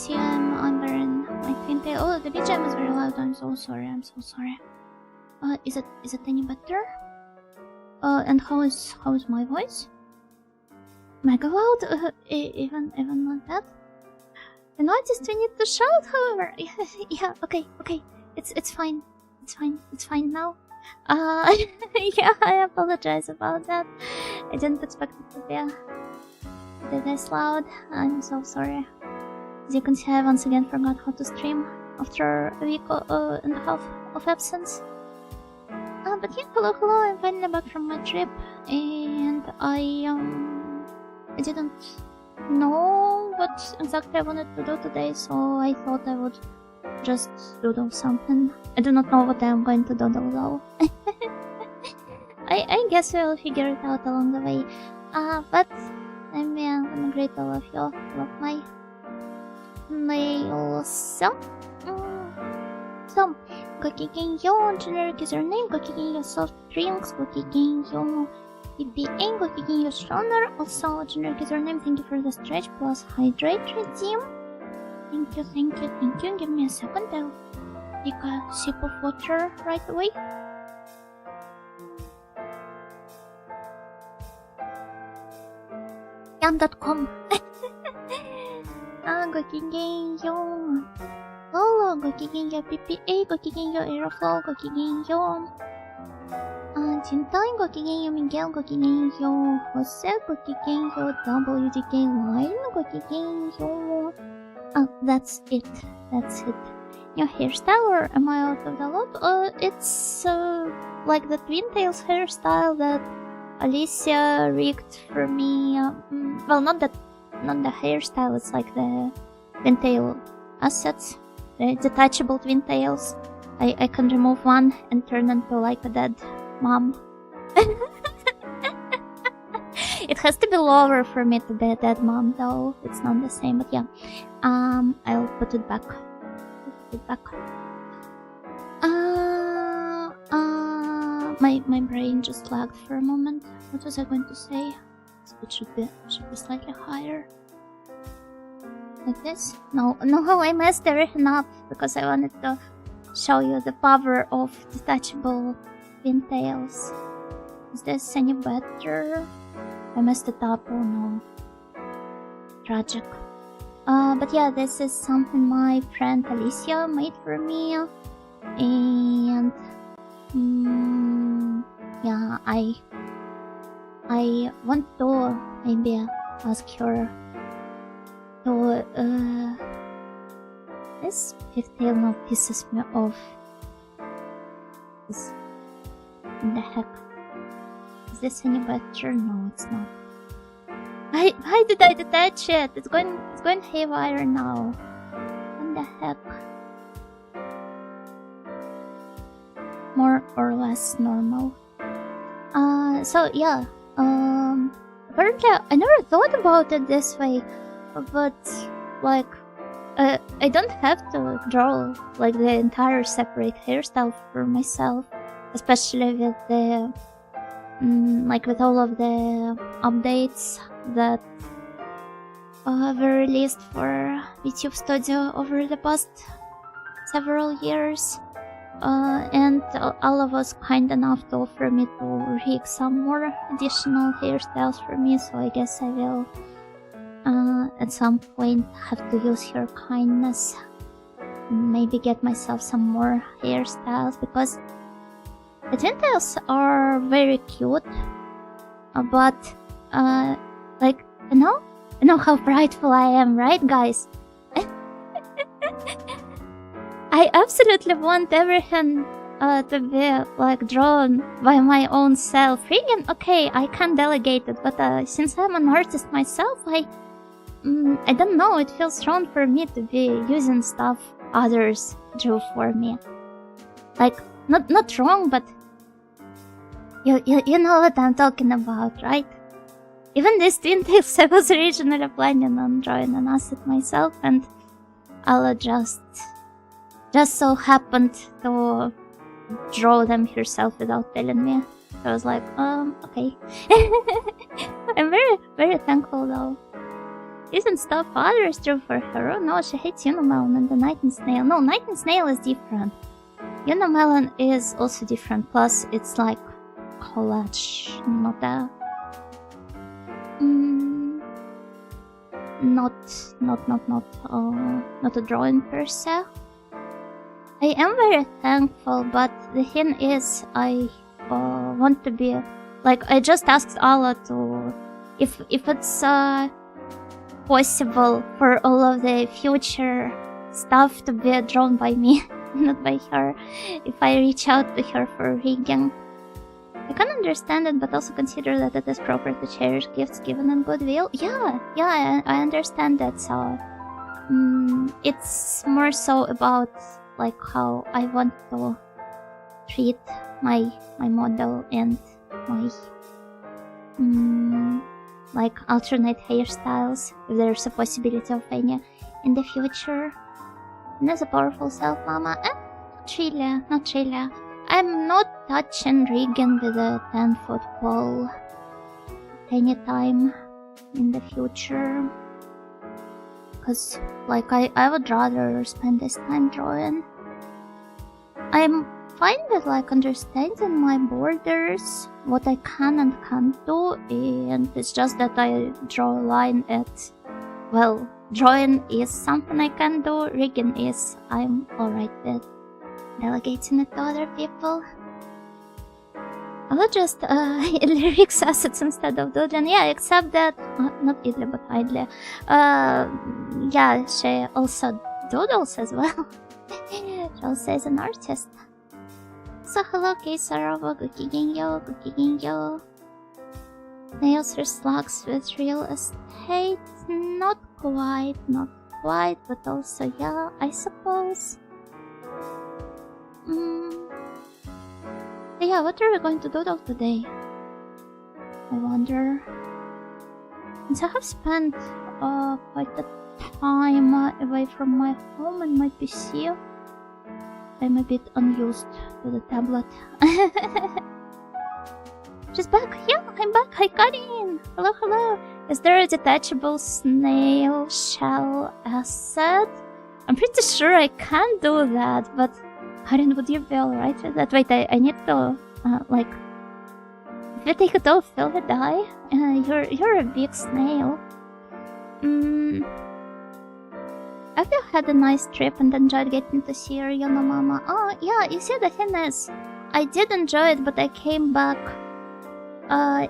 Alicia. I'm wearing my twin tail. Oh, the BGM is very loud. I'm so sorry. I'm so sorry. Is it any better? And how is my voice? Mega loud? Even like that? I noticed we need to shout, however. Yeah, okay. It's fine. It's fine now. Yeah, I apologize about that. I didn't expect it to be this loud. I'm so sorry. As you can see, I once again forgot how to stream after a week and a half of absence. But yeah, hello, I'm finally back from my trip, and I didn't know what exactly I wanted to do today, so I thought I would just doodle something. I do not know what I am going to doodle though. I guess we'll figure it out along the way. But I'm gonna greet all of you. Love my nails. So, Gokigenyo, generic username, Gokigenyo soft drinks, Gokigenyo PPA, Gokigenyo shoner, also generic username. Thank you for the stretch plus hydrate redeem. Thank you. Give me a second, I'll take a sip of water right away. Yan.com. Gokigenyo. Lolo, Gokigenyo PPA, Gokigenyo Aeroflow, Gokigenyo Jintai, Gokigenyo Miguel, Gokigenyo Jose, Gokigenyo WDK Line, Gokigenyo. Oh, that's it. New hairstyle, or am I out of the lot? It's like the Twin Tails hairstyle that Alicia rigged for me. Well, not the hairstyle, it's like the Twin Tail assets. The detachable twin tails. I can remove one and turn into like a dead mom. It has to be lower for me to be a dead mom though. It's not the same, but yeah. I'll put it back. My brain just lagged for a moment. What was I going to say? It should be slightly higher. Like this? No, I messed everything up because I wanted to show you the power of detachable twin tails. Is this any better? I messed it up, oh no. Tragic. But yeah, this is something my friend Alicia made for me. And yeah, I want to maybe ask her to this fifth tail now pisses me off. What the heck? Is this any better? No, it's not. Why did I detach it? It's going haywire now. What the heck? More or less normal. So yeah. Apparently I never thought about it this way, but like I don't have to draw like the entire separate hairstyle for myself, especially with the like with all of the updates that were released for YouTube Studio over the past several years. And all of us kind enough to offer me to rig some more additional hairstyles for me, so I guess I will at some point have to use your kindness and maybe get myself some more hairstyles, because the twin tails are very cute, but like you know how prideful I am, right guys? I absolutely want everything to be like drawn by my own self. Friggin' okay, I can delegate it, but since I'm an artist myself, I don't know, it feels wrong for me to be using stuff others drew for me. Like, not wrong, but you know what I'm talking about, right? Even this twin tails, I was originally planning on drawing an asset myself, and I'll just so happened to draw them herself without telling me. I was like, okay. I'm very, very thankful though. Isn't stuff others true for her? Oh no, she hates Unimelon and the Nightingale. No, Nightingale is different. Unimelon is also different. Plus, it's like collage, not a not a drawing per se. I am very thankful, but the thing is, I want to be like, I just asked Allah to, if it's possible for all of the future stuff to be drawn by me, not by her. If I reach out to her for rigging, I can understand it, but also consider that it is proper to cherish gifts given in goodwill. Yeah, I understand that. So, it's more so about like how I want to treat my model and my like alternate hairstyles if there's a possibility of any in the future. And as a powerful self, mama, not really. I'm not touching rigging with a 10-foot pole anytime in the future. Cause like I would rather spend this time drawing. I'm fine with like understanding my borders, what I can and can't do, and it's just that I draw a line at, well, drawing is something I can do, rigging is I'm alright with. Delegating it to other people. I will just lyrics assets instead of doodling. Yeah, except that not Idli but Idli. Yeah, she also doodles as well. She also is an artist. So hello, Keisarova, Gukigenyo. Nails her slugs with real estate. Not quite, but also yeah, I suppose. Yeah, what are we going to doodle today? I wonder. Since I have spent quite a time away from my home and my PC, I'm a bit unused to the tablet. She's back! Yeah, I'm back! Hi, Karin! Hello! Is there a detachable snail shell asset? I'm pretty sure I can do that, but Karin, would you be alright with that? Wait, I need to, like, if you take it off, will it die? You're a big snail. Have you had a nice trip and enjoyed getting to see your Mama? Oh, yeah, you see, the thing is, I did enjoy it, but I came back,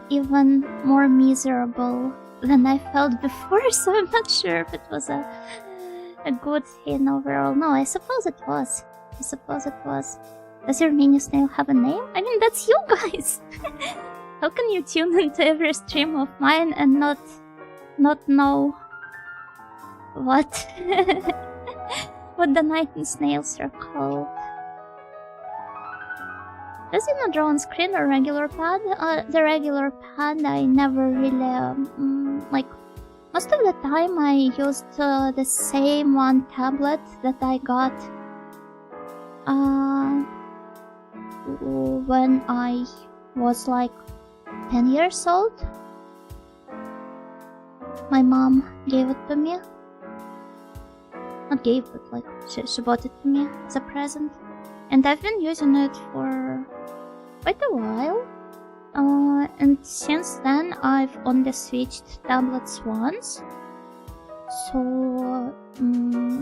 even more miserable than I felt before, so I'm not sure if it was a good thing overall. No, I suppose it was. Does your mini snail have a name? I mean, that's you guys! How can you tune into every stream of mine and not know what the nightingale snails are called? Does it not draw on screen or regular pad? The regular pad I never really like. Most of the time I used the same one tablet that I got when I was like 10 years old. My mom gave it to me. Not gave, but like she bought it to me as a present. And I've been using it for quite a while. And since then I've only switched tablets once. So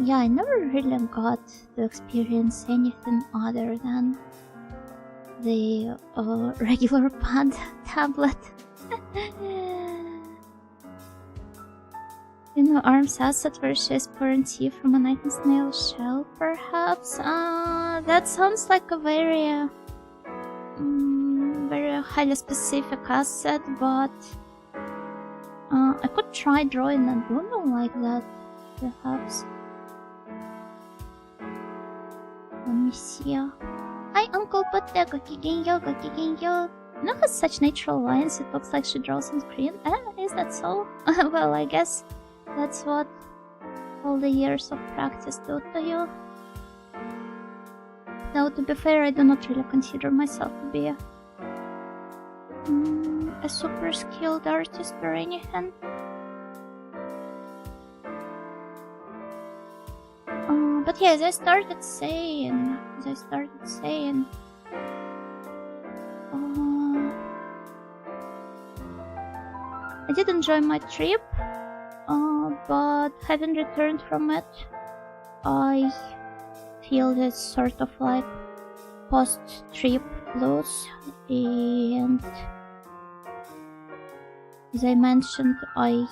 yeah, I never really got to experience anything other than the regular pad tablet. You know, ARM's asset versus pouring tea from a nightingale shell, perhaps? That sounds like a very highly specific asset, but I could try drawing a doodle like that, perhaps. Let me see. Hi, Uncle Potte, Gokigenyo. No, has such natural lines, it looks like she draws on screen. Is that so? Well, I guess that's what all the years of practice do to you. Though, to be fair, I do not really consider myself to be a super skilled artist or anything. But yeah, as I started saying, I did enjoy my trip, but having returned from it, I feel this sort of like post-trip blues, and as I mentioned, I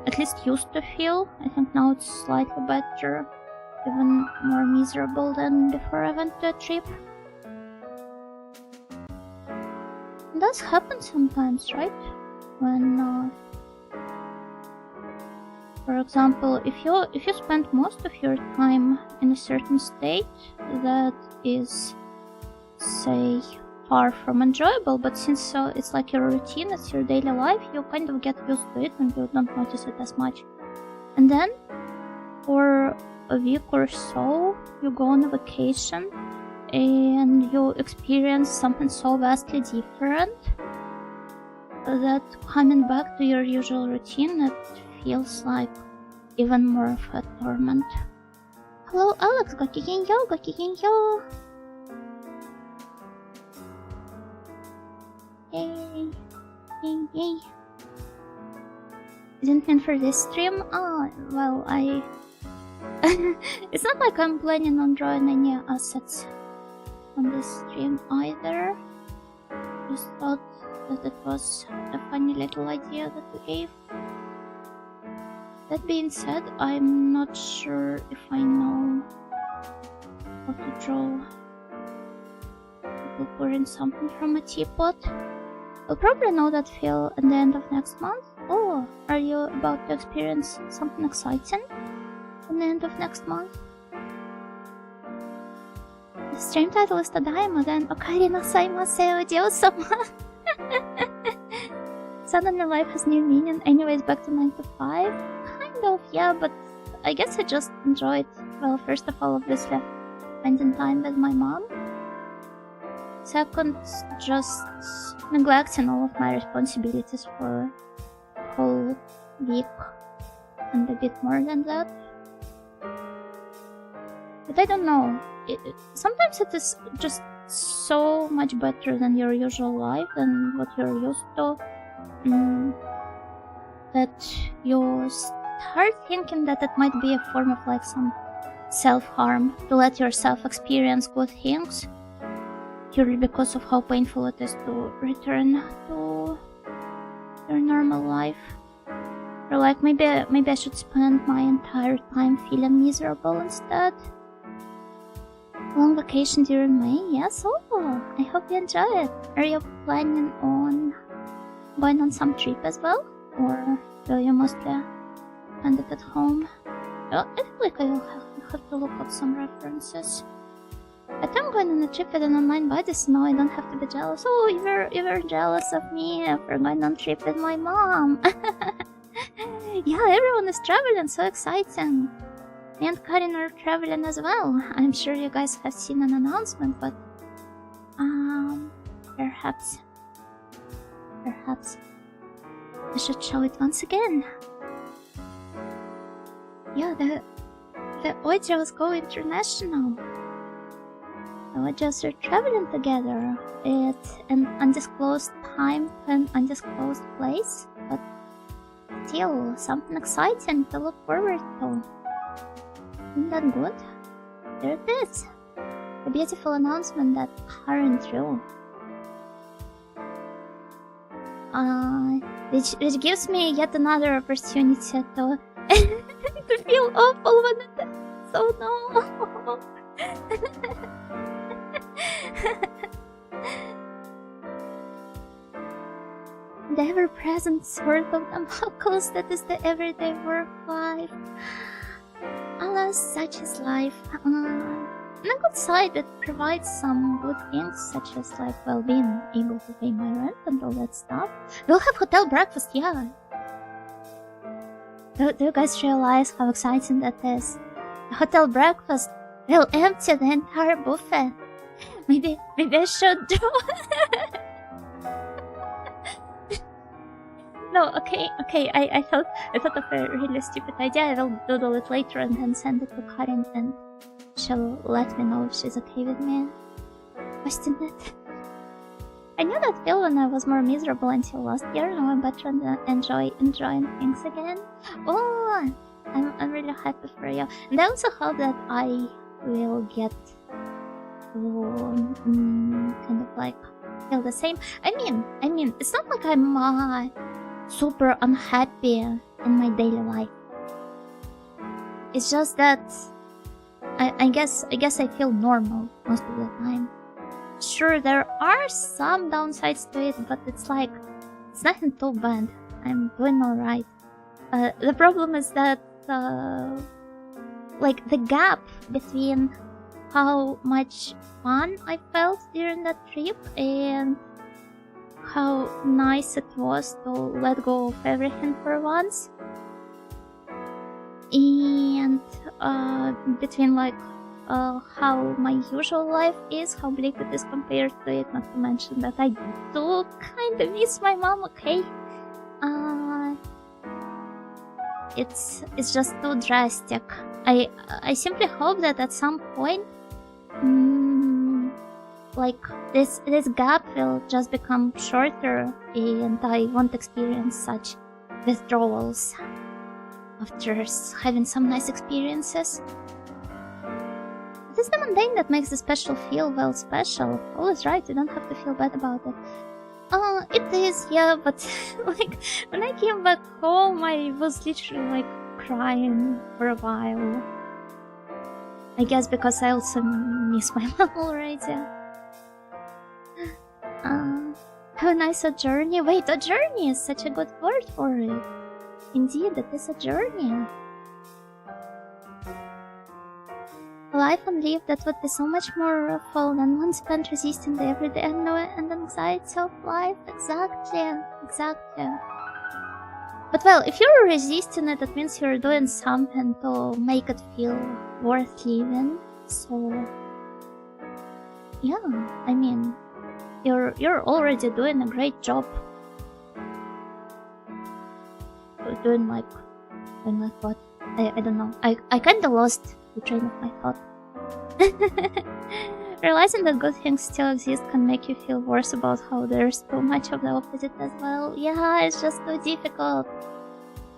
at least used to feel. I think now it's slightly better, even more miserable than before I went to a trip. It does happen sometimes, right? When, for example, if you spend most of your time in a certain state that is, say, far from enjoyable, but since it's like your routine, it's your daily life, you kind of get used to it and you don't notice it as much. And then, for a week or so, you go on a vacation and you experience something so vastly different that coming back to your usual routine, it feels like even more of a torment. Hello, Alex. Gokigenyo. Yay. Didn't mean for this stream. Well, it's not like I'm planning on drawing any assets on this stream either. Just thought that it was a funny little idea that we gave. That being said, I'm not sure if I know how to draw people pouring something from a teapot. I'll probably know that feel at the end of next month. Oh, are you about to experience something exciting at the end of next month? The stream title is Tadaima, then Okarina Saimase Odio-sama. Suddenly life has new meaning. Anyways, back to 9 to 5. Kind of, yeah, but I guess I just enjoyed, well, first of all, obviously, spending time with my mom. Second, just neglecting all of my responsibilities for a whole week and a bit more than that. But I don't know, sometimes it is just so much better than your usual life, than what you're used to, that you start thinking that it might be a form of like some self-harm to let yourself experience good things purely because of how painful it is to return to your normal life. Or like maybe I should spend my entire time feeling miserable instead. Long vacation during May, yes. Oh, I hope you enjoy it. Are you planning on going on some trip as well, or will you mostly spend it at home? Well, I feel like I will have to look up some references. I think I'm going on a trip with an online buddy, so now I don't have to be jealous. Oh, you were jealous of me for going on a trip with my mom. Yeah, everyone is traveling, so exciting. Me and Karin are traveling as well. I'm sure you guys have seen an announcement, but perhaps I should show it once again. Yeah, the Ojos go international. The Ojos are traveling together. It's an undisclosed time to an undisclosed place, but still something exciting to look forward to. Isn't that good? There it is. A beautiful announcement that Karen drew. Which gives me yet another opportunity to to feel awful when it is. So no. The ever-present sword of Damocles that is the everyday work life. Alas, such is life. On a good side, it provides some good things, such as like, well, being able to pay my rent and all that stuff. We'll have hotel breakfast, yeah. Do you guys realize how exciting that is? The hotel breakfast will empty the entire buffet. Maybe I should do. No, no, okay. I thought of a really stupid idea. I will doodle it later and then send it to Karin, and she'll let me know if she's okay with me posting it. I knew that feel when I was more miserable until last year. Now I'm better and enjoying things again. Oh, I'm really happy for you. And I also hope that I will get to kind of like feel the same. I mean, it's not like I'm super unhappy in my daily life. It's just that I guess I feel normal most of the time. Sure, there are some downsides to it, but it's nothing too bad. I'm doing alright. The problem is that like the gap between how much fun I felt during that trip and how nice it was to let go of everything for once, and between like how my usual life is, how bleak it is compared to it, not to mention that I do kind of miss my mom, okay? It's just too drastic. I simply hope that at some point like this gap will just become shorter and I won't experience such withdrawals after having some nice experiences. It is the mundane that makes the special feel, well, special. Always right, you don't have to feel bad about it. It is, yeah, but like when I came back home I was literally like crying for a while. I guess because I also miss my mom already. Have a nice journey. Wait, a journey is such a good word for it. Indeed, it is a journey. A life and live that would be so much more full than one spent resisting the everyday and anxiety of life. Exactly. But well, if you're resisting it, that means you're doing something to make it feel worth living. So yeah, I mean, you're already doing a great job. Doing like what? I don't know. I kinda lost the train of my thought. Realizing that good things still exist can make you feel worse about how there's too much of the opposite as well. Yeah, it's just too difficult.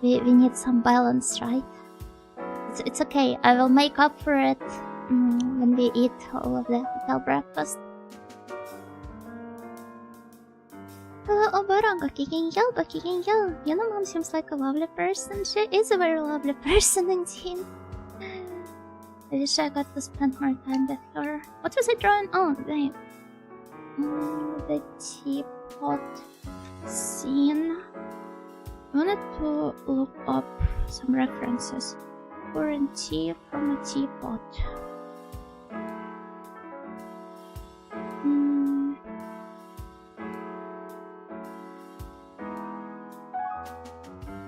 We need some balance, right? It's okay. I will make up for it when we eat all of the hotel breakfast. Hello, Obara. Gokigenyo. You know, Mom seems like a lovely person. She is a very lovely person indeed. I wish I got to spend more time with her. What was I drawing? Oh, the teapot scene. I wanted to look up some references. Pouring tea from a teapot.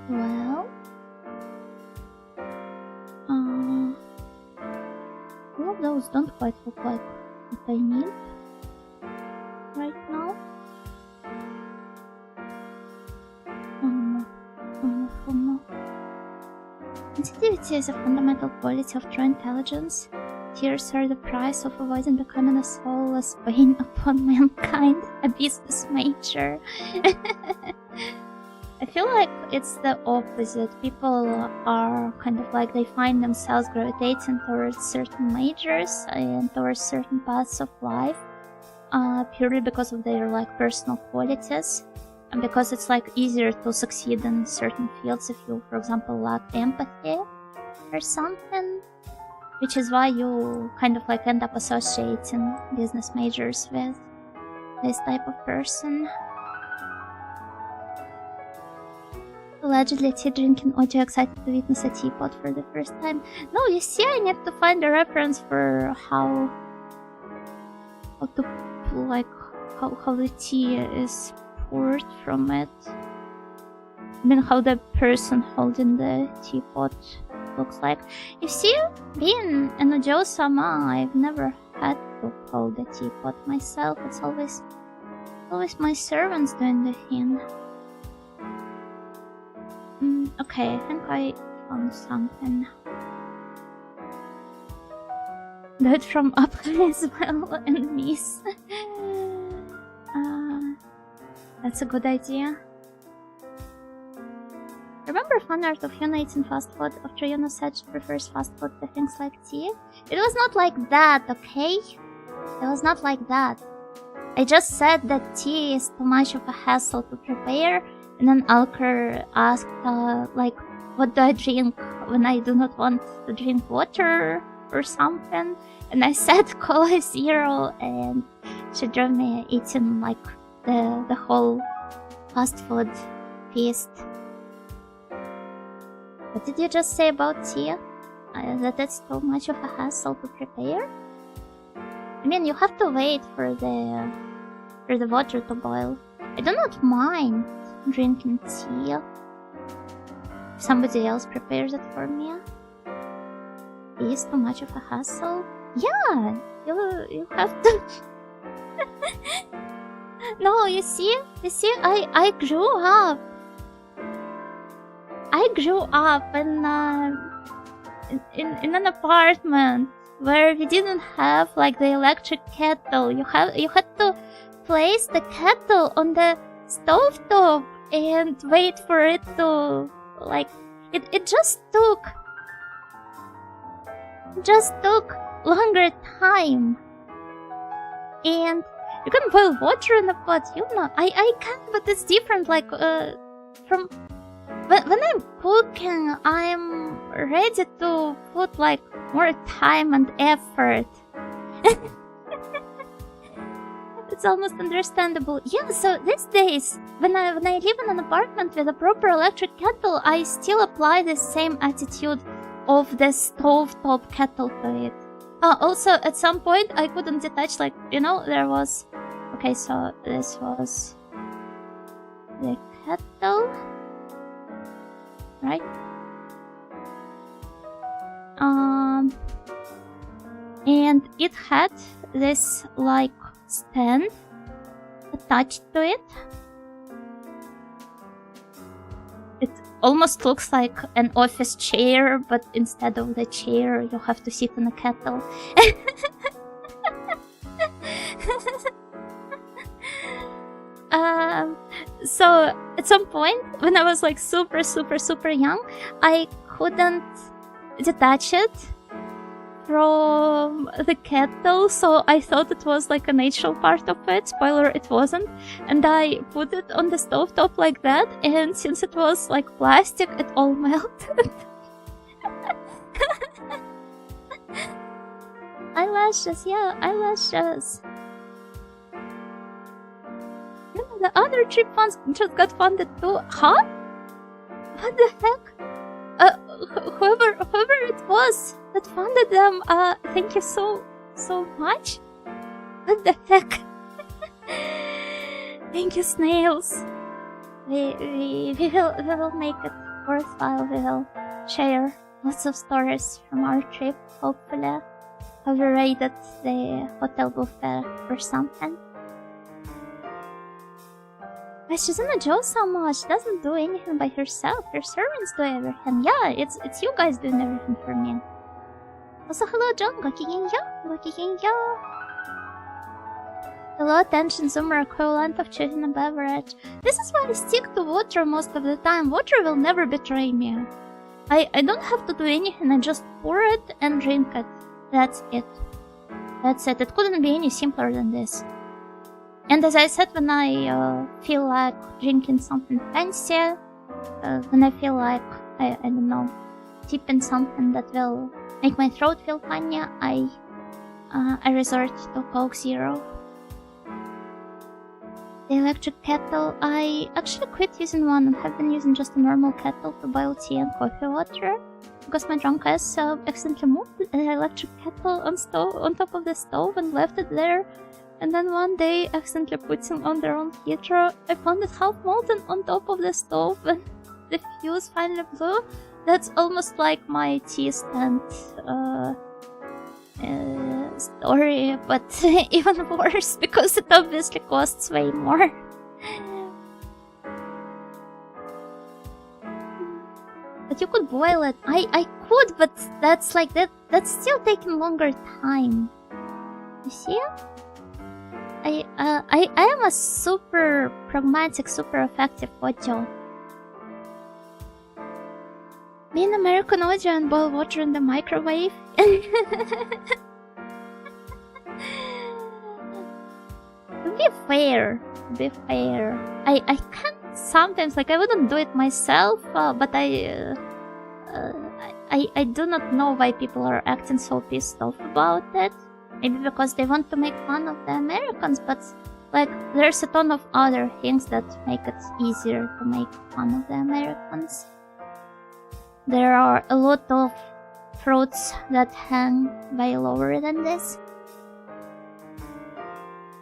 Well, all of those don't quite look like what I need right now. Sensitivity is a fundamental quality of true intelligence. Tears are the price of avoiding becoming a soulless pain upon mankind, a business major. I feel like it's the opposite. People are kind of like they find themselves gravitating towards certain majors and towards certain paths of life purely because of their like personal qualities. And because it's like easier to succeed in certain fields if you, for example, lack empathy or something, which is why you kind of like end up associating business majors with this type of person. Allegedly, tea drinking audio excited to witness a teapot for the first time. No, you see, I need to find a reference for how to like how the tea is poured from it. I mean, how the person holding the teapot looks like. You see, being an Ojo-sama, I've never had to hold the teapot myself. It's always my servants doing the thing. Okay, I think I found something. Do it from up as well and miss. That's a good idea. Remember fun art of Yuna eating fast food after Yuna said she prefers fast food to things like tea? It was not like that, okay? It was not like that. I just said that tea is too much of a hassle to prepare, and then Alker asked, like, what do I drink when I do not want to drink water or something? And I said Cola Zero, and she drove me eating, like, the whole fast food feast. What did you just say about tea? That it's too much of a hassle to prepare? I mean, you have to wait for the water to boil. I do not mind drinking tea if somebody else prepares it for me. It is too much of a hassle. Yeah, you have to. No, you see, I grew up. I grew up in an apartment where we didn't have like the electric kettle. You had to place the kettle on the stovetop and wait for it to like it just took longer time. And you can boil water in the pot, you know. I can, but it's different. Like from when I'm cooking, I'm ready to put like more time and effort. It's almost understandable. Yeah, so these days, when I live in an apartment with a proper electric kettle, I still apply the same attitude of the stovetop kettle to it. Also, at some point, I couldn't detach, like, you know, there was... Okay, so this was the kettle, right? And it had this, like, stand attached to it. It almost looks like an office chair, but instead of the chair, you have to sit in a kettle. So at some point, when I was like super young, I couldn't detach it from the kettle, so I thought it was like a natural part of it. Spoiler, it wasn't. And I put it on the stovetop like that, and since it was like plastic, it all melted. Eyelashes, yeah, eyelashes. The other trip funds just got funded too. Huh? What the heck? Whoever it was that funded them, thank you so much. What the heck? Thank you, snails. We will make it worthwhile. We will share lots of stories from our trip, hopefully. Have we raided the hotel buffet or something? But she's in a job so much, she doesn't do anything by herself. Her servants do everything. Yeah, it's you guys doing everything for me. Also, hello John, gokigenyo. The low tension zoomer equivalent of choosing a beverage. This is why I stick to water most of the time. Water will never betray me. I don't have to do anything, I just pour it and drink it. That's it. That's it. It couldn't be any simpler than this. And as I said, when I feel like drinking something fancy, when I feel like, I don't know, tipping something that will make my throat feel funny, I resort to Coke Zero. The electric kettle, I actually quit using one and have been using just a normal kettle to boil tea and coffee water. Because my drunk ass accidentally moved the electric kettle on top of the stove and left it there. And then one day, accidentally putting on their own heater, I found it half molten on top of the stove and the fuse finally blew. That's almost like my tea stand story, but even worse because it obviously costs way more. But you could boil it. I could, but that's like that's still taking longer time. You see? I am a super pragmatic, super effective pocho. Me an American audio and boil water in the microwave. To be fair, I can sometimes, like, I wouldn't do it myself, but I do not know why people are acting so pissed off about it. Maybe because they want to make fun of the Americans, but like there's a ton of other things that make it easier to make fun of the Americans. There are a lot of fruits that hang way lower than this.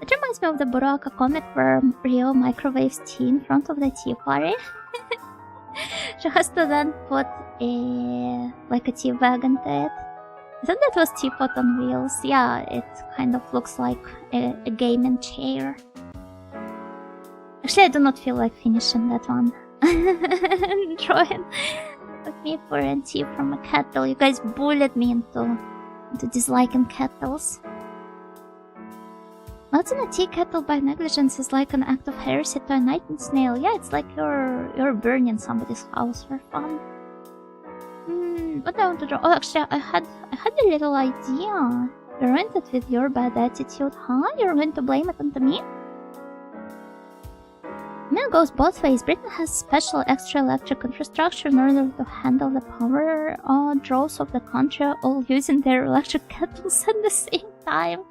It reminds me of the Buraka comic where Rio microwaves tea in front of the tea party. She has to then put a tea bag into it. I thought that was teapot on wheels. Yeah, it kind of looks like a gaming chair. Actually, I do not feel like finishing that one. Drawing with me pouring tea from a kettle. You guys bullied me into disliking kettles. What's in a tea kettle by negligence is like an act of heresy to a nightingale. Yeah, it's like you're burning somebody's house for fun. What do I want to draw? Oh, actually, I had a little idea. You ruined it with your bad attitude, huh? You're going to blame it onto me? I mean, it goes both ways. Britain has special extra electric infrastructure in order to handle the power draws of the country, all using their electric kettles at the same time.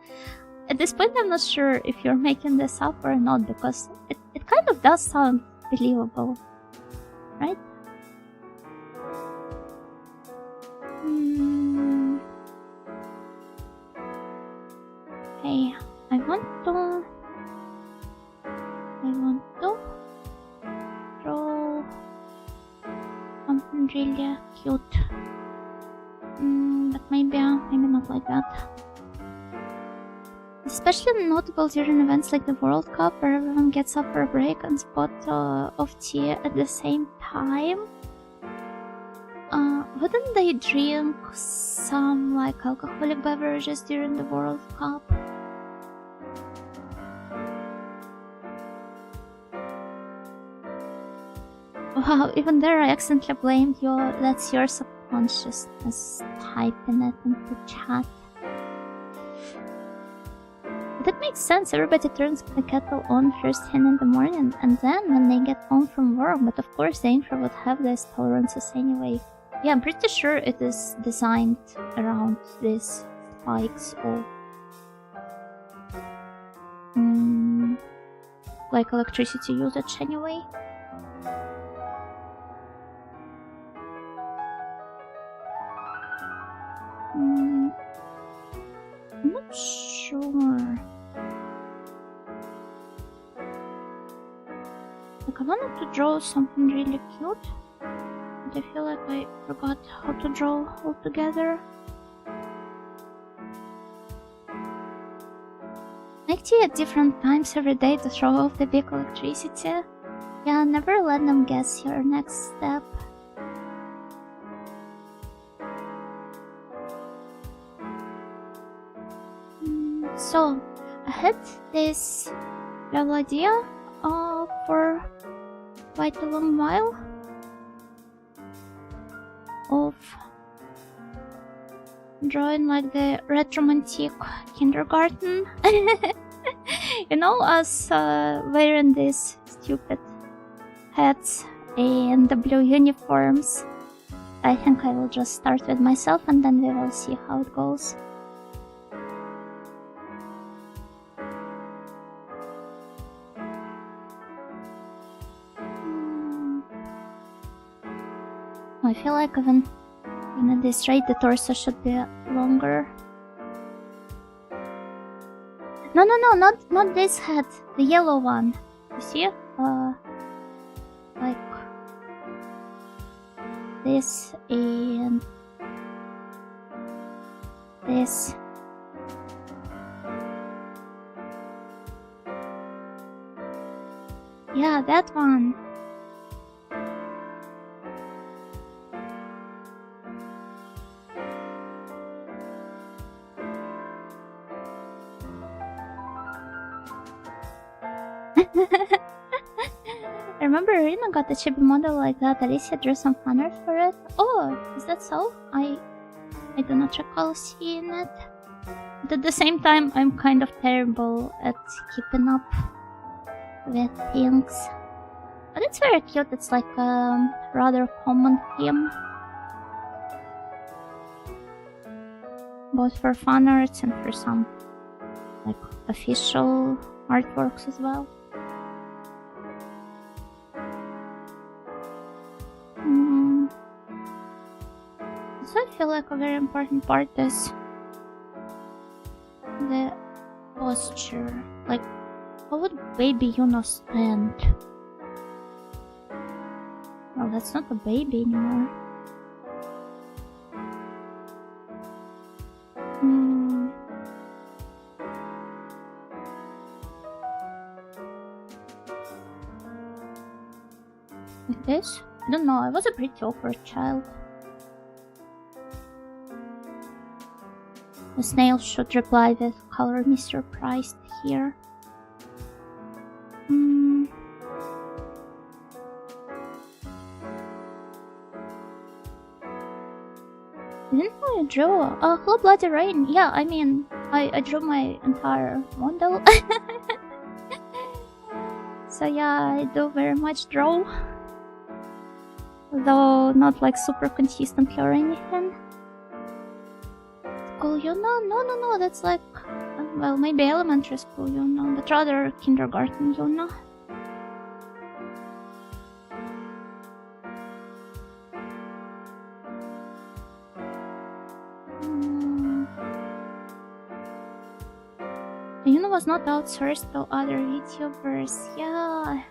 At this point, I'm not sure if you're making this up or not, because it kind of does sound believable, right? Okay, I want to draw something really cute. But maybe not like that. Especially notable during events like the World Cup, where everyone gets up for a break and spot of tea at the same time. Wouldn't they drink some like alcoholic beverages during the World Cup? Wow, even there I accidentally blamed that's your subconsciousness typing it into chat. That makes sense. Everybody turns the kettle on first thing in the morning, and then when they get home from work. But of course, the infra would have these tolerances anyway. Yeah, I'm pretty sure it is designed around these spikes of like electricity usage anyway. I'm not sure. Like, I wanted to draw something really cute, but I feel like I forgot how to draw altogether. Make tea at different times every day to throw off the big electricity. Yeah, never let them guess your next step. So, I had this little idea for quite a long while of drawing like the retromantic kindergarten. You know, us wearing these stupid hats and the blue uniforms. I think I will just start with myself and then we will see how it goes. I feel like even at this rate the torso should be longer. No, not this head, the yellow one. You see? Like this and this. Yeah, that one. I remember Irina got a chibi model like that. Alicia drew some fan art for it. Oh, is that so? I do not recall seeing it. But at the same time, I'm kind of terrible at keeping up with things. But it's very cute. It's like a rather common theme. Both for fan arts and for some like official artworks as well. So I feel like a very important part is the posture. Like, how would baby Yuna stand? Well, that's not a baby anymore. Like this? I don't know, I was a pretty awkward child. The snail should reply with color me surprised here. I didn't know you drew. Hello Bloody Rain. Yeah, I mean, I drew my entire model. So yeah, I do very much draw. Though not like super consistently or anything. School Yuna? No, that's like, well, maybe elementary school Yuna, but rather kindergarten Yuna. Yuna was not outsourced to other YouTubers, yeah.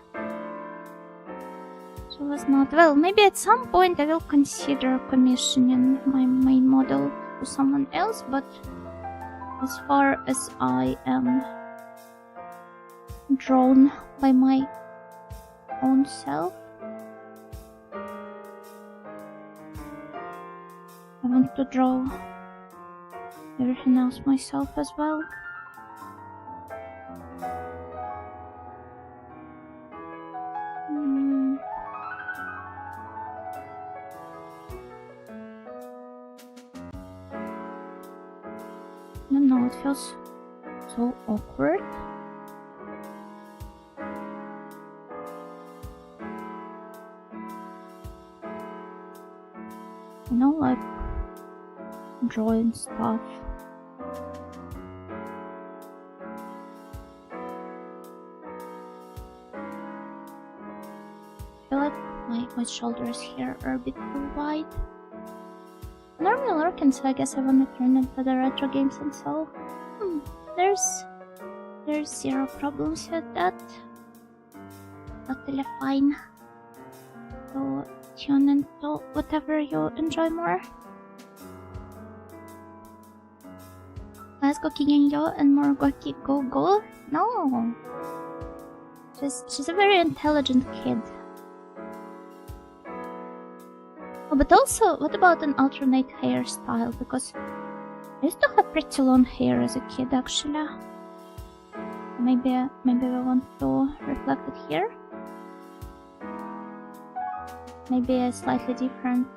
She was not. Well, maybe at some point I will consider commissioning my model to someone else, but as far as I am drawn by my own self, I want to draw everything else myself as well. I don't know, it feels so awkward. You know, like drawing stuff. I feel like my shoulders here are a bit too wide. Normally lurking, so I guess I wanna turn into the retro games and so. There's zero problems with that. Totally fine. So tune into whatever you enjoy more. Let's go Kigenyo and more Goki go. No. She's a very intelligent kid. Oh, but also, what about an alternate hairstyle? Because I used to have pretty long hair as a kid, actually. Maybe we want to reflect it here. Maybe a slightly different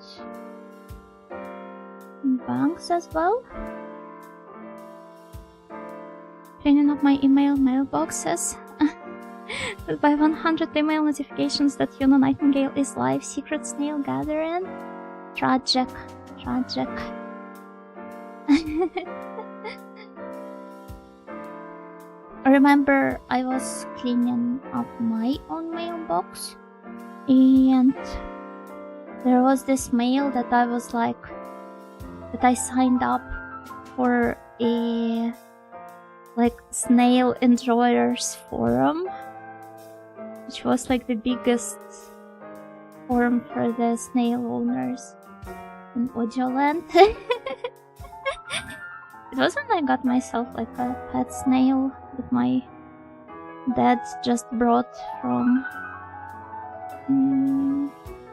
bangs as well. Cleaning up my email mailboxes. By 100 email notifications that Yuna Nightingale is live. Secret snail gathering. Tragic. I remember I was cleaning up my own mailbox and there was this mail that I was like, that I signed up for a like snail enjoyers forum, which was like the biggest forum for the snail owners in Audioland. It was when I got myself like a pet snail that my dad just brought from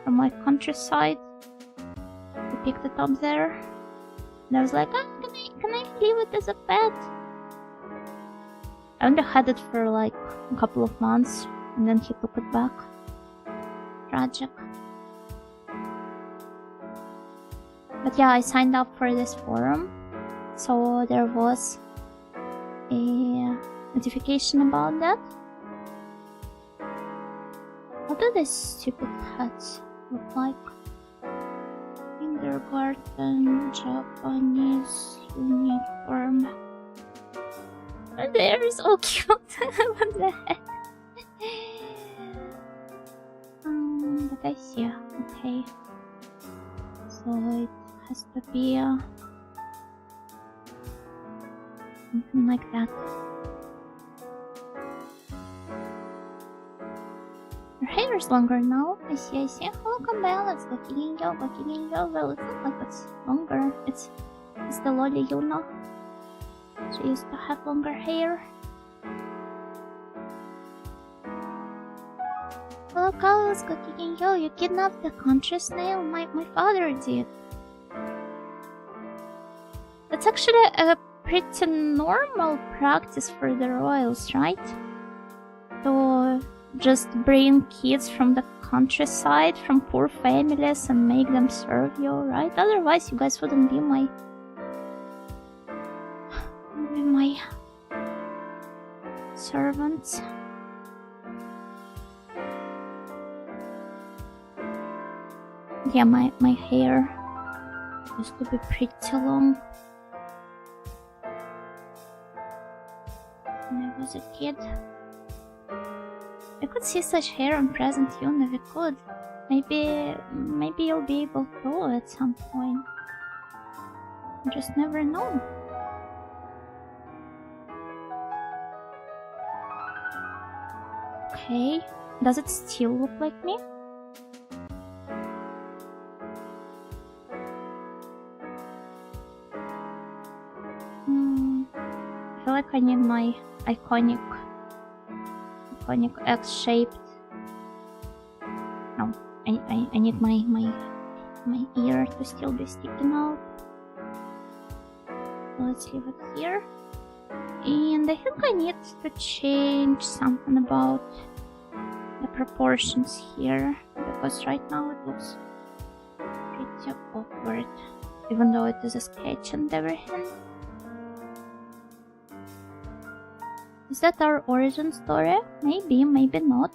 my countryside. He picked it up there, and I was like, oh, can I leave it as a pet? I only had it for like a couple of months, and then he took it back. Tragic. But yeah, I signed up for this forum, so there was a notification about that. What do these stupid hats look like? Kindergarten Japanese uniform. They're so cute. What the heck? But I see. Okay. So it has to be something like that. Your hair is longer now. I see. Welcome balance. Go Kiginyo. Well, it's not like it's longer. It's the loli Yuna. She used to have longer hair. Hello, Carlos. Go Kiginyo. You kidnapped the country snail? My father did. That's actually a pretty normal practice for the royals, right? To just bring kids from the countryside, from poor families, and make them serve you, right? Otherwise, you guys wouldn't be my servants. Yeah, my hair used to be pretty long when I was a kid. We could see such hair on present Yuna, we could. Maybe you'll be able to at some point. You just never know. Okay, does it still look like me? I feel like I need my iconic X-shaped. No, I need my ear to still be sticking out. So let's leave it here. And I think I need to change something about the proportions here, because right now it looks pretty awkward, even though it is a sketch and everything. Is that our origin story? Maybe, maybe not.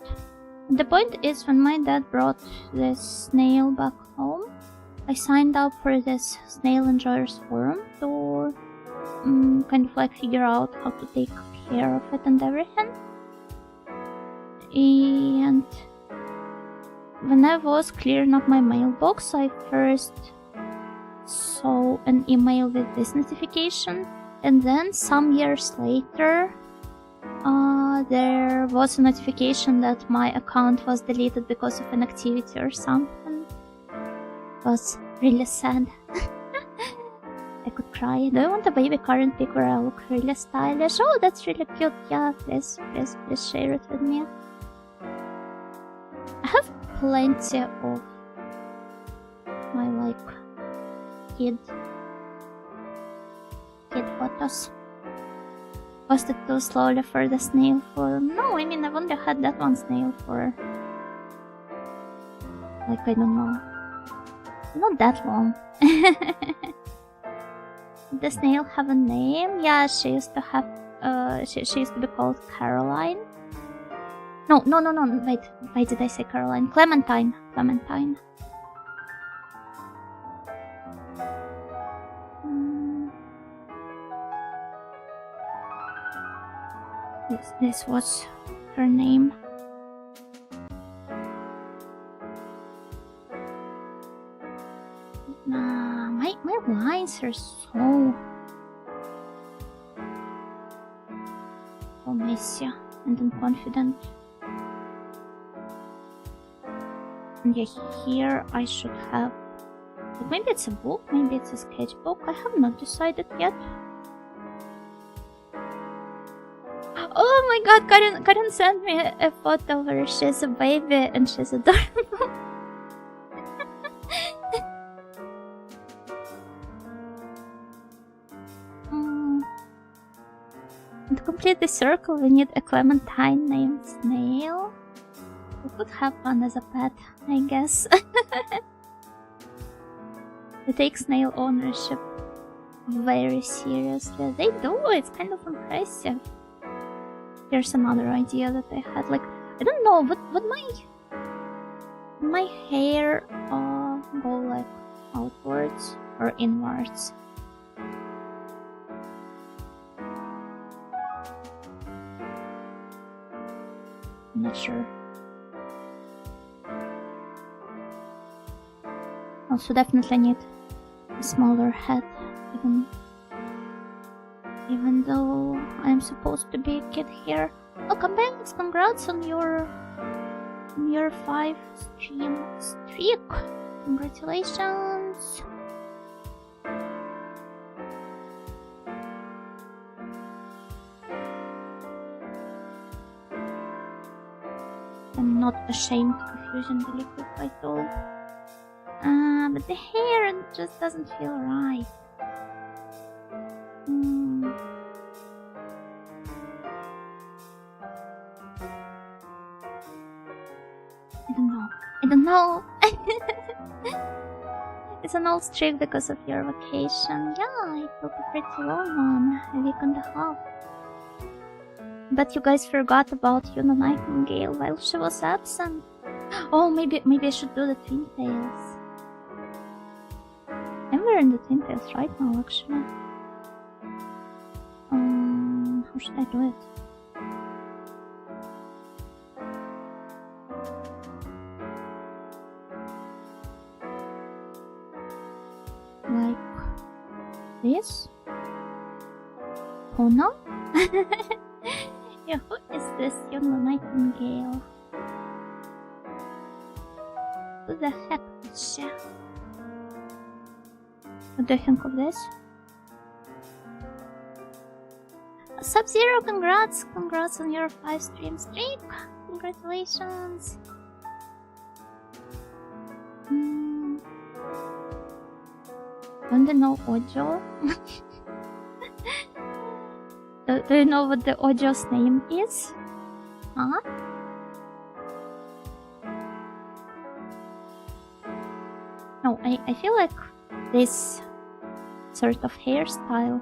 The point is, when my dad brought this snail back home, I signed up for this Snail Enjoyers forum to kind of like figure out how to take care of it and everything. And when I was clearing up my mailbox, I first saw an email with this notification, and then some years later there was a notification that my account was deleted because of an activity or something. It was really sad. I could cry. Do you want a baby current pic where I look really stylish? Oh, that's really cute. Yeah, please share it with me. I have plenty of my kid photos. Posted too slowly for the snail form. No, I mean, I've only had that one snail for I don't know, not that long. The snail have a name? Yeah, she used to have she used to be called Caroline. No, wait, why did I say Caroline? Clementine. This was her name. My lines are so messy and unconfident. And yeah, here I should have, maybe it's a book, maybe it's a sketchbook. I have not decided yet. Oh my god, Karen sent me a photo where she's a baby and she's adorable. to complete the circle, we need a clementine named Snail. We could have one as a pet, I guess. They take snail ownership very seriously. They do, it's kind of impressive. Here's another idea that I had. Like, I don't know, would my hair go like outwards or inwards? I'm not sure. Also definitely need a smaller head, even though I'm supposed to be a kid here. Welcome back, congrats on your 5-stream streak. Congratulations. I'm not ashamed of using the liquid white doll. But the hair just doesn't feel right. I don't know. It's an old streak because of your vacation. Yeah, I took a pretty long one, a week and a half. But you guys forgot about Yuna Nightingale while she was absent. Oh, maybe I should do the twin tails. I'm wearing the twin tails right now, actually. How should I do it? Like this? Oh no? Yeah, who is this Yuna Nightingale? Who the heck is she? What do you think of this? Sub-Zero, congrats! Congrats on your 5-stream streak! Congratulations! Want to know Ojo? Do you know what the Ojo's name is? Huh? No, I feel like this sort of hairstyle,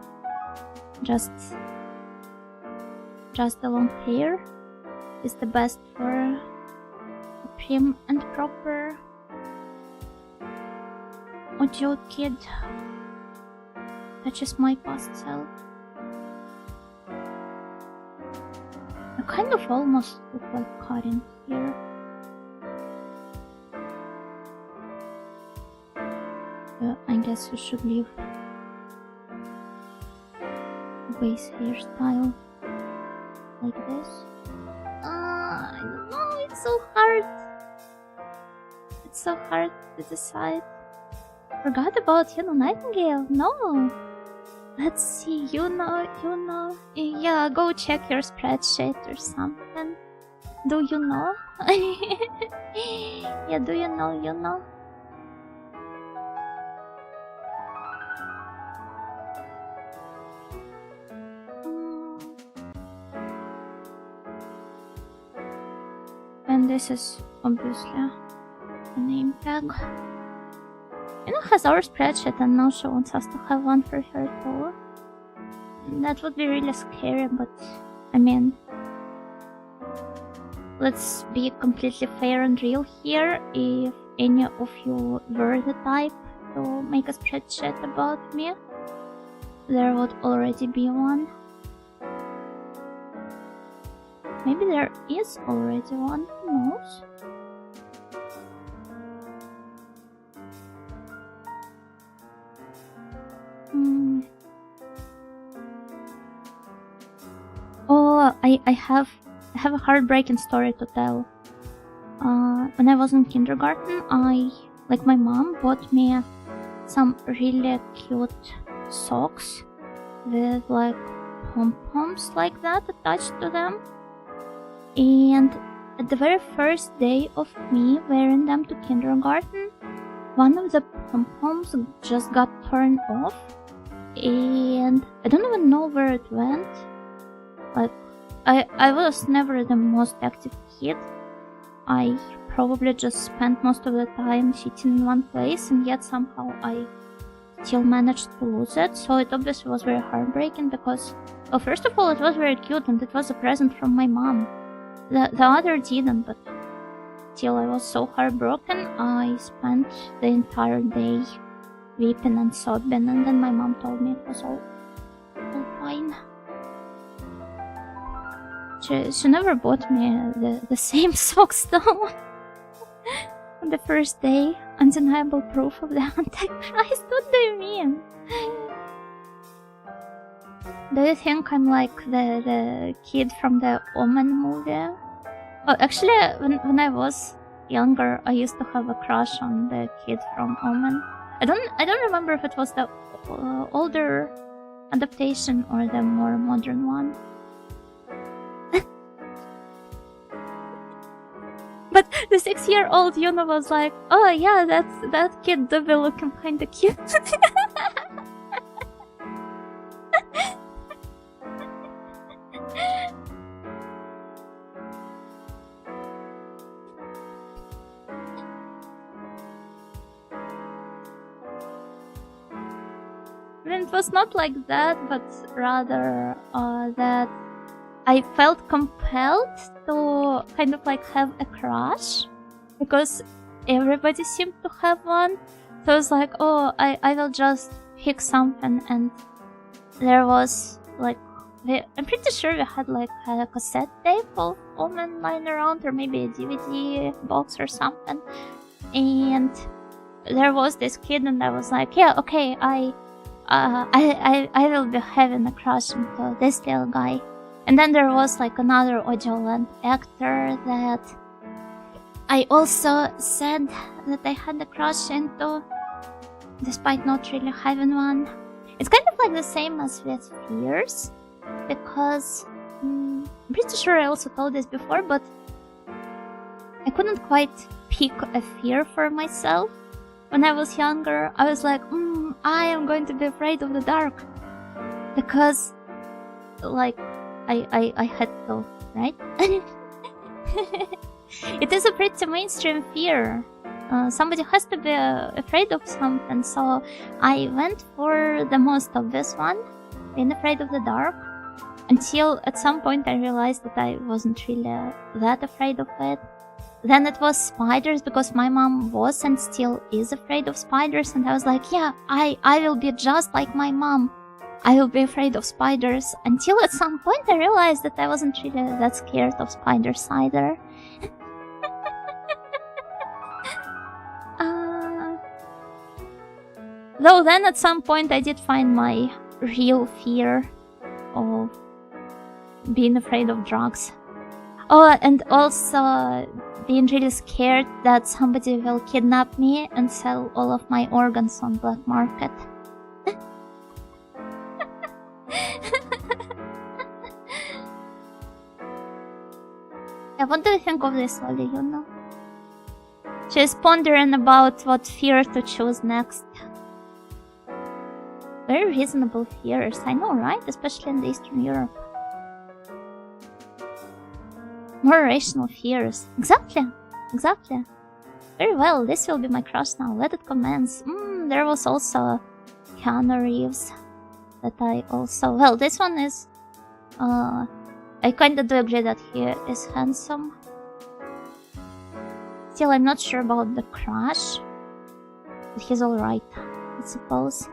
just the long hair, is the best for a prim and proper Ojo kid. That's just my past self. I kind of almost look like Karin here. I guess we should leave the base hairstyle like this. I don't know, it's so hard. It's so hard to decide. Forgot about Yuna Nightingale. No. Let's see, you know. Yeah, go check your spreadsheet or something. Do you know? Yeah, do you know, you know? And this is obviously a name tag. Yuna has our spreadsheet and now she wants us to have one for her too. That would be really scary, but I mean, let's be completely fair and real here. If any of you were the type to make a spreadsheet about me, there would already be one. Maybe there is already one, who knows? Oh, I have a heartbreaking story to tell. When I was in kindergarten, my mom bought me some really cute socks with like pom-poms like that attached to them. And at the very first day of me wearing them to kindergarten, one of the pom-poms just got torn off, and I don't even know where it went. Like, I was never the most active kid. I probably just spent most of the time sitting in one place, and yet somehow I still managed to lose it. So it obviously was very heartbreaking because, well, first of all, it was very cute and it was a present from my mom. The other didn't, but still I was so heartbroken. I spent the entire day weeping and sobbing, and then my mom told me it was all fine. She never bought me the same socks though. On the first day, undeniable proof of the Antichrist. What do you mean? Do you think I'm like the kid from the Omen movie? Oh, actually, when I was younger, I used to have a crush on the kid from Omen. I don't remember if it was the older adaptation or the more modern one. But the 6-year-old Yuna was like, "Oh yeah, that kid do be looking kinda cute." I mean, it was not like that, but rather that I felt compelled to kind of like have a crush because everybody seemed to have one. So I was like, oh, I will just pick something, and there was like, I'm pretty sure we had like a cassette tape of Omen lying around, or maybe a DVD box or something. And there was this kid, and I was like, yeah, okay, I will be having a crush on this little guy. And then there was like another Audioland actor that I also said that I had a crush into, despite not really having one. It's kind of like the same as with fears, because I'm pretty sure I also told this before, but I couldn't quite pick a fear for myself. When I was younger, I was like, I am going to be afraid of the dark, because like I had to, right? It is a pretty mainstream fear. Somebody has to be afraid of something, so I went for the most obvious one, being afraid of the dark, until at some point I realized that I wasn't really that afraid of it. Then it was spiders, because my mom was and still is afraid of spiders, and I was like, yeah, I will be just like my mom. I will be afraid of spiders, until at some point I realized that I wasn't really that scared of spiders either. Though then at some point I did find my real fear of being afraid of drugs. Oh, and also being really scared that somebody will kidnap me and sell all of my organs on black market. Yeah, what do you think of this, Lolly, you know? She's pondering about what fear to choose next. Very reasonable fears, I know, right? Especially in Eastern Europe. More rational fears. Exactly. Very well, this will be my crush now. Let it commence. There was also Keanu Reeves that I also... Well, this one is... I kinda do agree that he is handsome. Still, I'm not sure about the crush. But he's alright, I suppose.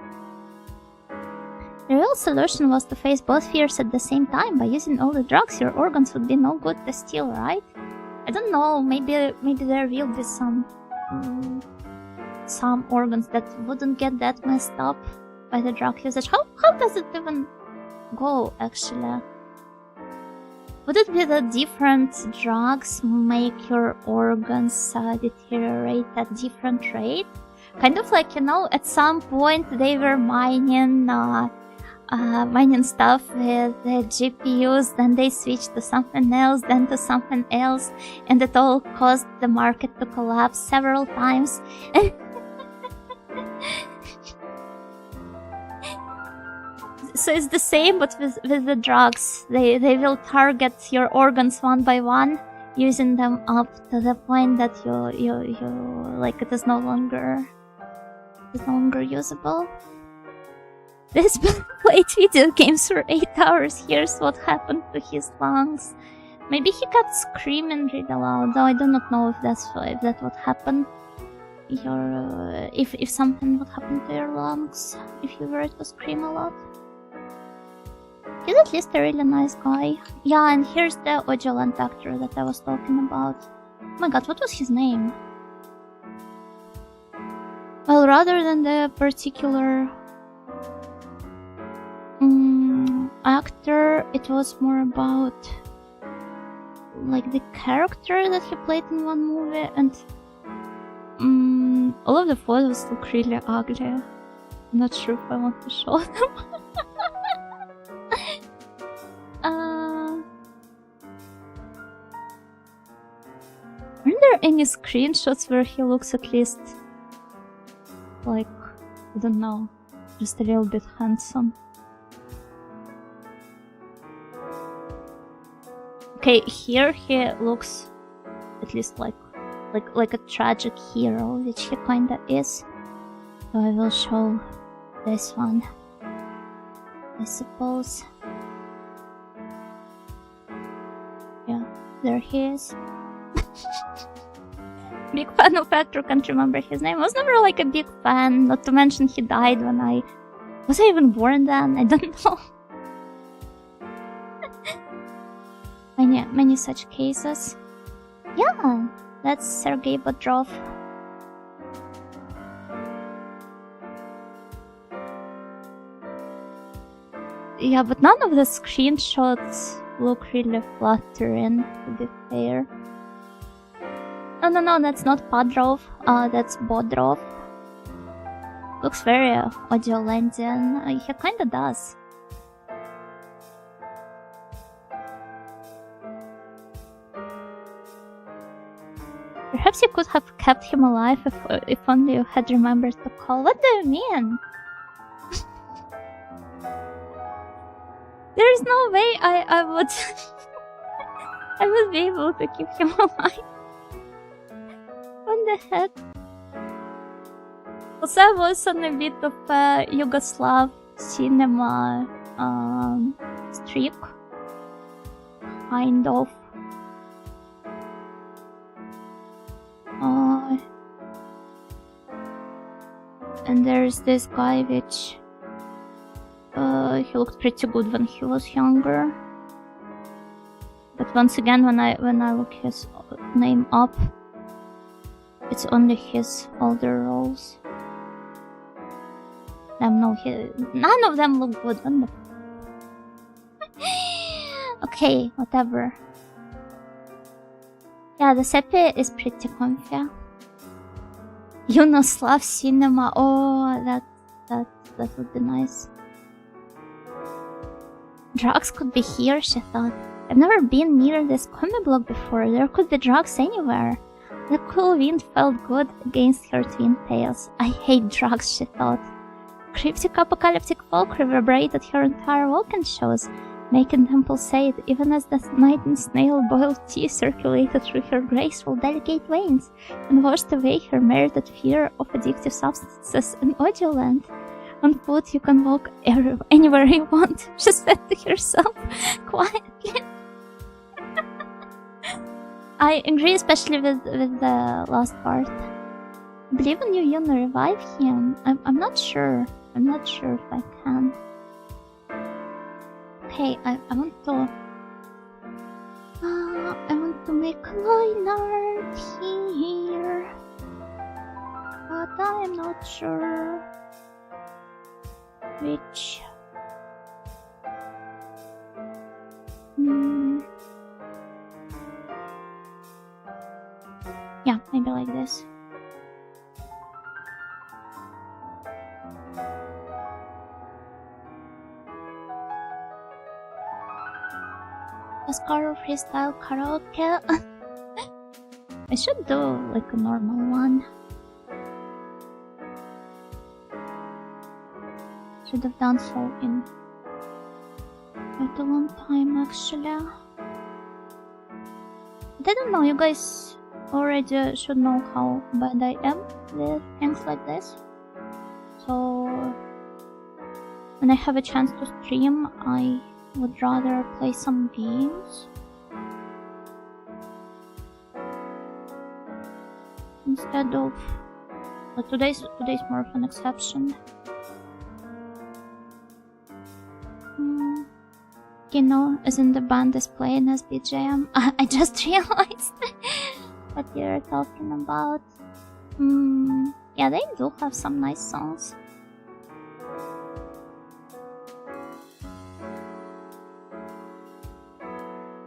The real solution was to face both fears at the same time. By using all the drugs, your organs would be no good to steal, right? I don't know, maybe there will be some organs that wouldn't get that messed up by the drug usage. How does it even go, actually? Would it be that different drugs make your organs deteriorate at different rate? Kind of like, you know, at some point they were mining stuff with the GPUs, then they switched to something else, then to something else, and it all caused the market to collapse several times. So it's the same, but with the drugs. They will target your organs one by one, using them up to the point that you like it is no longer usable. This played video games for 8 hours. Here's what happened to his lungs. Maybe he kept screaming really loud, though I do not know if that would happen. If something would happen to your lungs if you were to scream a lot. He's at least a really nice guy. Yeah, and here's the Ojolant actor that I was talking about. Oh my god, what was his name? Well, rather than the particular actor, it was more about like the character that he played in one movie, and all of the photos look really ugly. I'm not sure if I want to show them. Aren't there any screenshots where he looks at least like, I don't know, just a little bit handsome? Okay, here he looks at least like a tragic hero, which he kinda is. So I will show this one, I suppose. Yeah, there he is. Big fan of actor, can't remember his name. I was never like a big fan, not to mention he died when was I even born then? I don't know. Many such cases. Yeah, that's Sergei Bodrov. Yeah, but none of the screenshots look really flattering, to be fair. No, that's not Padrov, that's Bodrov. Looks very Audiolandian. He kinda does. Perhaps you could have kept him alive if only you had remembered to call. What do you mean? There's no way I would I would be able to keep him alive. What the heck? Also, I was on a bit of Yugoslav cinema streak. Kind of. And there's this guy which he looked pretty good when he was younger. But once again, when I look his name up, it's only his older roles. None of them look good. Okay, whatever. Yeah, the sepia is pretty comfy. Yugoslav cinema. Oh, that would be nice. Drugs could be here, she thought. I've never been near this comic block before. There could be drugs anywhere. The cool wind felt good against her twin tails. I hate drugs, she thought. Cryptic apocalyptic folk reverberated her entire walking shows, making them pulsate even as the nightingale boiled tea circulated through her graceful, delicate veins and washed away her merited fear of addictive substances and Audioland. On foot you can walk anywhere you want, she said to herself, quietly. I agree, especially with the last part. I believe in you wanna revive him. I'm not sure. I'm not sure if I can. Okay, I want to make a line art here, but I'm not sure which. Yeah, maybe like this. Oscar freestyle karaoke. I should do like a normal one. Should have done so in quite a long time actually. But I don't know, you guys already should know how bad I am with things like this. So when I have a chance to stream, I would rather play some games instead of. But today's more of an exception. Kino, as in the band, is playing as BGM. I just realized what you're talking about. Yeah, they do have some nice songs.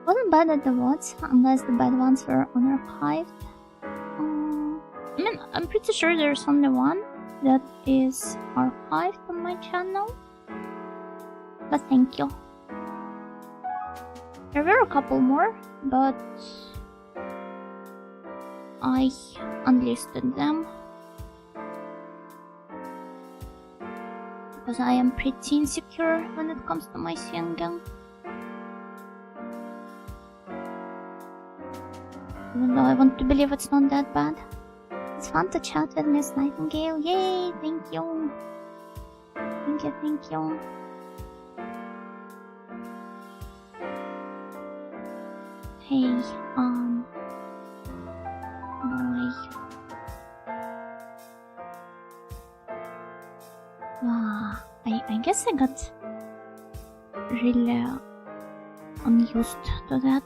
Wasn't bad at the VODs, unless the bad ones were unarchived. I mean, I'm pretty sure there's only one that is archived on my channel. But thank you. There were a couple more, but I unlisted them because I am pretty insecure when it comes to my singing. Even though I want to believe it's not that bad. It's fun to chat with Miss Nightingale. Yay! Thank you. Thank you, thank you. Hey, boy. I guess I got really unused to that.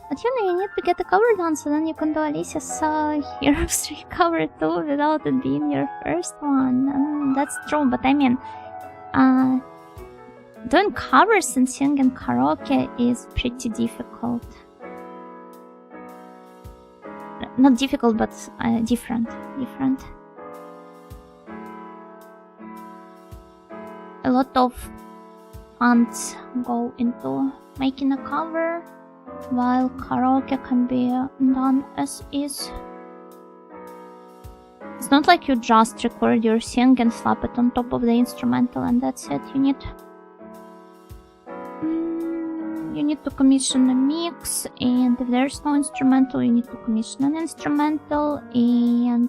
But you know, you need to get a cover done so then you can do Alicia's Heroes 3 cover too without it being your first one. That's true, but I mean, doing covers and singing karaoke is pretty difficult. Not difficult, but different. A lot of funds go into making a cover, while karaoke can be done as is. It's not like you just record your sing and slap it on top of the instrumental and that's it. You need to commission a mix, and if there's no instrumental, you need to commission an instrumental, and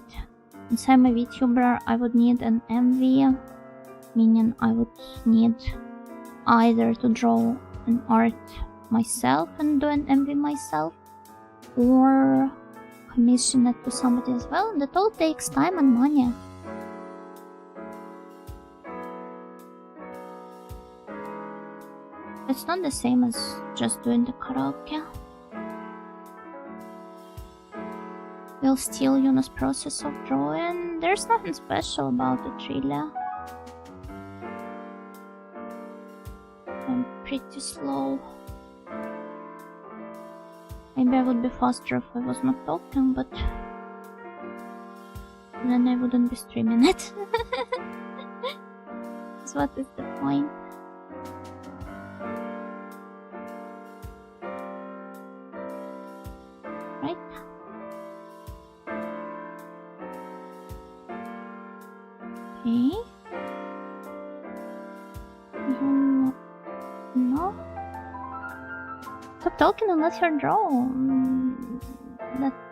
since I'm a VTuber, I would need an MV, meaning I would need either to draw an art myself and do an MV myself, or commission it to somebody as well, and that all takes time and money. It's not the same as just doing the karaoke. We'll steal Yuna's process of drawing. There's nothing special about it, really. I'm pretty slow. Maybe I would be faster if I was not talking, but then I wouldn't be streaming it. So what is the point? Right? Okay. No. Stop talking and let her draw.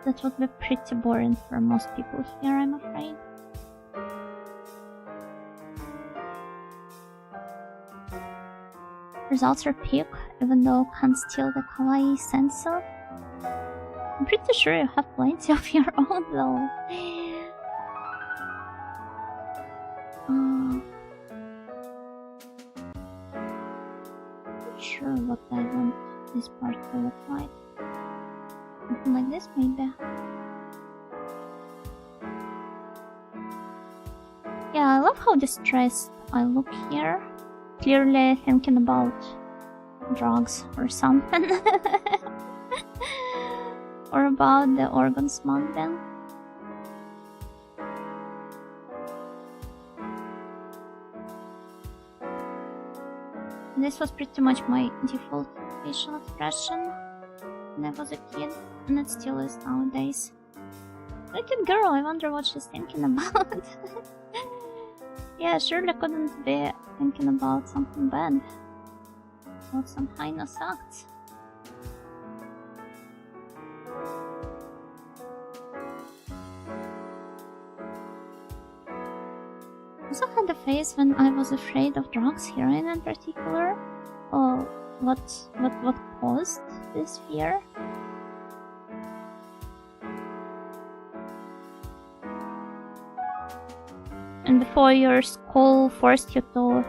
That would be pretty boring for most people here, I'm afraid. Results are peak, even though can't steal the kawaii sensor. I'm pretty sure you have plenty of your own though. Not sure what I want this part to look like. Something like this, maybe. Yeah, I love how distressed I look here. Clearly thinking about drugs or something. Or about the organ smuggling. This was pretty much my default facial expression when I was a kid, and it still is nowadays. Look at girl, I wonder what she's thinking about. Yeah, surely couldn't be thinking about something bad. About some heinous acts. I also had a phase when I was afraid of drugs, heroin in particular. Oh, what caused this fear? And before your school forced you to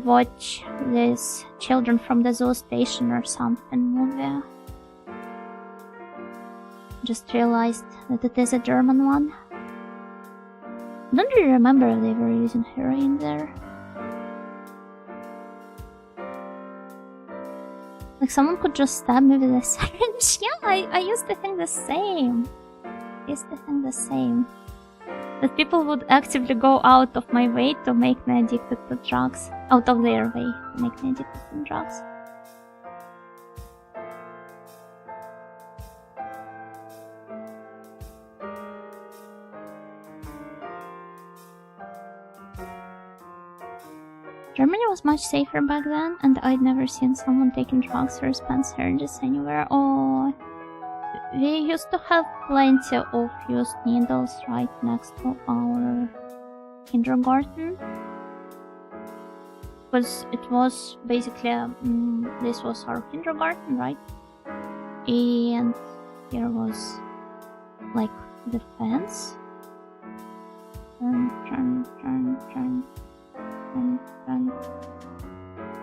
watch this Children from the Zoo Station or something movie. Just realized that it is a German one. I don't really remember if they were using heroin there. Like someone could just stab me with a syringe. Yeah, I used to think the same. That people would actively go out of my way to make me addicted to drugs. Out of their way to make me addicted to drugs. Germany was much safer back then, and I'd never seen someone taking drugs or spent syringes anywhere. Oh, we used to have plenty of used needles right next to our kindergarten. Because it was basically, this was our kindergarten, right? And here was like the fence. Turn.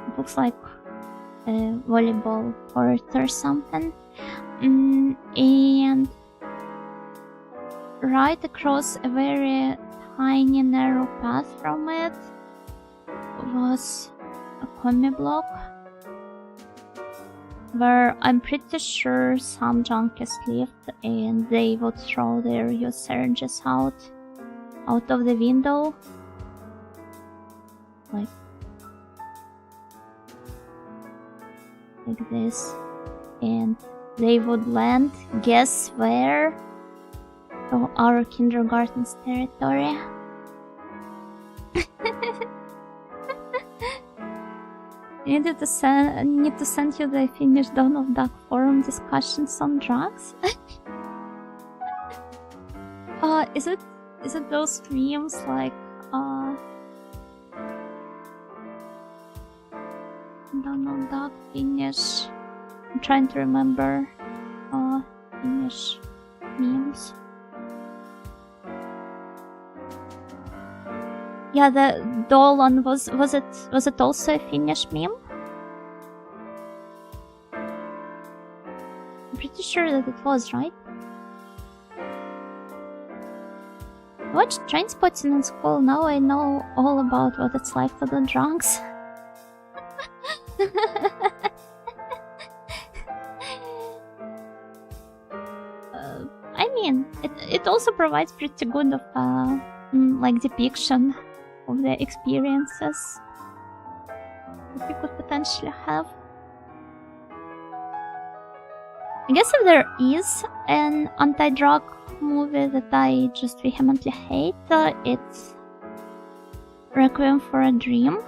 It looks like a volleyball court or something. And right across a very tiny narrow path from it was a commie block where I'm pretty sure some junkies lived, and they would throw their used syringes out of the window, like this, and they would land, guess where? To our kindergarten's territory. Need to send you the Finnish Donald Duck forum discussions on drugs. Is it those memes like Donald Duck Finnish? I'm trying to remember Finnish memes. Yeah, the Dolan was it also a Finnish meme? I'm pretty sure that it was, right? I watched Trainspotting in school. Now I know all about what it's like to do drugs. I mean, it also provides pretty good of like depiction of the experiences that we could potentially have. I guess if there is an anti-drug movie that I just vehemently hate, it's Requiem for a Dream.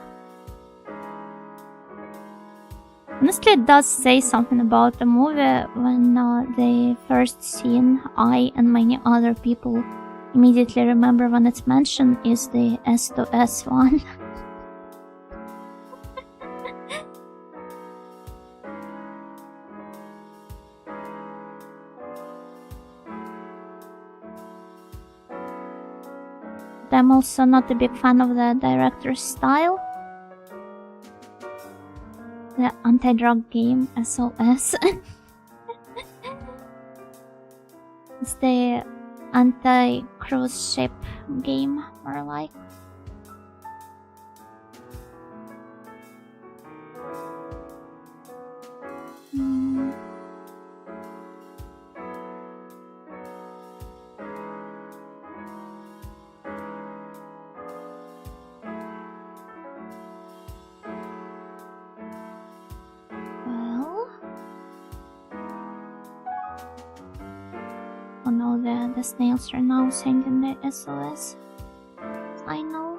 Honestly, it does say something about the movie when the first scene I and many other people immediately remember when it's mentioned is the S to S one. I'm also not a big fan of the director's style. The anti-drug game, SOS. It's the anti-cruise ship game, more like. Oh no, the snails are now singing the SOS final.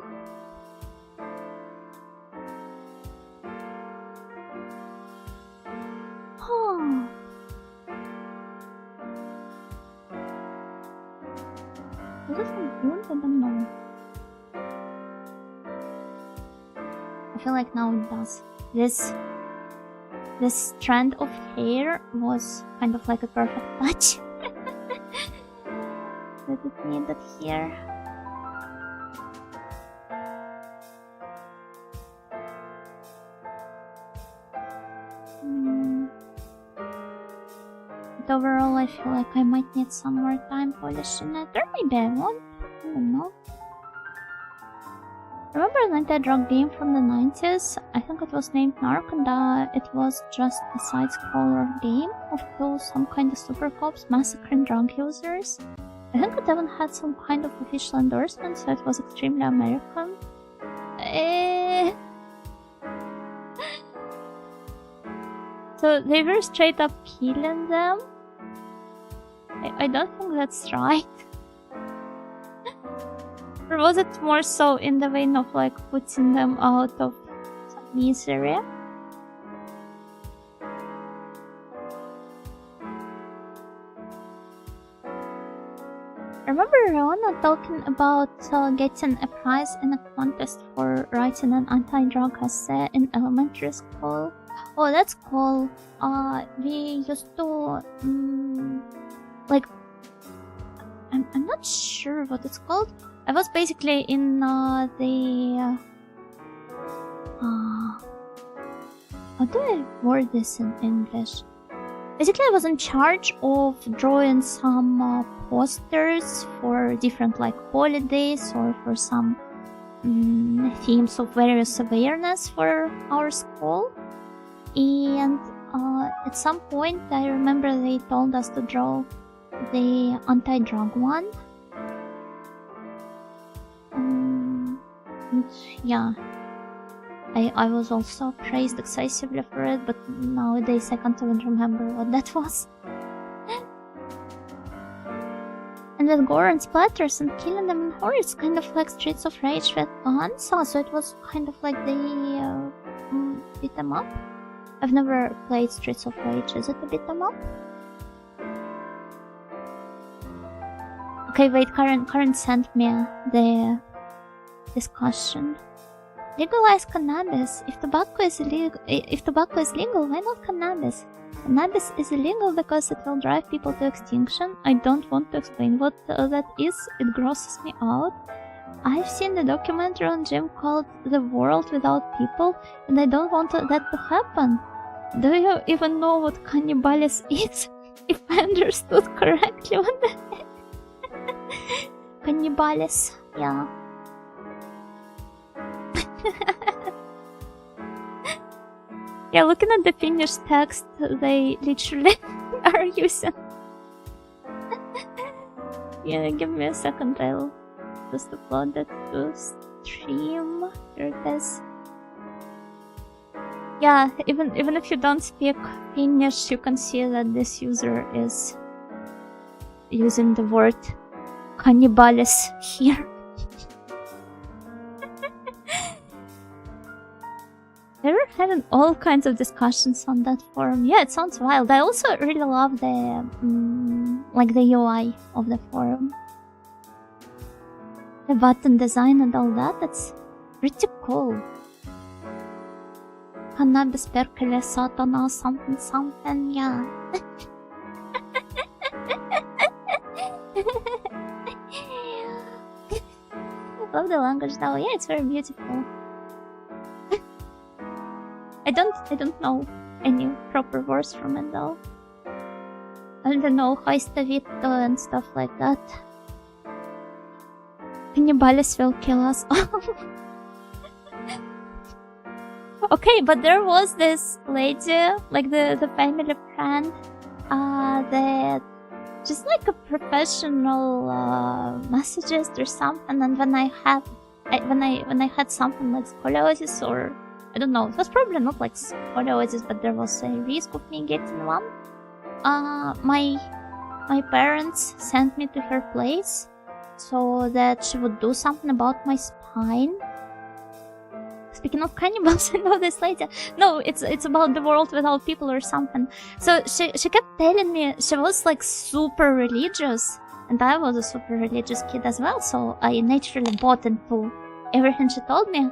Does it sound good? I don't know. I feel like now it does. This strand of hair was kind of like a perfect touch that it needed here. But overall, I feel like I might need some more time polishing it, or maybe I won't. I don't know. Remember an anti-drug game from the 90s? I think it was named Narc, and it was just a side-scroller game of some kind of super cops massacring drug users. I think it even had some kind of official endorsement, so it was extremely American. So they were straight up killing them? I don't think that's right. Or was it more so in the vein of like putting them out of some misery? I remember Rihanna talking about getting a prize in a contest for writing an anti-drug essay in elementary school. Oh, that's cool. We used to like I'm not sure what it's called. I was basically in how do I word this in English? Basically, I was in charge of drawing some posters for different like holidays or for some themes of various awareness for our school. And at some point, I remember they told us to draw the anti-drug one. Yeah, I was also praised excessively for it, but nowadays I can't even remember what that was. And with gore and splatters and killing them in horror, it's kind of like Streets of Rage with guns, so it was kind of like they beat them up. I've never played Streets of Rage. Is it a beat them up? Okay, wait, Karen sent me the discussion. Legalize cannabis. If tobacco is legal, why not cannabis? Cannabis is illegal because it will drive people to extinction. I don't want to explain what that is. It grosses me out. I've seen the documentary on Jim called The World Without People, and I don't want that to happen. Do you even know what cannibalism is? If I understood correctly, what the heck? Cannibalism, yeah. Yeah, looking at the Finnish text, they literally are using. Yeah, give me a second, I'll just upload it to stream. Here it is. Yeah, even if you don't speak Finnish, you can see that this user is using the word cannibalism here. They were having all kinds of discussions on that forum. Yeah, it sounds wild. I also really love the like the UI of the forum, the button design and all that. That's pretty cool. Cannabis perkele satana something, yeah. I love the language though. Yeah, it's very beautiful. I don't know any proper words from it though. I don't know Haistavito and stuff like that. Cannibales will kill us all. Okay, but there was this lady, like the family friend, that just like a professional massagist or something. And when I had something like scoliosis or I don't know, it was probably not like scoliosis, but there was a risk of me getting one. My parents sent me to her place so that she would do something about my spine. Speaking of cannibals, I know this lady. No, it's about the world without people or something. So she kept telling me she was like super religious, and I was a super religious kid as well, so I naturally bought into everything she told me.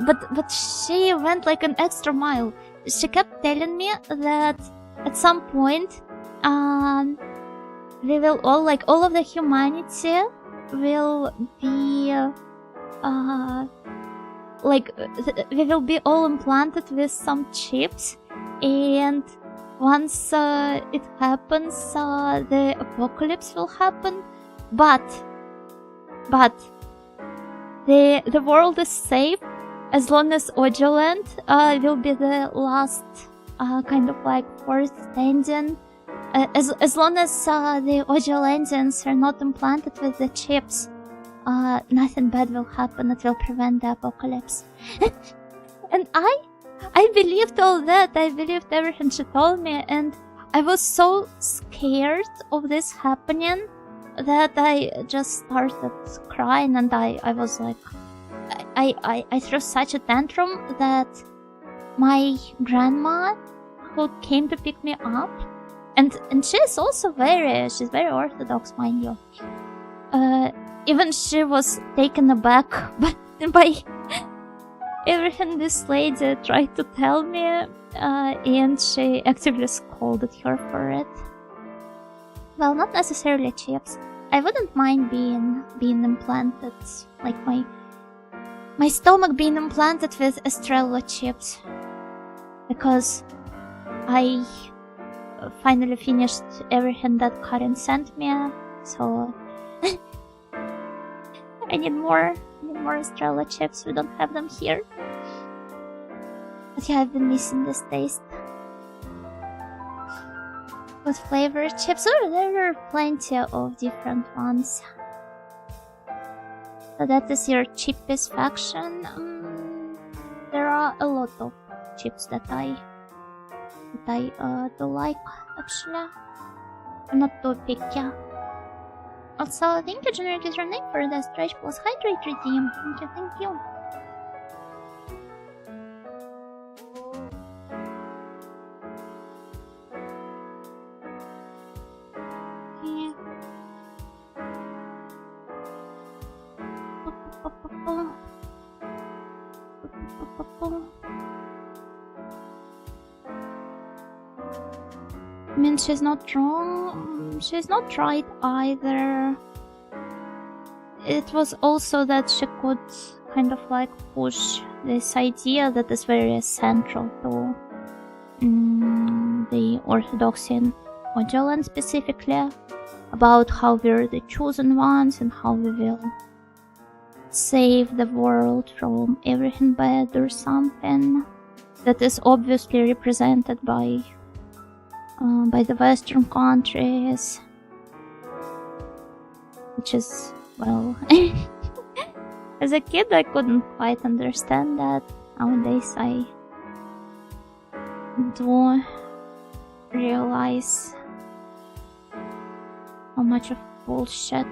But she went like an extra mile. She kept telling me that at some point, we will all of the humanity will be, we will be all implanted with some chips, and once it happens, the apocalypse will happen. But the world is safe as long as Ojoland will be the last kind of like force standing. As long as the Ojolandians are not implanted with the chips, nothing bad will happen. It will prevent the apocalypse. And I believed all that. I believed everything she told me, and I was so scared of this happening that I just started crying, and I was like, I threw such a tantrum that my grandma, who came to pick me up, and she's also she's very orthodox, mind you. Even she was taken aback by everything this lady tried to tell me, and she actively scolded her for it. Well, not necessarily chips. I wouldn't mind being implanted, like my stomach being implanted with Estrella chips, because I finally finished everything that Karin sent me, so I need more Estrella chips. We don't have them here. But yeah, I've been missing this taste. What flavor chips? Oh, there were plenty of different ones. So that is your cheapest faction. There are a lot of chips that I do like, actually. I'm not too picky. Also, thank you, Generator's Running, for the Stretch Plus Hydrate redeem. Thank you. I mean, she's not wrong. She's not right either. It was also that she could kind of like push this idea that is very central to the Orthodoxy in Ojoland specifically, about how we're the chosen ones and how we will save the world from everything bad or something. That is obviously represented by the Western countries, which is, well, as a kid I couldn't quite understand that. Nowadays I do realize how much of bullshit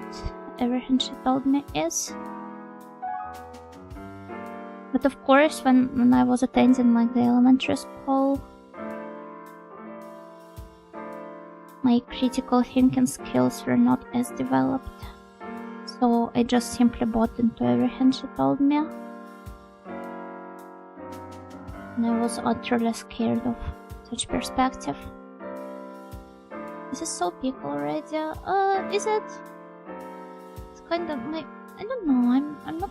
everything she told me is. But of course, when I was attending like the elementary school, my critical thinking skills were not as developed, so I just simply bought into everything she told me. And I was utterly scared of such perspective. Is it so big already? Is it? It's kind of like, I don't know, I'm not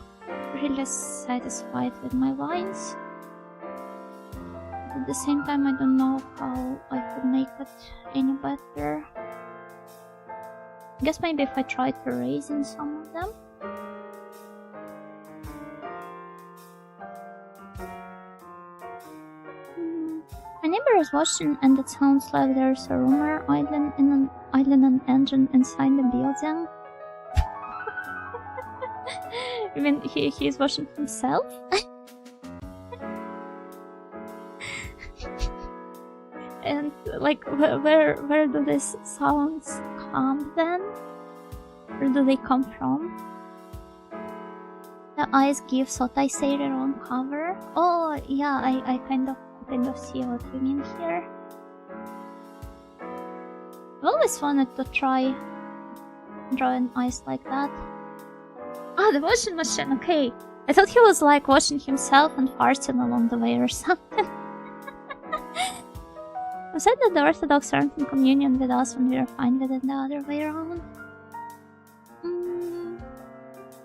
really satisfied with my lines. At the same time, I don't know how I could make it any better. I guess maybe if I try to raise in some of them. My neighbor is watching, and it sounds like there's a rumor idling an engine inside the building. I mean, he's watching himself? And like, where do these sounds come then? Where do they come from? The eyes give what I say their own cover. Oh yeah, I kind of see what you mean here. I've always wanted to try drawing eyes like that. Ah, the washing machine, okay. I thought he was like washing himself and farting along the way or something. I said that the Orthodox aren't in communion with us when we are fine with it the other way around.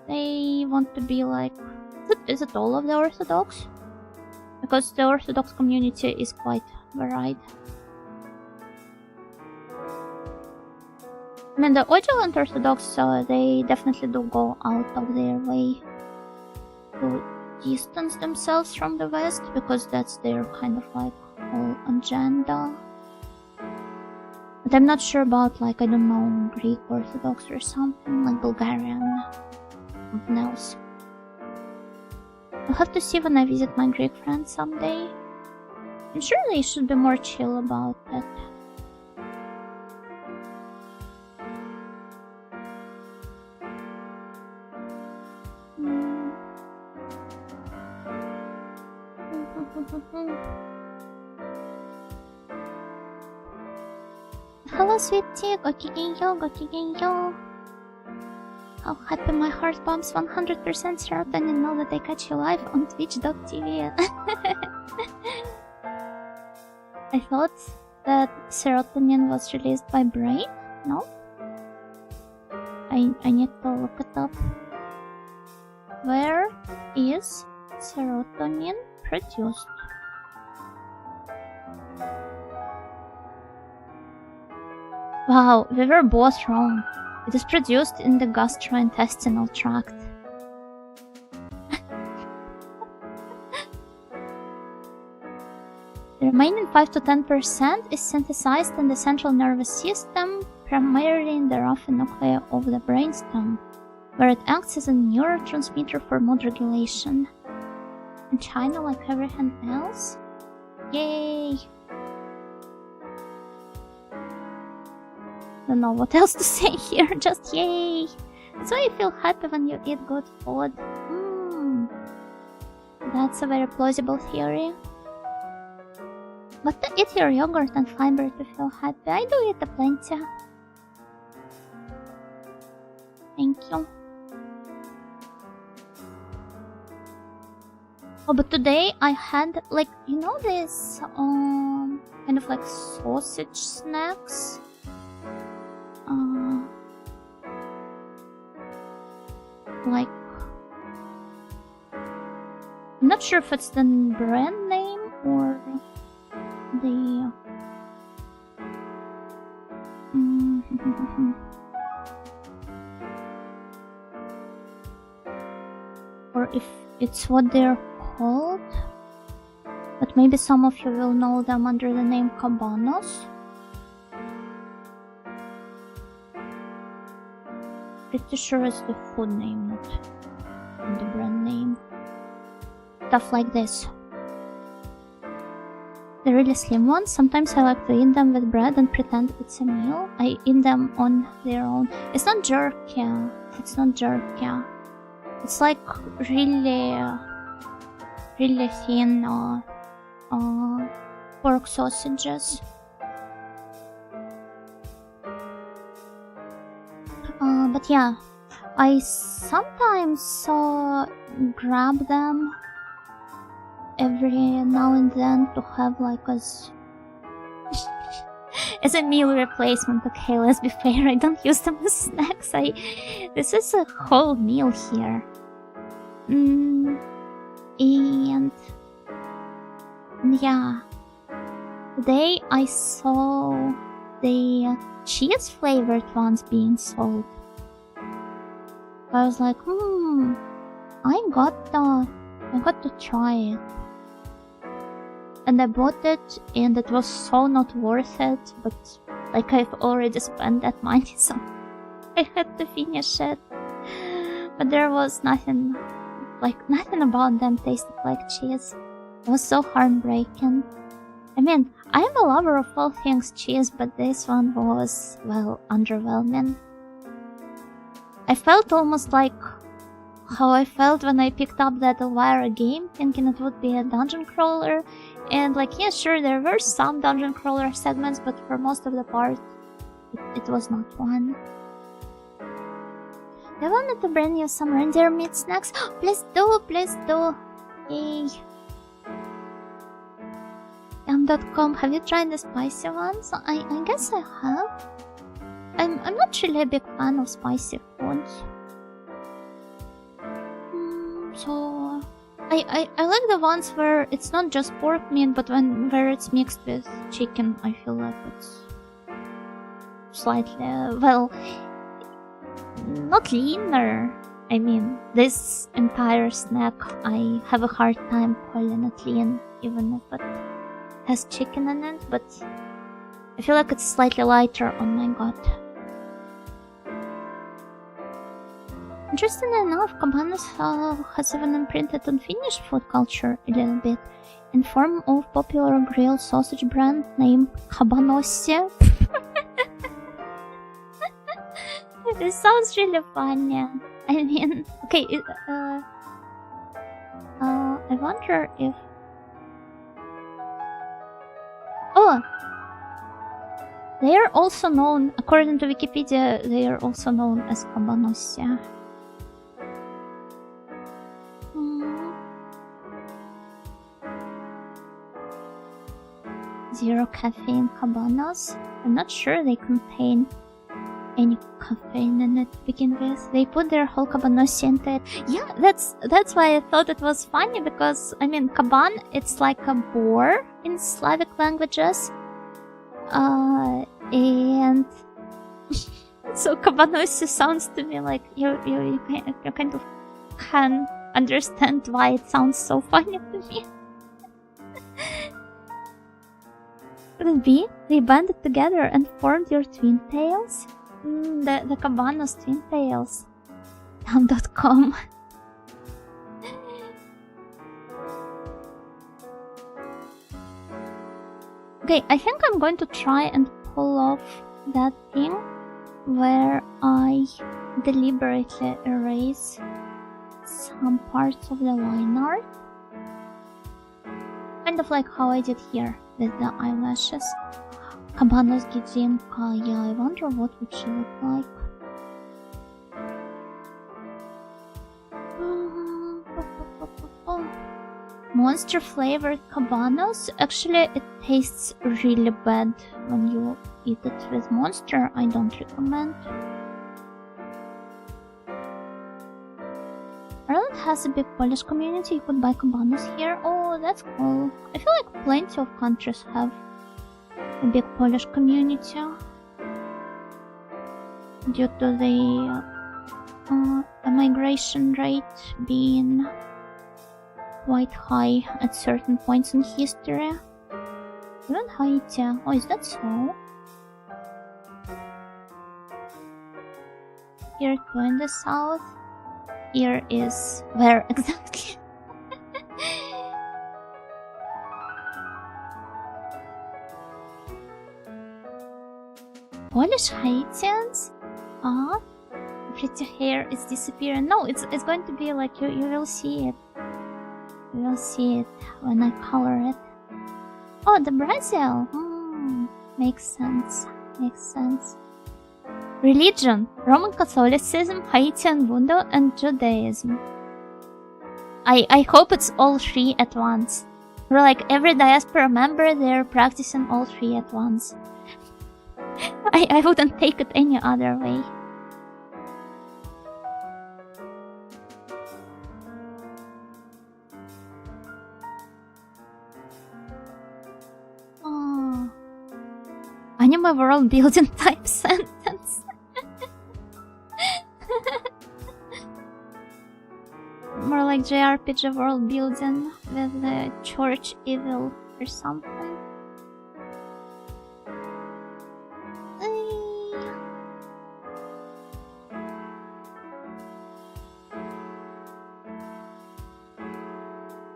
They want to be like... Is it all of the Orthodox? Because the Orthodox community is quite varied. I mean, the Ojuland Orthodox, they definitely do go out of their way to distance themselves from the West, because that's their kind of like whole agenda. But I'm not sure about, like, I don't know, Greek Orthodox or something, like Bulgarian, something else. I'll have to see when I visit my Greek friends someday. I'm sure they should be more chill about it. Hello, sweetie. Gokigenyo, gokigenyo. How happy my heart pumps 100% serotonin now that I catch you live on twitch.tv. I thought that serotonin was released by brain? No? I need to look it up. Where is serotonin produced? Wow, we were both wrong. It is produced in the gastrointestinal tract. The remaining 5 to 10% is synthesized in the central nervous system, primarily in the rough nuclei of the brainstem, where it acts as a neurotransmitter for mood regulation. In China, like everything else? Yay! Don't know what else to say here, just yay! That's why you feel happy when you eat good food. That's a very plausible theory. But to eat your yogurt and fiber to feel happy, I do eat a plenty. Thank you. Oh, but today I had, like, you know this, kind of like sausage snacks? Like, I'm not sure if it's the brand name or the or if it's what they're called, but maybe some of you will know them under the name Cabanos. Pretty sure it's the food name, not the brand name. Stuff like this. The really slim ones, sometimes I like to eat them with bread and pretend it's a meal. I eat them on their own. It's not jerky. It's not jerky. It's like really, really thin pork sausages. But yeah, I sometimes grab them every now and then to have like as a meal replacement. Okay, let's be fair, I don't use them as snacks. This is a whole meal here. And yeah, today I saw the cheese flavored ones being sold. I was like, I got to try it. And I bought it, and it was so not worth it, but like I've already spent that money, so I had to finish it. But there was nothing about them tasted like cheese. It was so heartbreaking. I mean, I'm a lover of all things cheese, but this one was, well, underwhelming. I felt almost like how I felt when I picked up that Elvira game, thinking it would be a dungeon crawler. And like, yeah, sure, there were some dungeon crawler segments, but for most of the part, it was not one. I wanted to bring you some reindeer meat snacks. Please do, please do. Yay. Yum.com, have you tried the spicy ones? I guess I have. I'm not really a big fan of spicy foods. So I like the ones where it's not just pork meat, but where it's mixed with chicken. I feel like it's slightly well, not leaner. I mean, this entire snack, I have a hard time calling it lean, even if it has chicken in it. But I feel like it's slightly lighter on my gut. Interestingly enough, Cabanas has even imprinted on Finnish food culture a little bit, in form of popular grilled sausage brand named Cabanossi. This sounds really funny. I mean, okay, I wonder if... Oh! They are also known, according to Wikipedia, they are also known as Cabanossi. Zero caffeine cabanas. I'm not sure they contain any caffeine in it to begin with. They put their whole cabanossi into it. Yeah, that's why I thought it was funny, because I mean, caban, it's like a boar in Slavic languages, and so cabanossi sounds to me like you kind of can understand why it sounds so funny to me. Could it be they banded together and formed your twin tails? The Cabanos twin tails. Yum.com. Okay, I think I'm going to try and pull off that thing where I deliberately erase some parts of the line art. Kind of like how I did here with the eyelashes. Cabanos Gidzinka, yeah, I wonder what would she look like. Monster flavored Cabanos. Actually, it tastes really bad when you eat it with Monster. I don't recommend. Ireland has a big Polish community. You could buy Cabanos here. Oh, that's cool. I feel like plenty of countries have a big Polish community due to the migration rate being quite high at certain points in history. Even Haiti. Oh, is that so? Here too in the south. Here is where exactly? Polish Haitians? Ah, pretty hair is disappearing. No, it's going to be like you will see it. You will see it when I color it. Oh, the Brazil. Makes sense. Makes sense. Religion: Roman Catholicism, Haitian Voodoo, and Judaism. I hope it's all three at once. Or like every diaspora member, they're practicing all three at once. I wouldn't take it any other way. Oh. Anime world building type sentence. More like JRPG world building with the church evil or something.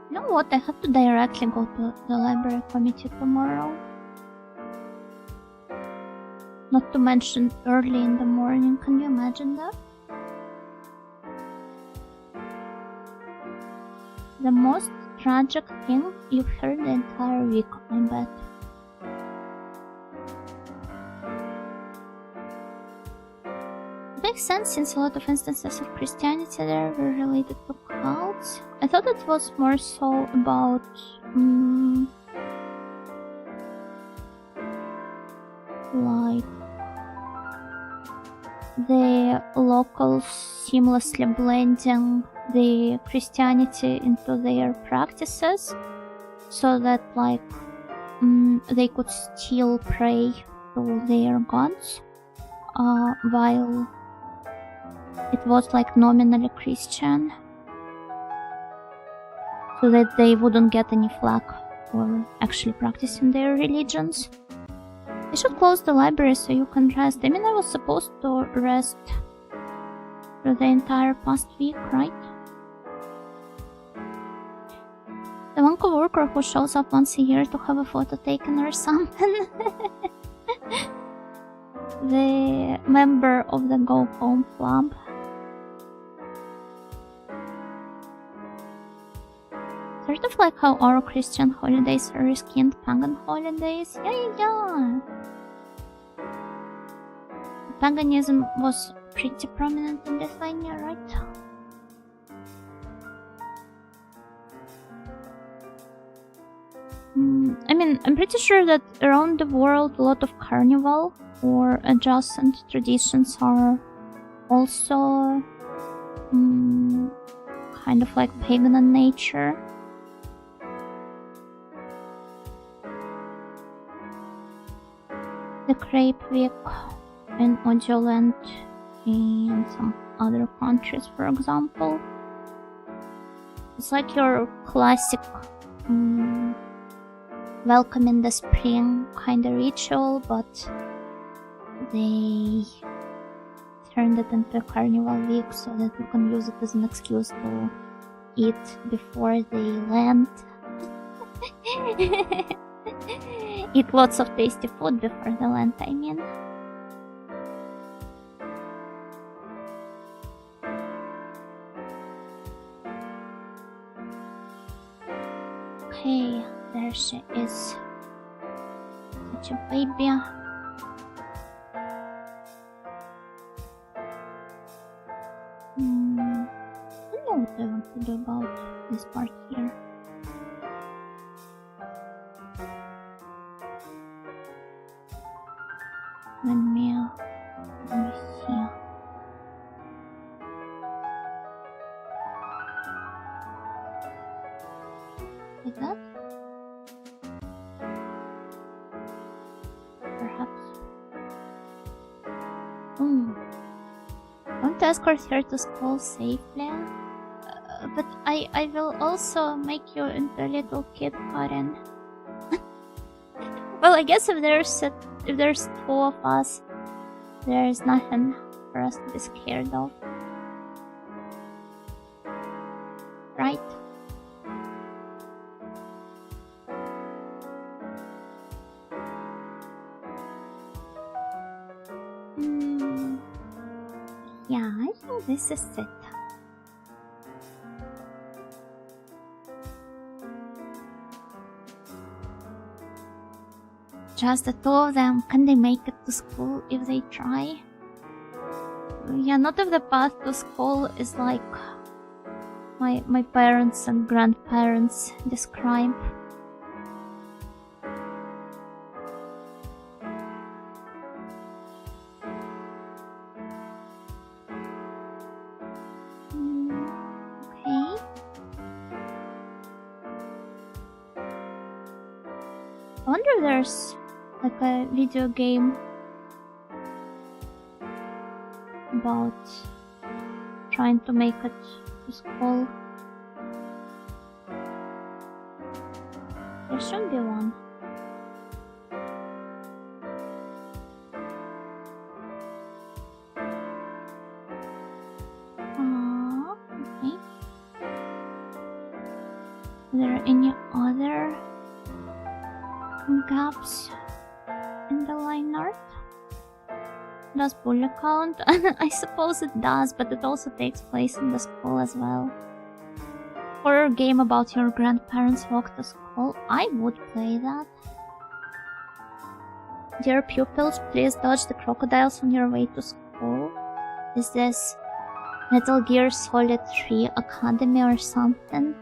You know what? I have to directly go to the library committee tomorrow. Not to mention early in the morning. Can you imagine that? The most tragic thing you've heard the entire week, I bet. I makes sense since a lot of instances of Christianity there were related to cults. I thought it was more so about like the locals seamlessly blending the Christianity into their practices so that like they could still pray to their gods while it was like nominally Christian, so that they wouldn't get any flack for actually practicing their religions. I should close the library so you can rest. I mean, I was supposed to rest for the entire past week, right? The one coworker who shows up once a year to have a photo taken or something. The member of the Go Home Club. Sort of like how our Christian holidays are reskinned pagan holidays. Yeah. Paganism was pretty prominent in Lithuania, right? I mean, I'm pretty sure that around the world a lot of carnival or adjacent traditions are also kind of like pagan in nature. The Crepe Week in Odioland and some other countries, for example. It's like your classic welcome in the spring kind of ritual, but they turned it into a carnival week so that you can use it as an excuse to eat before they land. Eat lots of tasty food before the land, I mean. Okay, there she is. Such a baby. I don't know what I want to do about this part here. Let me see. Like that? Perhaps. Don't escort her to school safely. But I will also make you into a little kid, Karen. Well, I guess if there's two of us, there's nothing for us to be scared of. Right? Yeah, I think this is it. Just the two of them. Can they make it to school if they try? Yeah, not if the path to school is like my parents and grandparents describe. Okay. I wonder if there's like a video game about trying to make it to school. There should be one. Okay. Are there any other gaps in the line art? Does bully count? I suppose it does, but it also takes place in the school as well. Horror game about your grandparents walk to school. I would play that. Dear pupils, please dodge the crocodiles on your way to school. Is this Metal Gear Solid 3 Academy or something?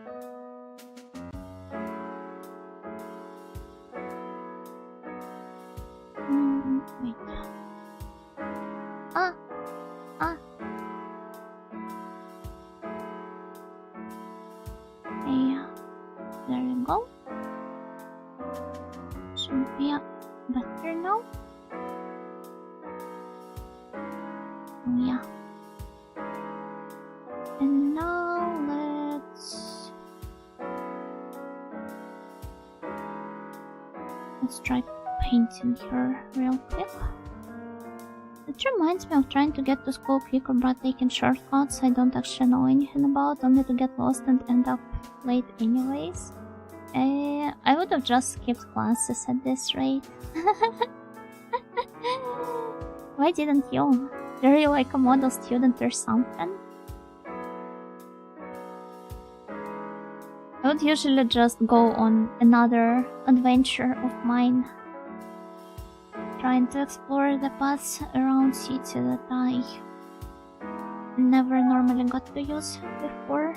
Wait. Ah! Okay, there you go. Should be better now. Oh yeah. And now let's try painting her real quick. It reminds me of trying to get to school quicker but taking shortcuts I don't actually know anything about, only to get lost and end up late anyways. I would have just skipped classes at this rate. Why didn't you? Are you like a model student or something? I would usually just go on another adventure of mine, trying to explore the paths around city that I never normally got to use before.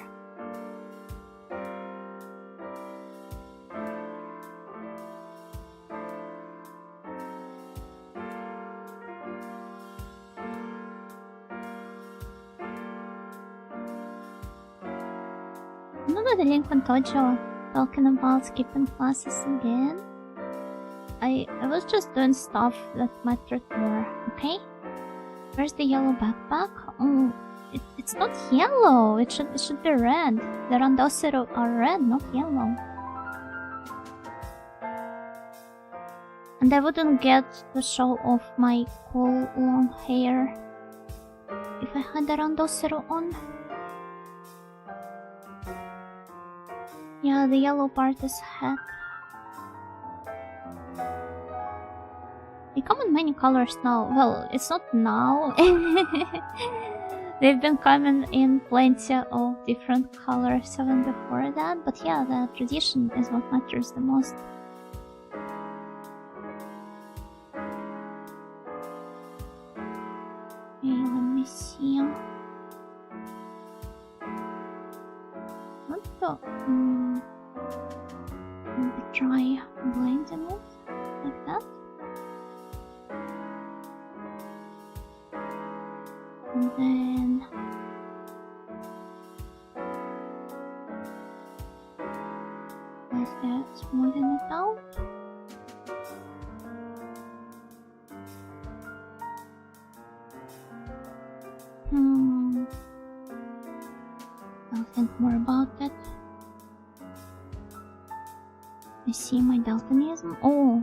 Another delinquent Tojo talking about skipping classes again. I was just doing stuff that mattered more, okay? Where's the yellow backpack? Oh, it's not yellow. It should be red. The Randosero are red, not yellow. And I wouldn't get to show off my cool long hair if I had the Randosero on. Yeah, the yellow part is hat. They come in many colors now. Well, it's not now. They've been coming in plenty of different colors even before that. But yeah, the tradition is what matters the most. Okay, let me see. What the... maybe try blending it like that. And then like that, smoothing it out. I'll think more about it. I see my daltonism. Oh,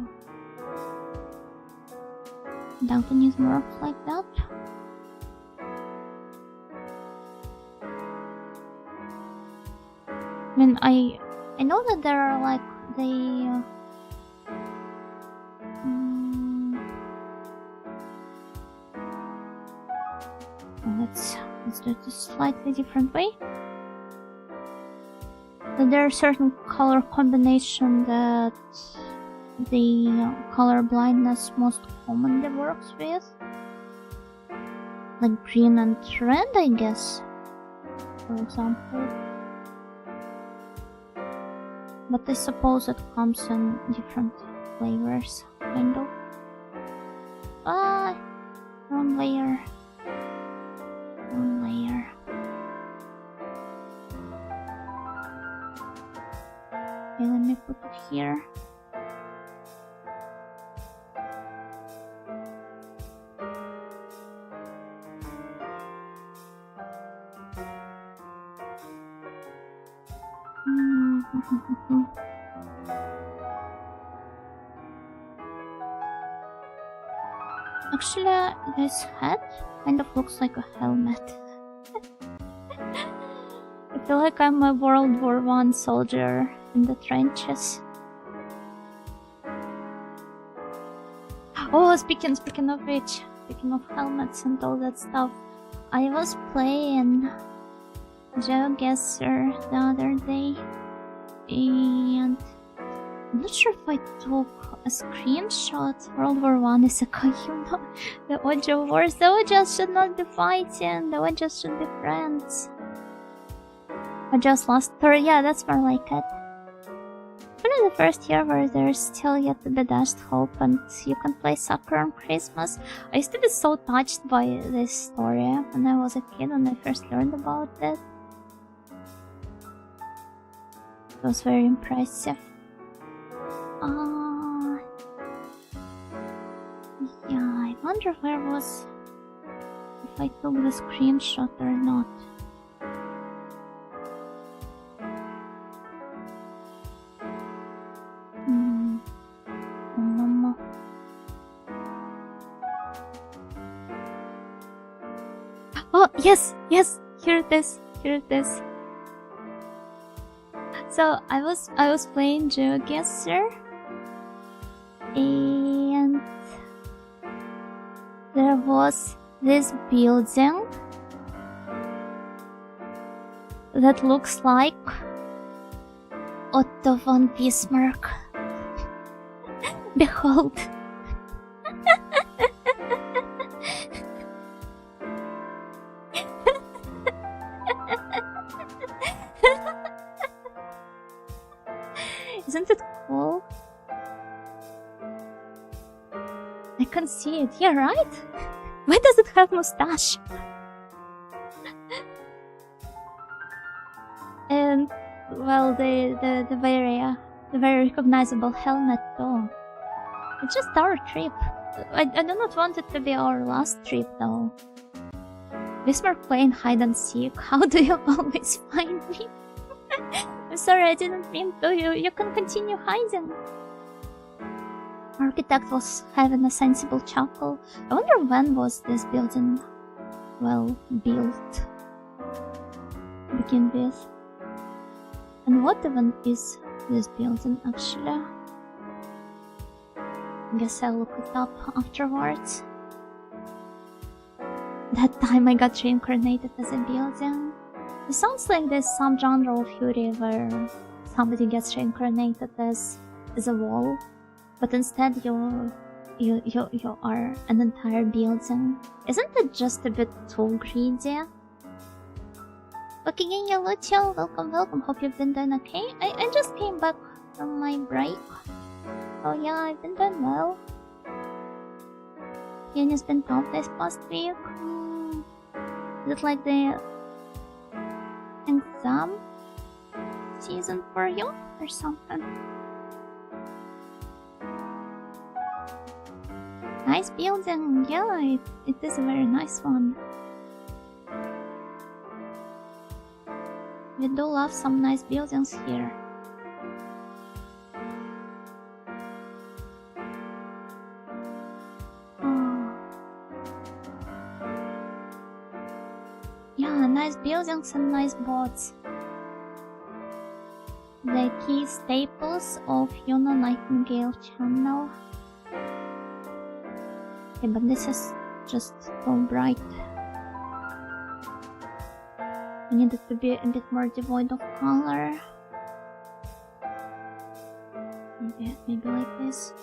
daltonism works like that. I mean, I know that there are like the let's do it a slightly different way. That there are certain color combination that the color blindness most commonly works with, like green and red, I guess, for example. But I suppose it comes in different flavors, kind of. Ah, wrong layer. Wrong layer. Okay, let me put it here. Actually, this hat kind of looks like a helmet. I feel like I'm a World War I soldier in the trenches. Oh, speaking of which, speaking of helmets and all that stuff, I was playing GeoGuessr the other day, and I'm not sure if I took a screenshot. World War One is a kahuna. The Ojo Wars. The Ojas should not be fighting. The Ojas should be friends. Ojas lost her. Yeah, that's more like it. Really the first year where there's still yet to be dashed hope and you can play soccer on Christmas. I used to be so touched by this story when I was a kid when I first learned about it. It was very impressive. Yeah, I wonder where was... if I took the screenshot or not. Oh, yes, here it is. So I was playing GeoGuessr and there was this building that looks like Otto von Bismarck. Behold. Isn't it cool? I can see it. Yeah, right? Why does it have mustache? And well, the very recognizable helmet too. It's just our trip. I do not want it to be our last trip though. Bismarck playing hide and seek. How do you always find me? I'm sorry, I didn't mean to. You can continue hiding. Architect was having a sensible chuckle. I wonder when was this building, well, built to begin with. And what even is this building actually? I guess I'll look it up afterwards. That time I got reincarnated as a building. It sounds like there's some genre of Fury where somebody gets reincarnated as a wall, but instead you are an entire building. Isn't it just a bit too greedy? Okay, Lucio, welcome. Hope you've been doing okay. I just came back from my break. Oh yeah, I've been doing well. Uni's been tough this past week. Is it like the exam season for you or something? Nice building, yeah, it is a very nice one. We do love some nice buildings here. Yeah, nice buildings and nice boats. The key staples of Yuno Nightingale Channel. Okay, but this is just too bright. I need it to be a bit more devoid of color. Maybe like this.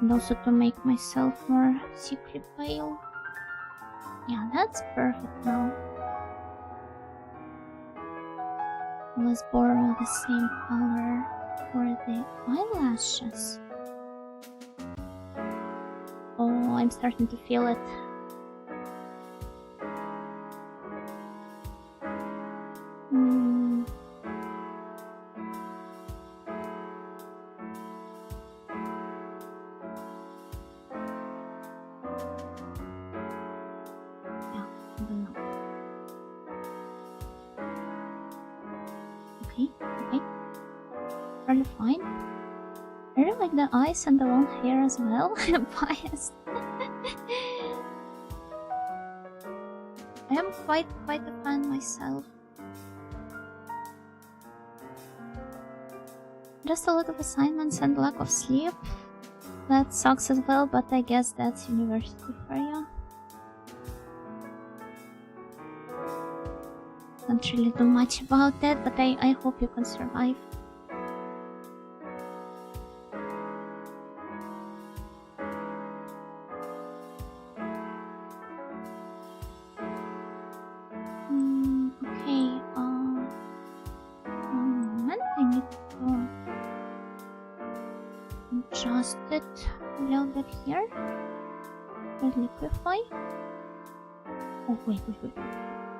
And also to make myself more sickly pale. Yeah, that's perfect now. Let's borrow the same color for the eyelashes. Oh, I'm starting to feel it. The eyes and the long hair as well. I'm biased. I am quite a fan myself. Just a lot of assignments and lack of sleep. That sucks as well, but I guess that's university for you. Can't really do much about that, but I hope you can survive. Okay, one moment, I need to adjust it a little bit here. Liquefy. Oh, wait.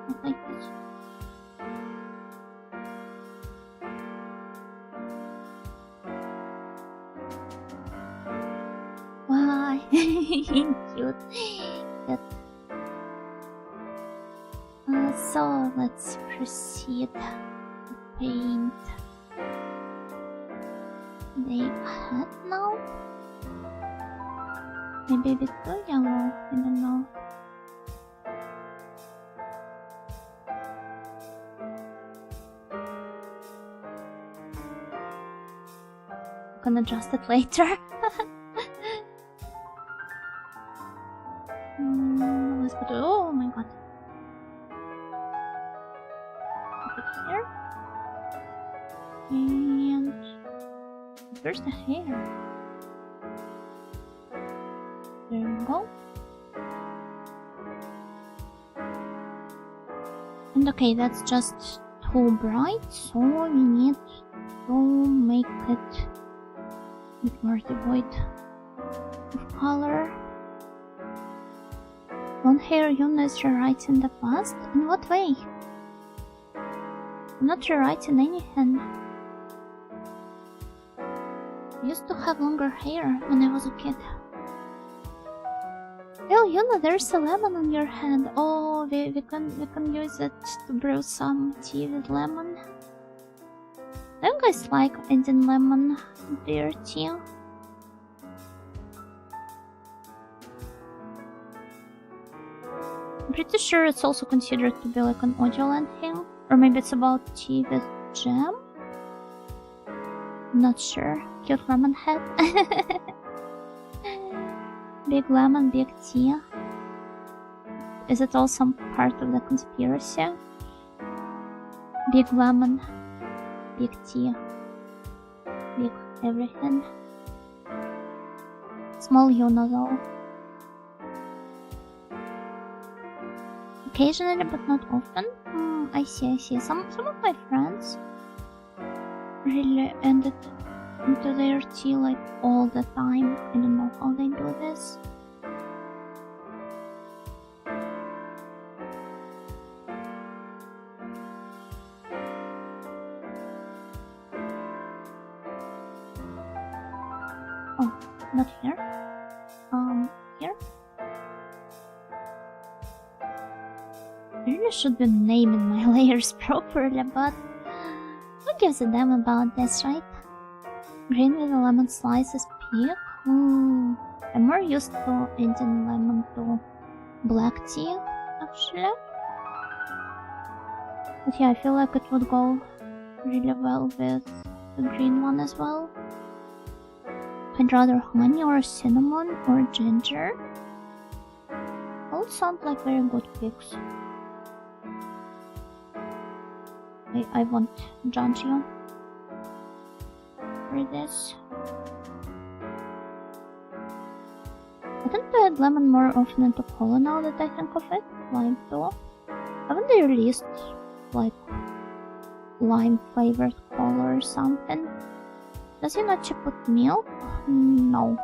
Not like this. Wow, cute. Good. So let's proceed to paint the head now. Maybe a bit too yellow, I don't know. I can adjust it later. Let's go to, oh my god. Put it here. And where's the hair? There we go. And okay, that's just too bright, so we need to make it a bit more devoid of color. Long hair Yuna rewrites in the past? In what way? I'm not rewriting anything. I used to have longer hair when I was a kid. Oh, Yuna, there's a lemon on your head. Oh, we can use it to brew some tea with lemon. Do you guys like adding lemon to your tea? I'm pretty sure it's also considered to be like an Audioland thing. Or maybe it's about tea with jam? Not sure. Cute lemon head. Big lemon, big tea. Is it all some part of the conspiracy? Big lemon, big tea, big everything. Small Yuna though. Occasionally, but not often. I see. Some of my friends really ended into their tea like all the time. I don't know how they do this. Oh, not here. Here. I really should be naming my layers properly, but who gives a damn about this, right? Green with a lemon slice is peak. I'm more used to adding lemon to black tea, actually. But yeah, I feel like it would go really well with the green one as well. I'd rather honey or cinnamon or ginger. All sound like very good picks. I won't judge you for this. I tend to add lemon more often into cola now that I think of it. Lime too. Haven't they released like lime flavored cola or something? Does he not chip with milk? No.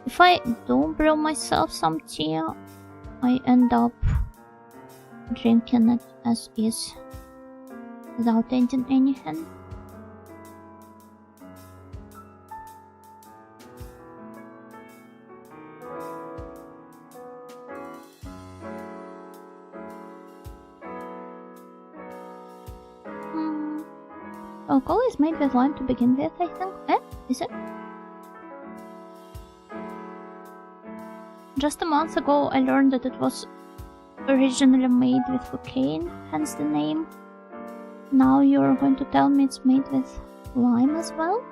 If I do brew myself some tea, I end up drinking it as is, without adding anything. Alcohol is made with lime to begin with, I think. Is it? Just a month ago I learned that it was originally made with cocaine, hence the name. Now you're going to tell me it's made with lime as well?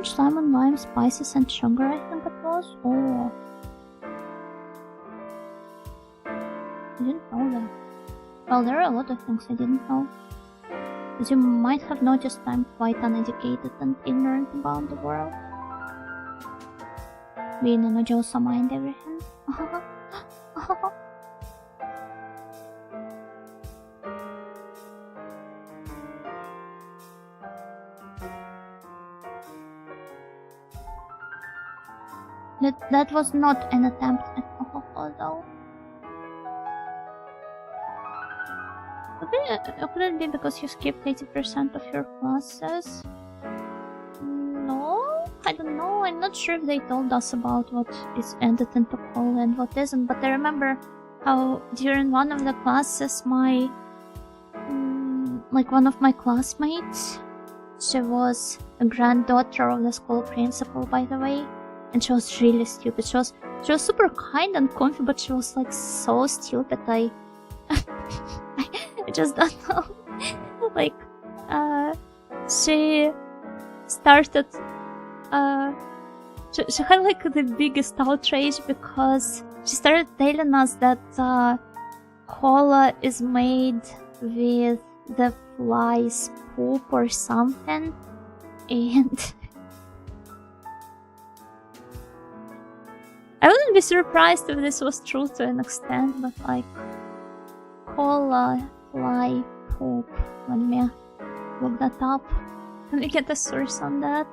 Orange, lemon, lime, spices, and sugar, I think it was. Oh. I didn't know that. Well, there are a lot of things I didn't know. As you might have noticed, I'm quite uneducated and ignorant about the world. Being an Ojosa mind everything. That was not an attempt at though. Could it be because you skipped 80% of your classes? No, I don't know. I'm not sure if they told us about what is ended into call and what isn't, but I remember how during one of the classes my one of my classmates, she was a granddaughter of the school principal, by the way, and she was really stupid. She was super kind and comfy, but she was like so stupid. I just don't know. She started she had like the biggest outrage because she started telling us that cola is made with the fly's poop or something, and I wouldn't be surprised if this was true to an extent, but like cola fly poop. Let me look that up. Let me get a source on that.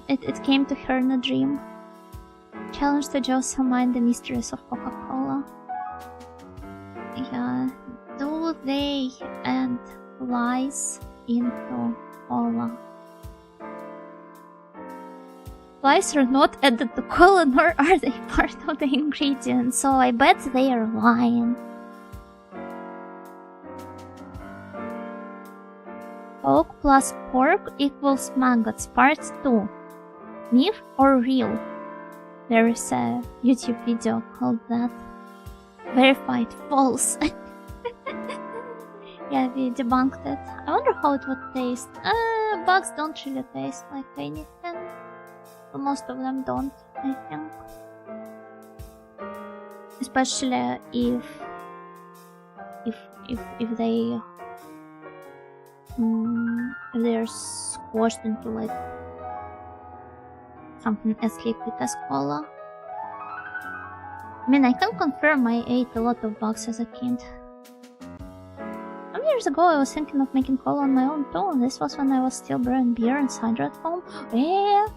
It came to her in a dream. Challenged to Joe's mind the mysteries of Coca-Cola. Yeah, do they add flies into cola? Flies are not added to cola, nor are they part of the ingredients, so I bet they are lying. Coke plus pork equals maggots, part 2. Myth or real? There is a YouTube video called that. Verified false. Yeah, we debunked it. I wonder how it would taste. Bugs don't really taste like anything. Well, most of them don't, I think. Especially if they're squashed into like something as liquid as cola. I mean, I can confirm I ate a lot of bugs as a kid. Some years ago I was thinking of making cola on my own too. This was when I was still brewing beer and cider at home. Yeah,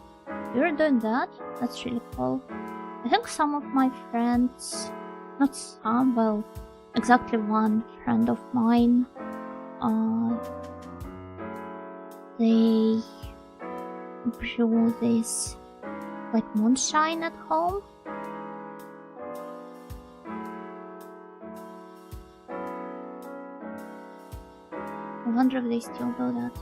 you're doing that? That's really cool. I think some of my friends, not some, well, exactly one friend of mine, they brew this like moonshine at home. I wonder if they still do that.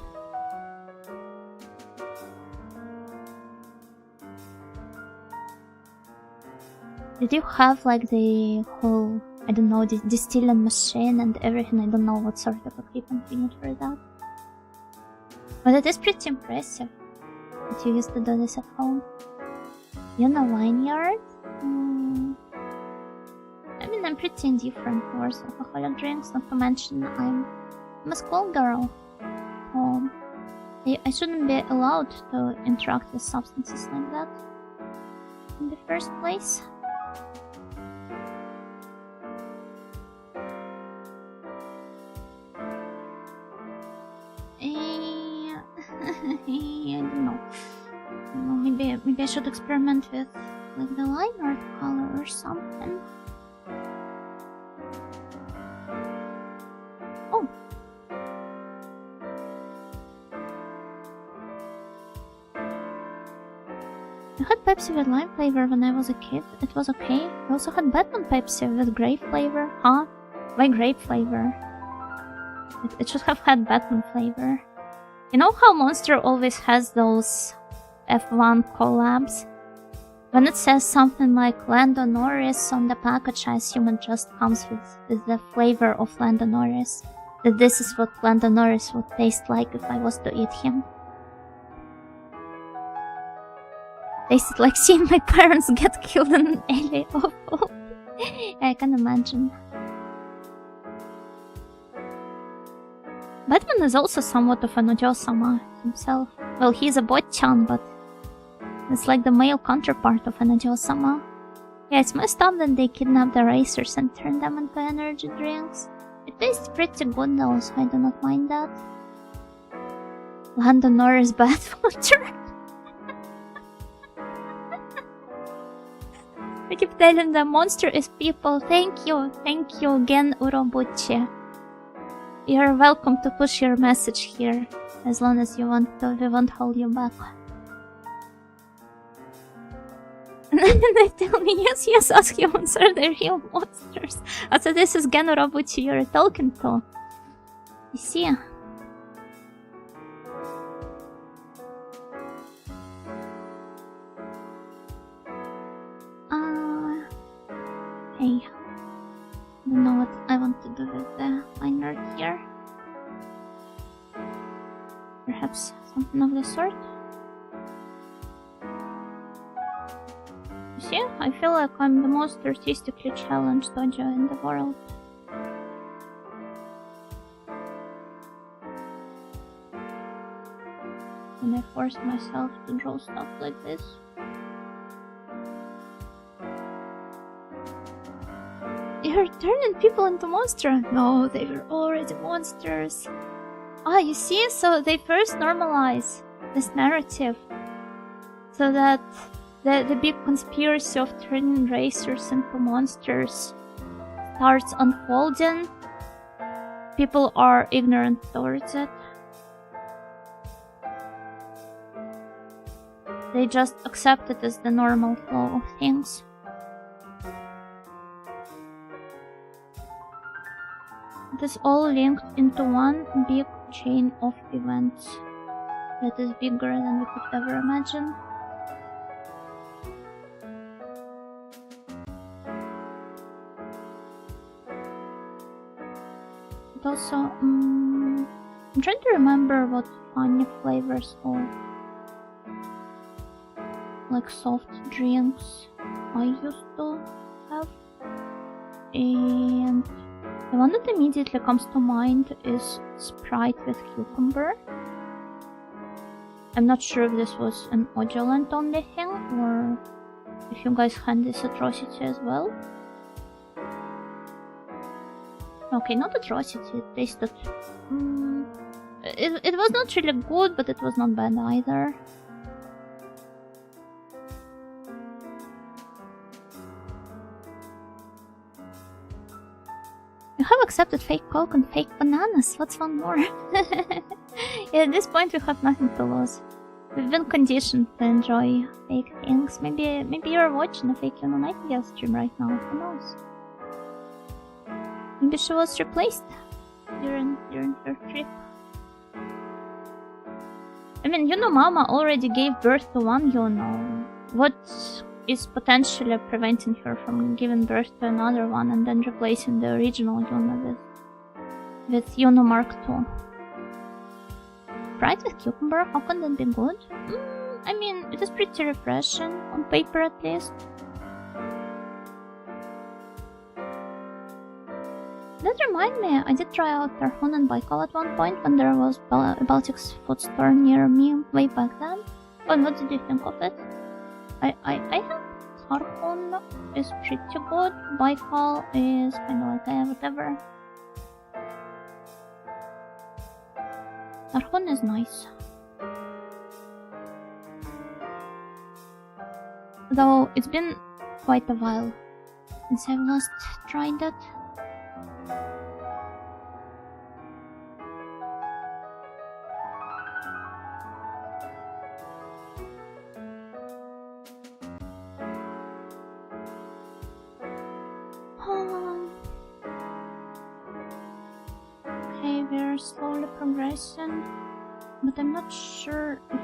Did you have like the whole, I don't know, distilling machine and everything? I don't know what sort of equipment you need for that. But it is pretty impressive that you used to do this at home. You know, vineyard? I mean, I'm pretty indifferent towards alcoholic drinks, not to mention I'm a schoolgirl. I shouldn't be allowed to interact with substances like that in the first place. I don't know. Maybe I should experiment with like the line art color or something. Oh. I had Pepsi with lime flavor when I was a kid. It was okay. I also had Batman Pepsi with grape flavor. Huh? Why grape flavor? It should have had Batman flavor. You know how Monster always has those F1 collabs? When it says something like Lando Norris on the package, I assume it just comes with the flavor of Lando Norris. that this is what Lando Norris would taste like if I was to eat him. Tasted like seeing my parents get killed in an alley. Awful. I can imagine. Batman is also somewhat of an Ojo-sama himself. Well, he's a bot-chan, but it's like the male counterpart of an Ojo-sama. Yeah, it's messed up that they kidnapped the racers and turned them into energy drinks. It tastes pretty good though, so I do not mind that. Lando Norris bathwater. I keep telling them monster is people. Thank you Gen Urobuchi. You're welcome to push your message here, as long as you want to. We won't hold you back. And then they tell me, yes, us humans are the real monsters. So this is Gen Urobuchi you're talking to. You see? Hey. I don't know what I want to do with the miner here. Perhaps something of the sort. You see, I feel like I'm the most artistically challenged dojo in the world. When I force myself to draw stuff like this. You're turning people into monsters. No, they were already monsters. Ah, you see? So they first normalize this narrative. So that the big conspiracy of turning racers into monsters starts unfolding. People are ignorant towards it. They just accept it as the normal flow of things. It is all linked into one big chain of events that is bigger than we could ever imagine. But also, I'm trying to remember what funny flavors of like soft drinks I used to have, and the one that immediately comes to mind is Sprite with cucumber. I'm not sure if this was an Ojoland only thing, or if you guys had this atrocity as well. Okay, not atrocity, it tasted... It was not really good, but it was not bad either. You have accepted fake Coke and fake bananas. What's one more? Yeah, at this point we have nothing to lose. We've been conditioned to enjoy fake things. Maybe you're watching a fake Yuno Nightingale stream right now. Who knows? Maybe she was replaced during her trip. I mean, Yuno Mama already gave birth to one Yuno. What is potentially preventing her from giving birth to another one and then replacing the original Yuno with Yuno Mark II? Sprite with cucumber, how can that be good? I mean, it is pretty refreshing, on paper at least. That reminds me, I did try out Tarhun and Baikal at one point when there was a Baltic's food store near me way back then. And what did you think of it? I think Tarhun is pretty good, Baikal is kinda like whatever. Tarhun is nice. Though it's been quite a while since I've last tried it. Okay, we're slowly progressing, but I'm not sure if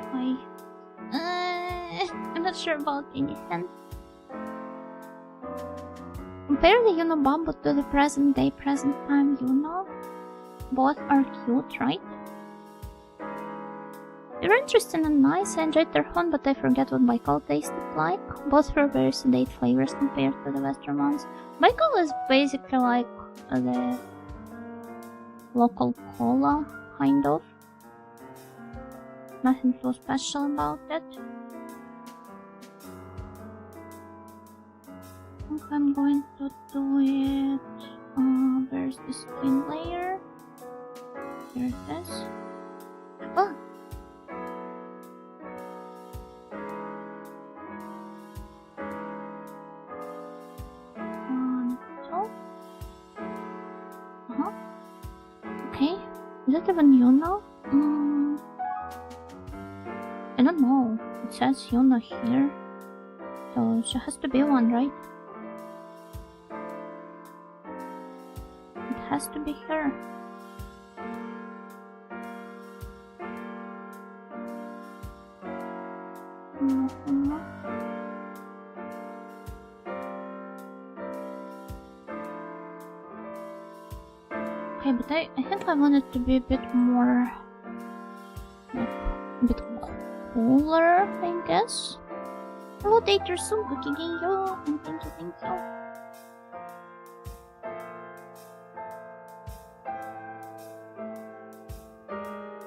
I'm not sure about anything. Compare the Yuno Bamboo to the present day, present time Yuno. Both are cute, right? They're interesting and nice. I enjoyed their fun, but I forget what Baikal tasted like. Both were very sedate flavors compared to the Western ones. Baikal is basically like the local cola, kind of. Nothing so special about it. I think I'm going to do it. Where's the skin layer? Here it is. Oh! Okay, is it even Yuna? I don't know. It says Yuna here, so she has to be one, right? It has to be her. Okay, but I think I want it to be a bit more, like, a bit cooler, I guess. Hello, Dater Soon, Gokigeyo, and thank you.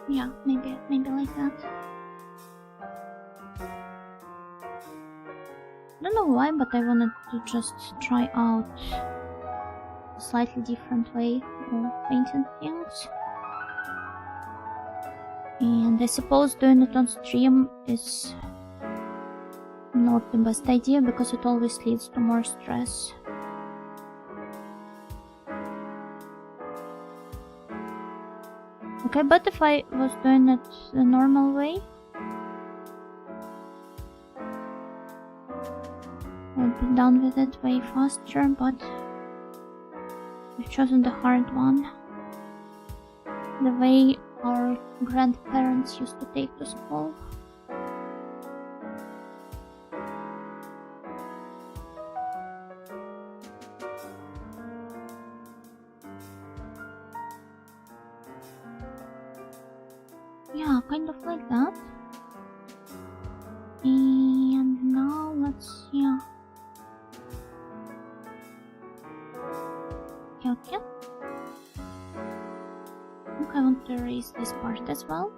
Yeah, maybe like that. I don't know why, but I wanted to just try out a slightly different way of painting things. And I suppose doing it on stream is not the best idea because it always leads to more stress. Okay, but if I was doing it the normal way, I'd be done with it way faster, but I've chosen the hard one. The way our grandparents used to take to school. Yeah, kind of like that. And now let's see. Okay. I think I want to erase this part as well.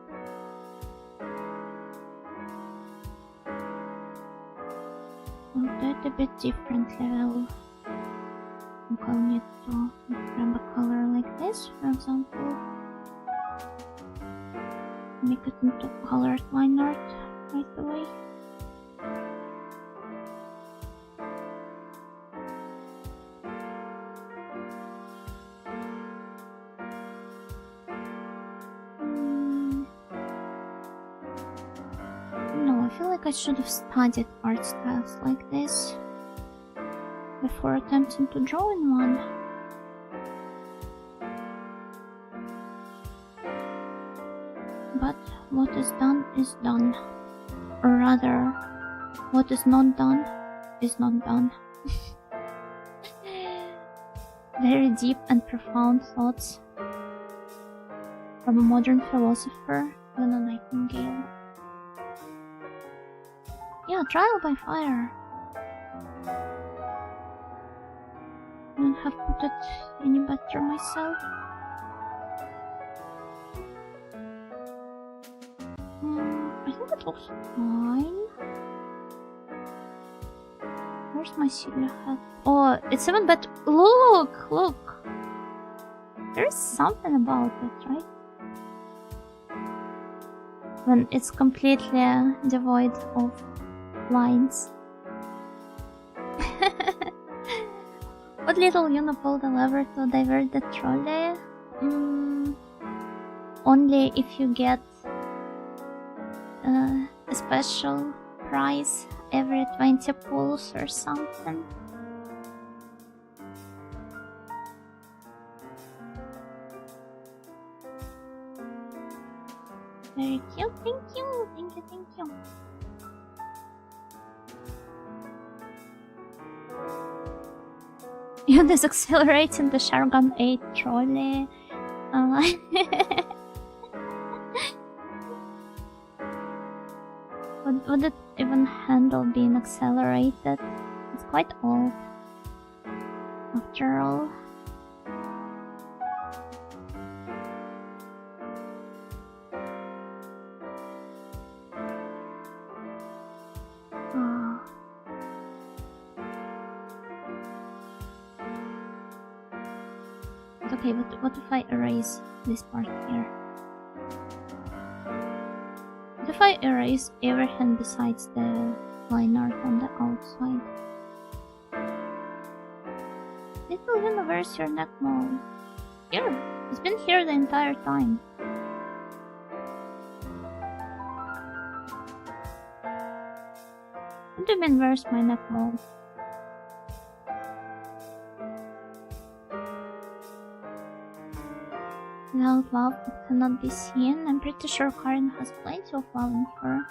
I'll do it a bit differently. I'll need to grab a color like this, for example. Make it into colored line art right away. No, I feel like I should have studied art styles like this before attempting to draw in one. But what is done is done. Or rather, what is not done is not done. Very deep and profound thoughts from a modern philosopher, Lena Nightingale. Yeah, trial by fire. I don't have put it any better myself. I think it looks fine. Where's my silhouette? Oh, it's even better. Look! There's something about it, right? When it's completely devoid of lines. What little Yuna pulled the lever to divert the trolley? Only if you get a special prize every 20 pulls or something. Very cute, thank you. Yuna's accelerating the Shargon 8 trolley. Would it even handle being accelerated? It's quite old, after all. Okay, but what if I erase this part here? What if I erase everything besides the line art on the outside? Little Luna, where's your neck mole? Here! It's been here the entire time. What do you mean, where's my neck mole? Without love, it cannot be seen. I'm pretty sure Karen has plenty of love in her.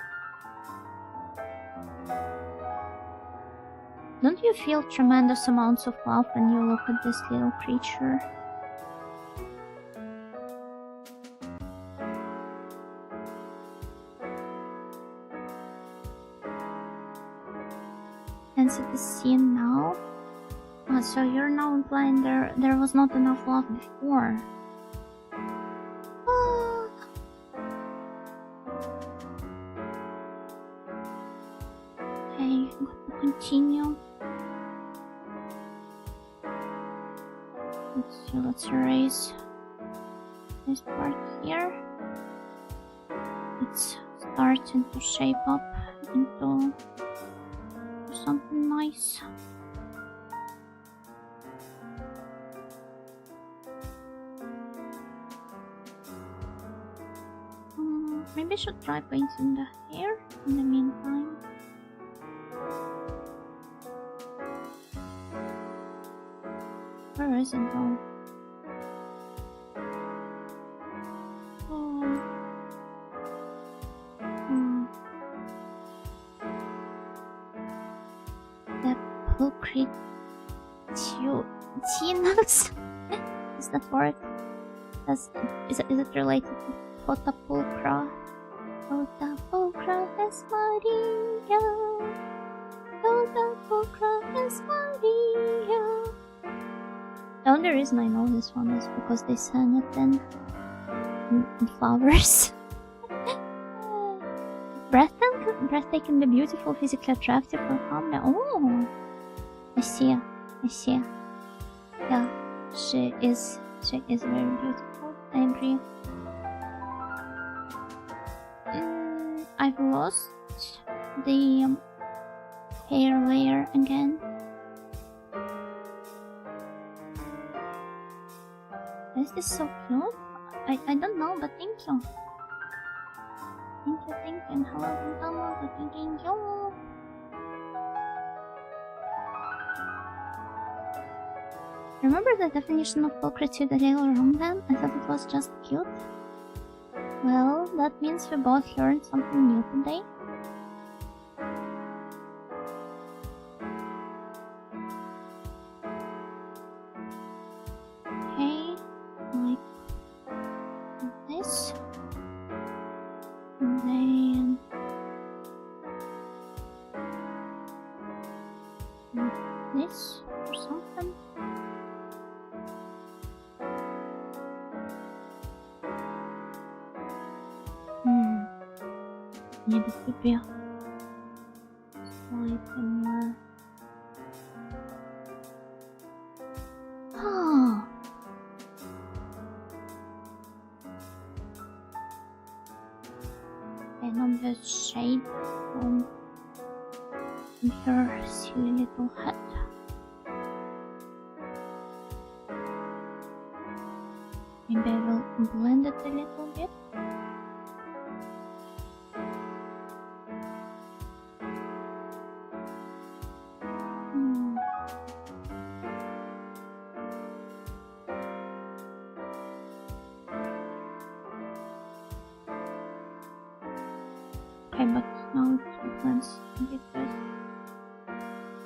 Don't you feel tremendous amounts of love when you look at this little creature? Can see the scene now? Oh, so you're now implying there was not enough love before. Okay, continue. Let's erase this part here. It's starting to shape up into something nice. Maybe I should try painting the hair in the meantime. Where is it though? The pulchritudinis? Is that word? Is it related to Potapulcra? Potapulcra es Maria. Potapulcra es Maria. The only reason I know this one is because they sang it in Flowers. Breathtakingly beautiful, physically attractive, or calmly. Oh, I see. Yeah, she is very beautiful. I agree. I've lost the hair layer again. Is this so cute? I don't know, but thank you. Thank you, and hello, thank you. Remember the definition of pulchritude a little wrong then? I thought it was just cute. Well, that means we both learned something new today. Okay, like this. And then this or something. Need it to be slightly more. An obvious shade from her silly little head. Maybe I will blend it a little bit. Okay, but now it blends a bit with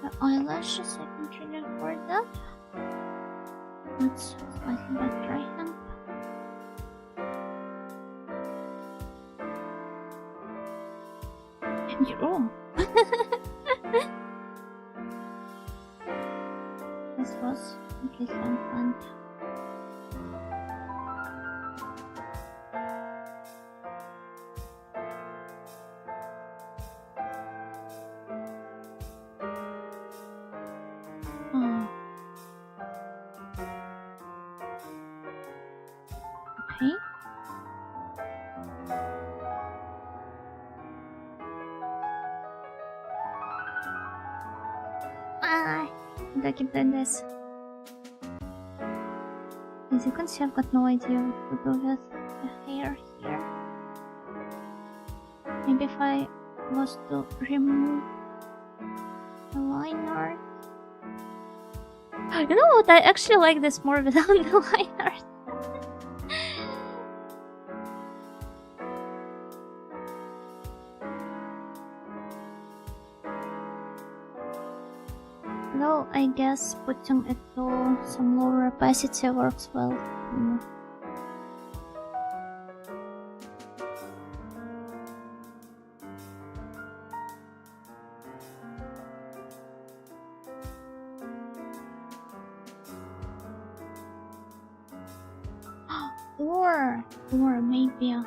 the eyelashes. I can't really afford that. That's slightly better, I think. Oh. This was completely unplanned. Oh. Okay. I gotta keep doing this. As you can see, I've got no idea what to do with the hair here. Maybe if I was to remove the line art. You know what? I actually like this more without the line art. Though I guess putting it to some lower opacity works well. Or maybe, you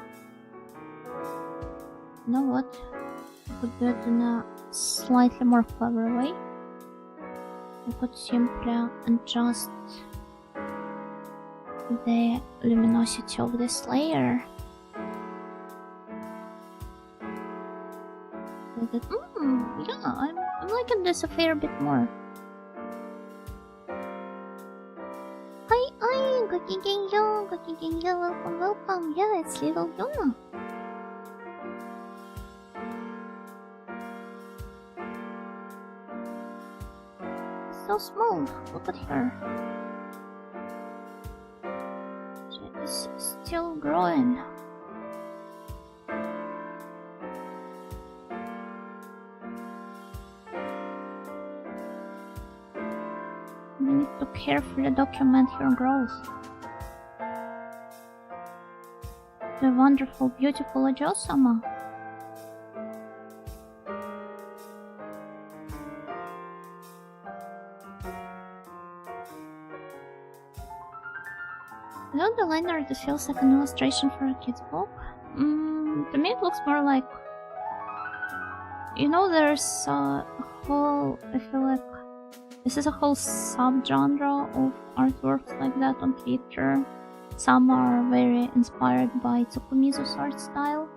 know what? I could do it in a slightly more clever way. I could simply adjust the luminosity of this layer. With it. Yeah, I'm liking this a fair bit more. Hi, Gokigenyo, welcome. Yeah, it's little Yuna. So small. Look at her. She is still growing. We need to carefully document her growth. The wonderful, beautiful Ojo-sama. Without the line art, it feels like an illustration for a kid's book. To me it looks more like... You know, there's a whole... I feel like this is a whole sub-genre of artworks like that on Twitter. Some are very inspired by Tsukumizu's art style.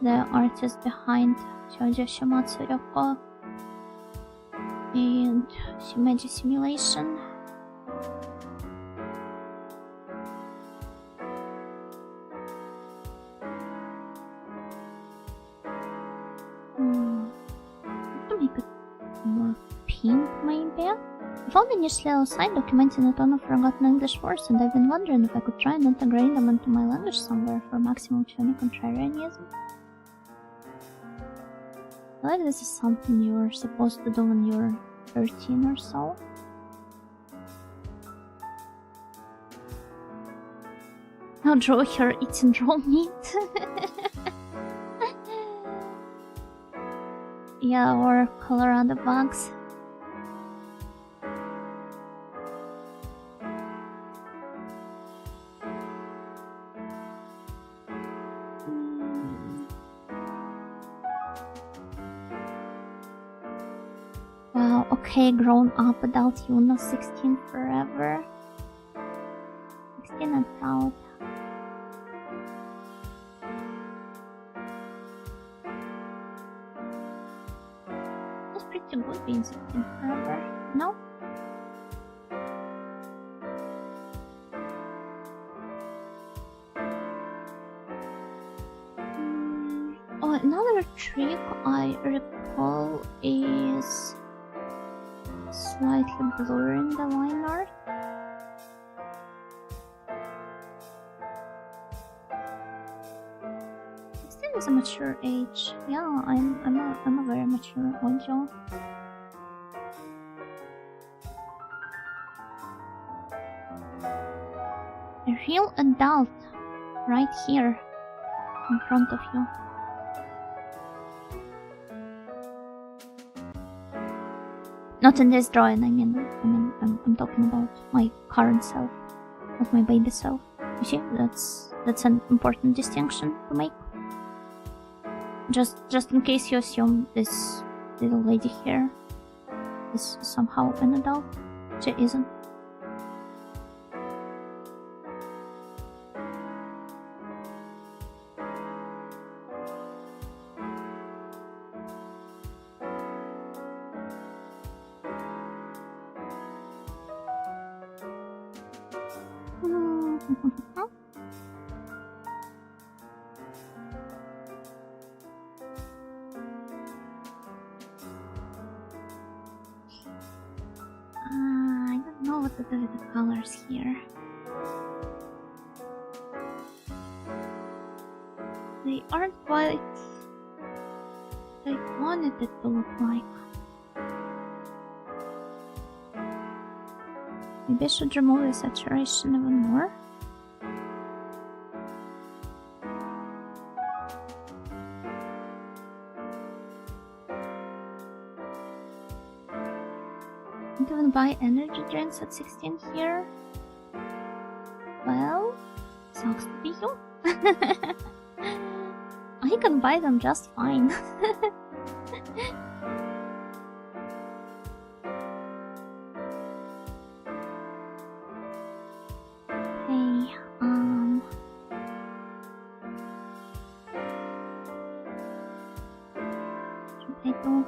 The artist behind Shoujo Shimatsu Yoko and Shimeji Simulation. To make it more pink, maybe? I found initially outside documenting a ton of forgotten English words, and I've been wondering if I could try and integrate them into my language somewhere for maximum tuning contrarianism. I feel like this is something you're supposed to do when you're 13 or so. Now draw her eating raw meat. Yeah, or Colorado bugs. Wow, okay, grown up adult Yuna, 16 forever. 16 and proud. That's pretty good being 16 forever, no? Oh, another trick I recall is slightly blurring the line art. 16 is a mature age. Yeah, I'm a very mature Ojo. A real adult right here in front of you. Not in this drawing. I'm talking about my current self, not my baby self. You see, that's an important distinction to make. Just in case you assume this little lady here is somehow an adult, she isn't. I don't know what to do with the colors here. They aren't quite what I wanted it to look like. Maybe I should remove the saturation even more. Don't even buy energy drinks at 16 here. Well, sucks to be you. I can buy them just fine. Hey, should I do?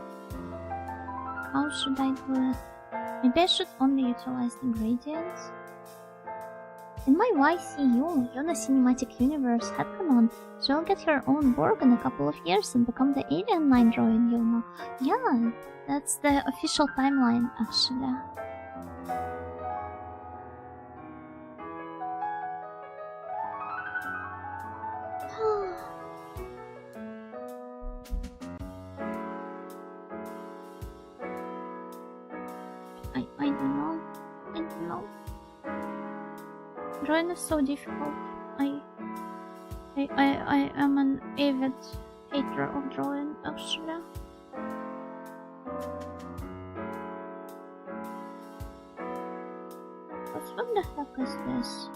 How should I do it? Maybe I should only utilize the gradients. In my YCU, Yona Cinematic Universe headcanon, she'll get her own Borg in a couple of years and become the alien line drawing Yona. Yeah, that's the official timeline, actually. I don't know. Drawing is so difficult. I am an avid hater of drawing, actually. But what the heck is this?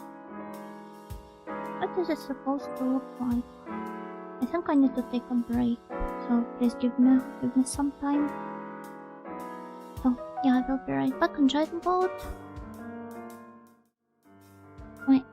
What is it supposed to look like? I think I need to take a break, so please give me some time. So yeah, I will be right back on Dragon Boat. Wait.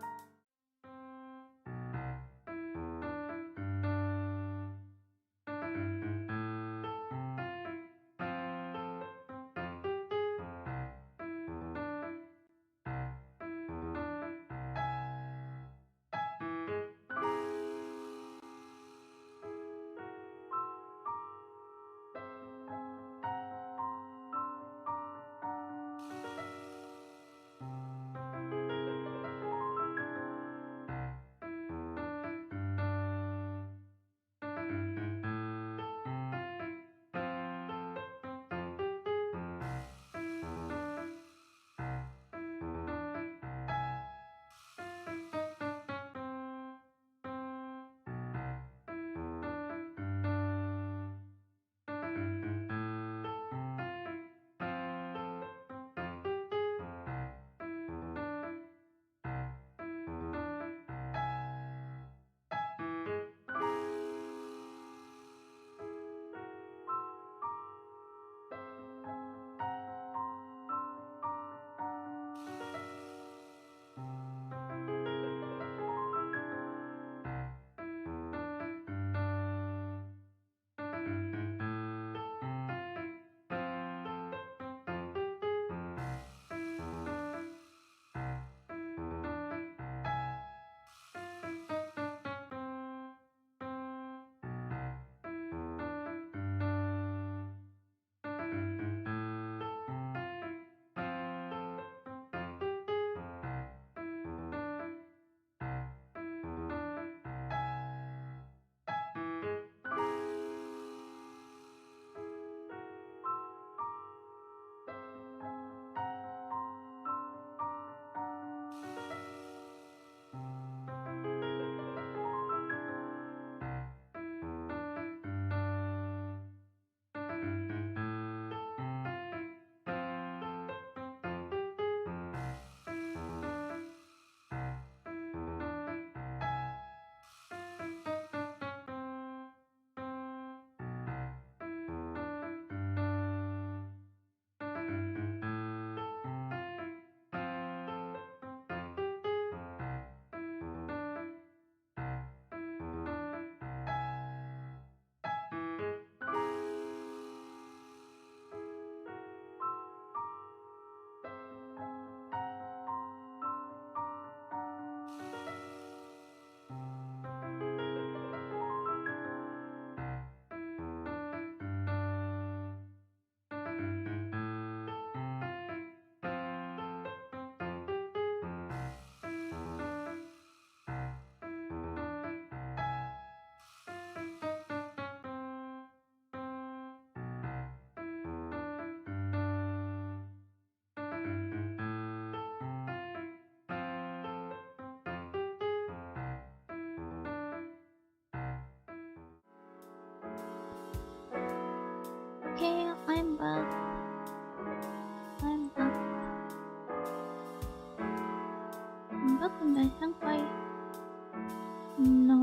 Now,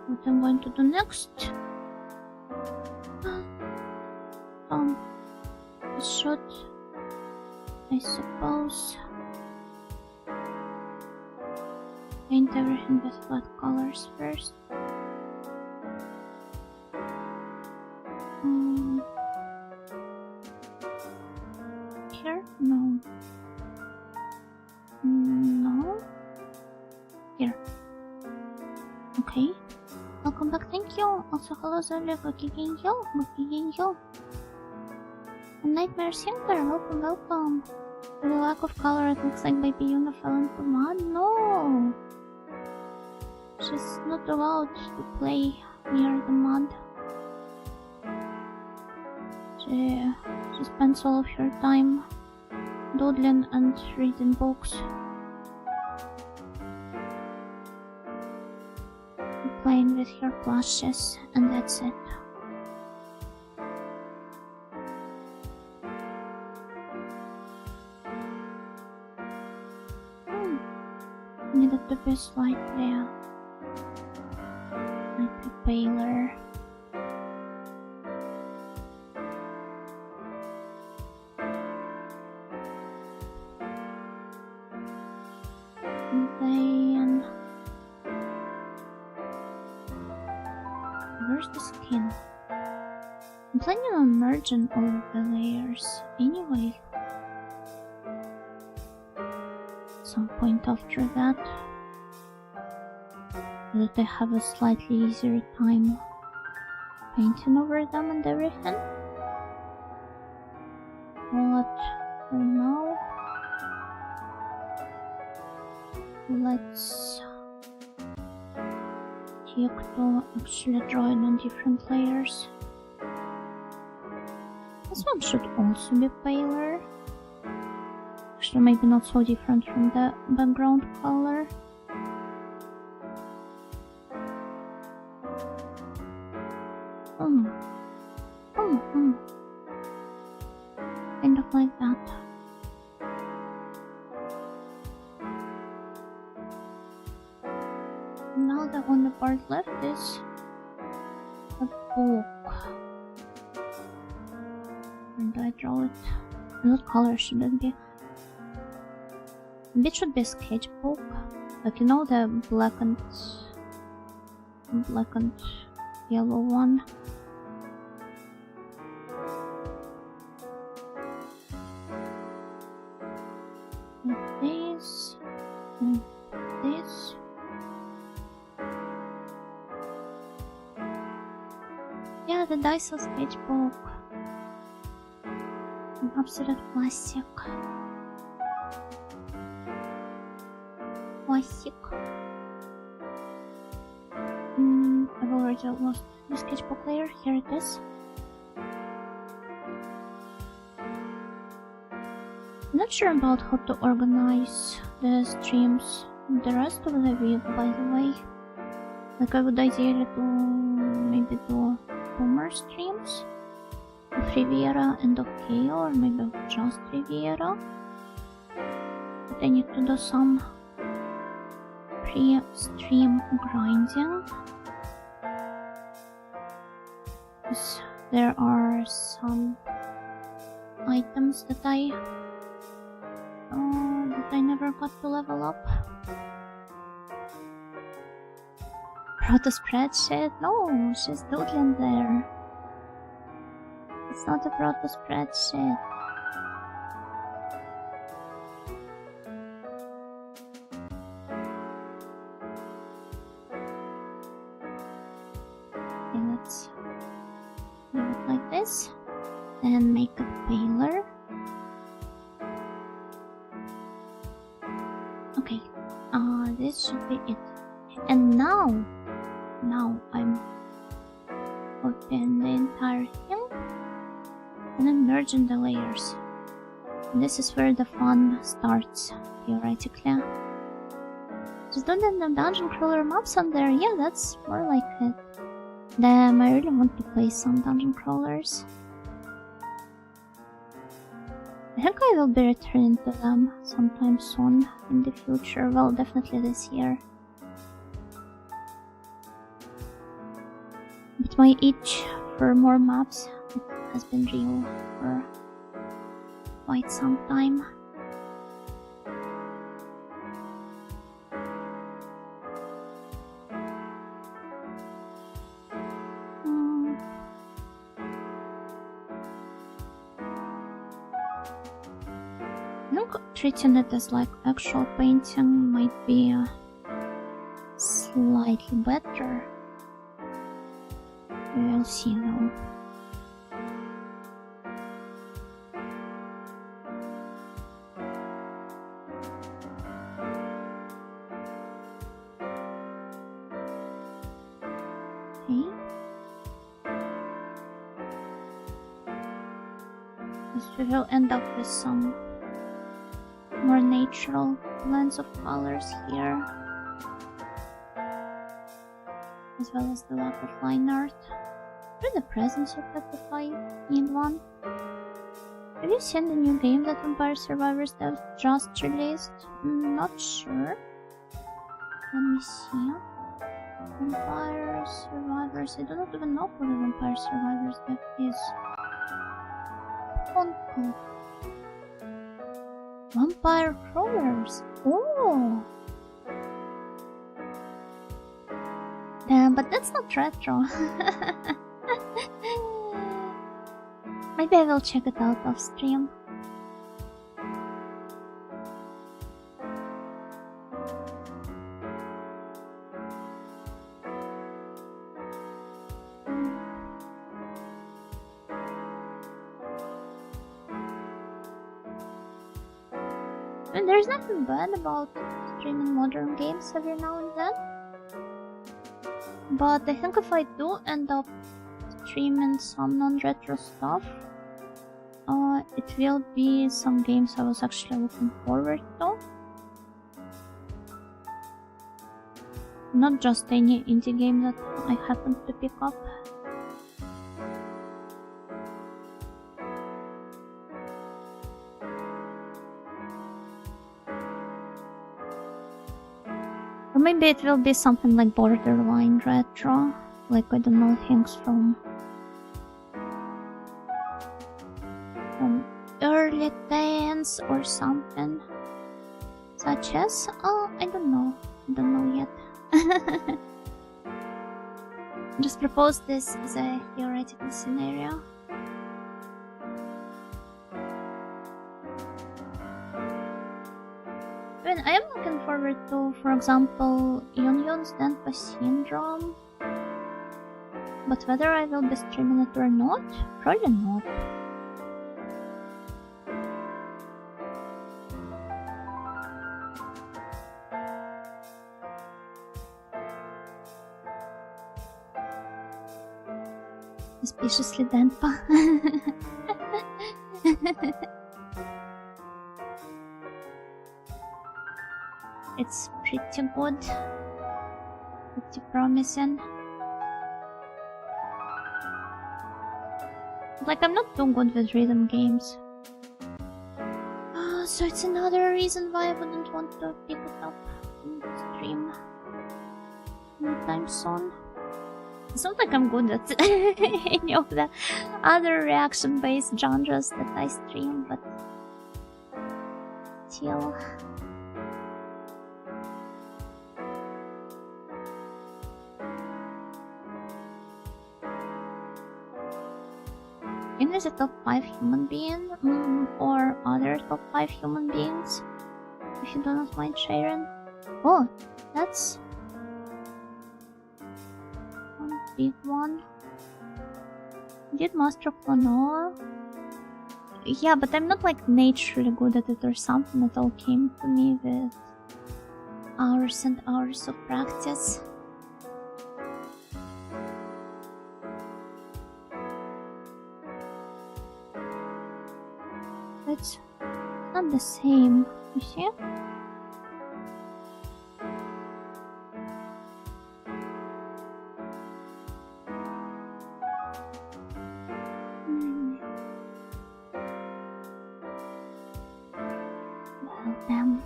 what I'm going to do next? I should, I suppose, paint everything with flat colors first. Here? No. No. Here. Okay. Welcome back, thank you. Also, hello, Zolia, Gokigenyo. Nightmare Singer, welcome. With a lack of color, it looks like baby Yuna fell into mud. No! She's not allowed to play near the mud. She spends all of her time doodling and reading books. Playing with her plushes, and that's it. Needed to be slightly paler. And then where's the skin? I'm planning on merging all of the layers anyway. Some point after that, so that I have a slightly easier time painting over them and everything. But for now, let's check to actually draw it on different layers. This one should also be paler. Actually, maybe not so different from the background color. Kind of like that. Now the only part left is a book. Where do I draw it? What color should it be? It should be a sketchbook, like you know the black and yellow one. Like this and this. Yeah, the Daiso sketchbook. An absolute classic. I've already lost the sketchbook layer. Here it is. I'm not sure about how to organize the streams the rest of the week, by the way. Like, I would ideally maybe do 2 more streams of Riviera and of KO, or maybe just Riviera. But I need to do some pre-stream grinding, because there are some items that I never got to level up. Proto spreadsheet? No, she's doodling there. It's not a proto spreadsheet. Okay, let's do it like this and make it paler. Okay, this should be it. And now I'm opening the entire thing and then merging the layers. And this is where the fun starts, theoretically. Just don't have the dungeon crawler maps on there. Yeah, that's more like it. Damn, I really want to play some dungeon crawlers. I think I will be returning to them sometime soon in the future. Well, definitely this year. But my itch for more maps, it has been real for quite some time. I think treating it as like actual painting might be slightly better. We'll see though. Okay. We will end up with some more natural blends of colors here, as well as the lack of line art. For the presence of that, if I need one. Have you seen the new game that Vampire Survivors have just released? Not sure. Let me see. Vampire Survivors. I do not even know who the Vampire Survivors dev is. Honko. Vampire Crawlers. Oh! Damn, but that's not retro. Maybe I will check it out off stream. And there's nothing bad about streaming modern games every now and then. But I think if I do end up streaming some non-retro stuff, it will be some games I was actually looking forward to. Not just any indie game that I happened to pick up. Or maybe it will be something like borderline retro, like I don't know, things from early teens or something, such as I don't know yet. Just propose this as a theoretical scenario. I mean, I am looking forward to, for example, Yunyun's Denpa Syndrome. But whether I will be streaming it or not, probably not. Suspiciously Denpa. It's pretty good, pretty promising. Like, I'm not too good with rhythm games. So it's another reason why I wouldn't want to pick it up in stream anytime soon. It's not like I'm good at any of the other reaction-based genres that I stream, but still. Even as a top 5 human being, or other top 5 human beings, if you do not mind sharing. Oh, that's one big one. Did Master Klonoa? Yeah, but I'm not like naturally good at it or something. It all came to me with hours and hours of practice. It's not the same, you see? Well, damn.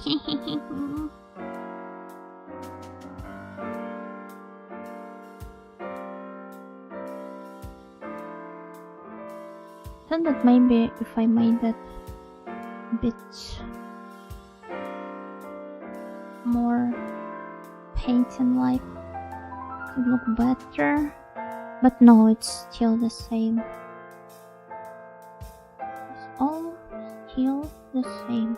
Thought that maybe if I made it a bit more painting-like, it would look better. But no, it's still the same. It's all still the same.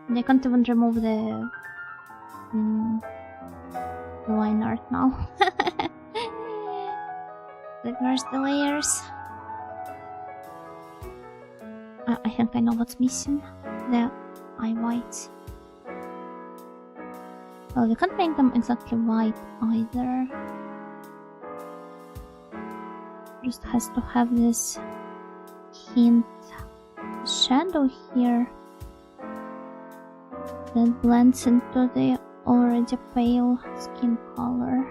And I can't even remove the line art now. Like, where's the layers? I think I know what's missing. The eye whites. Well, we can't make them exactly white either. Just has to have this hint shadow here that blends into the already pale skin color.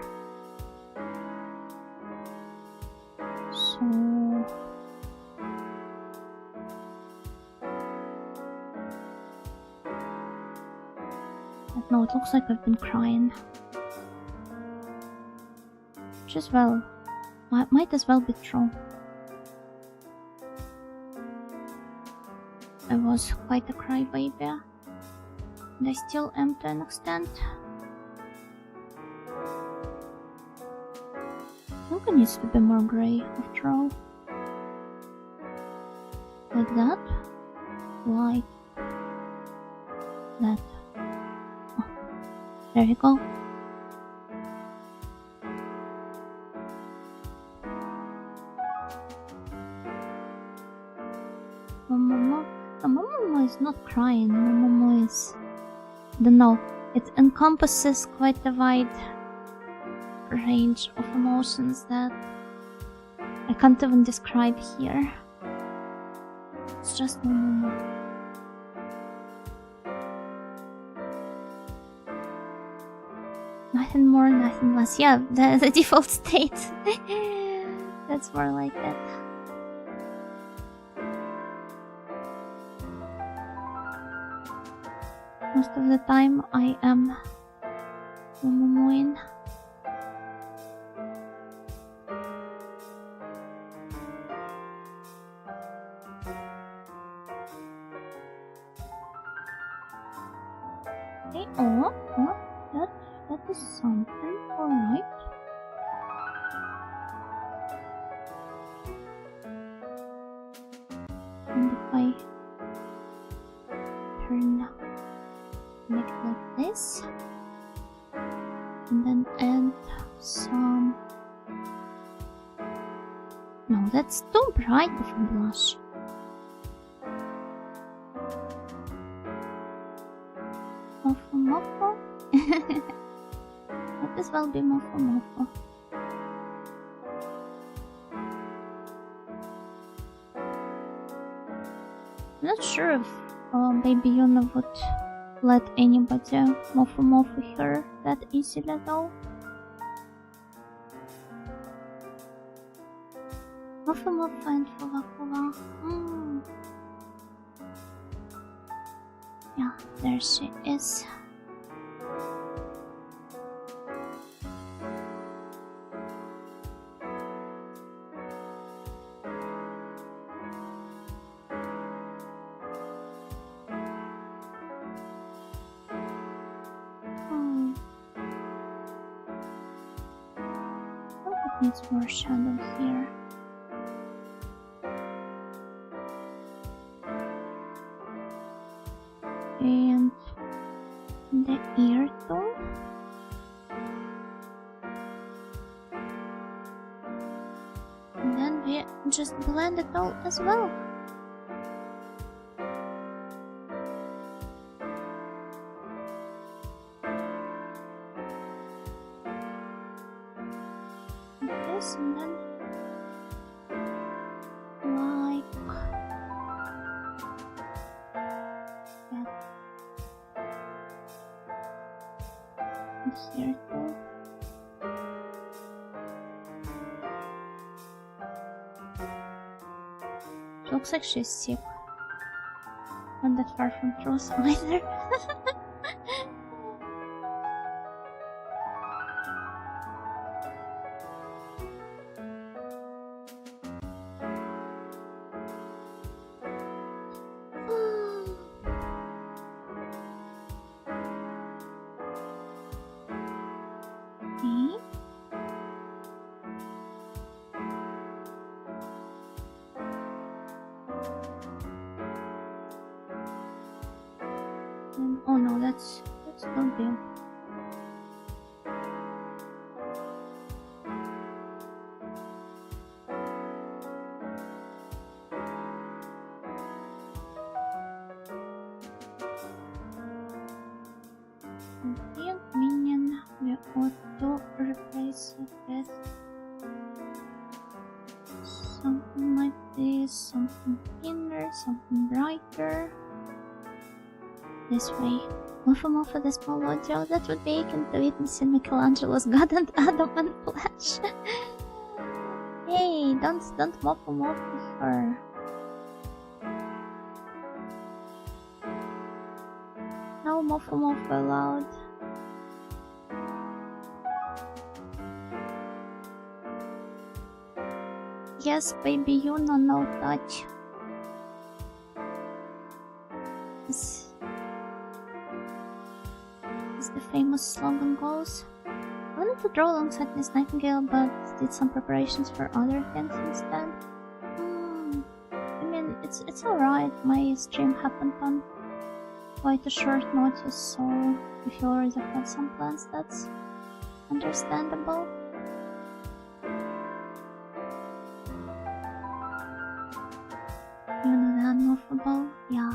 So no, it looks like I've been crying. Which as well might as well be true. I was quite a crybaby, and I still am to an extent. I think it needs to be more grey after all. Like that. Like that. Oh, there you go. Momo is not crying. Momo is... I don't know. It encompasses quite a wide range of emotions that I can't even describe here. It's just Momo. Nothing more, nothing less. Yeah, the default state. That's more like it. Most of the time I am Momoing. Okay, that is something, alright. And if I turn make it like this, and then add some... No, that's too bright of a blush. Mofo. Might as well be Mofo. I'm not sure if Baby Yuna would let anybody Mofo her that easily though. Mofo and Fuwa. Yeah, there she is. Needs more shadow here. And the ear too. And then we just blend it all as well. And then like that. And here too. She looks like she's sick. Not that far from truth either. Oh no, that's not big. Big minion, we ought to replace it with something like this, something thinner, something brighter. This way. Morpho the small audio that would be akin to witnessing Michelangelo's God and Adam and Flesh. Hey, don't morpho her. No morpho allowed. Yes, baby, you know no touch. As the famous slogan goes. I wanted to draw alongside Miss Nightingale, but did some preparations for other things instead. I mean, it's alright. My stream happened on quite a short notice, so if you already had some plans, that's understandable. You know the unmovable? Yeah.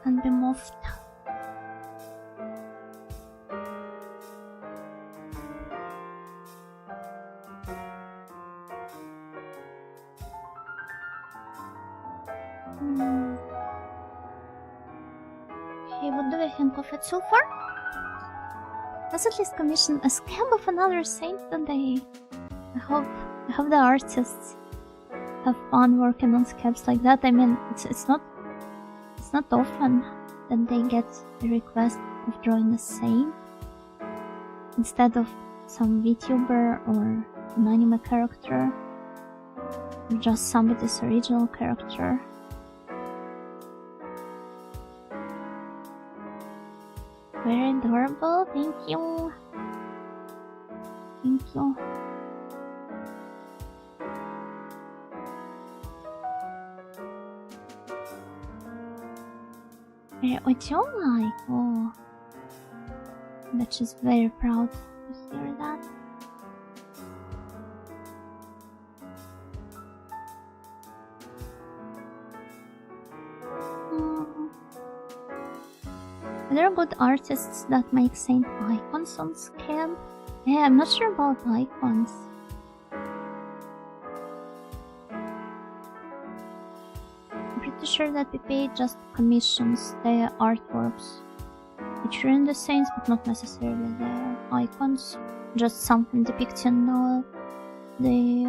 Can be moved. Okay, what do we think of it so far? Let's at least commission a scam of another saint today. I hope the artists have fun working on scams like that. I mean, it's not often that they get the request of drawing a saint instead of some VTuber or an anime character or just somebody's original character. Very adorable, thank you. Thank you. What you like? Oh, that she's very proud to hear that. There are good artists that make saint icons on scam. Yeah, I'm not sure about icons. I'm pretty sure that PP just commissions the artworks featuring the saints, but not necessarily the icons. Just something depicting the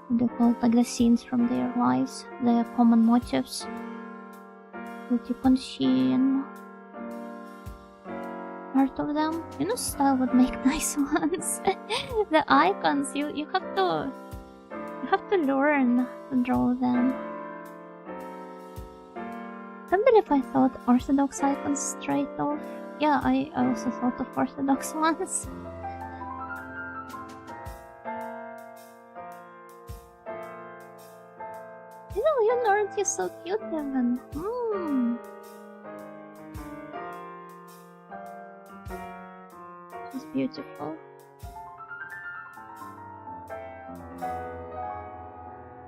what do you call it? Like the scenes from their lives, the common motifs that you can see in part of them. You know, style would make nice ones. The icons, you have to learn to draw them. I can't believe I thought orthodox icons straight off. Yeah, I also thought of orthodox ones. You learned, you're so cute, Evan. She's beautiful.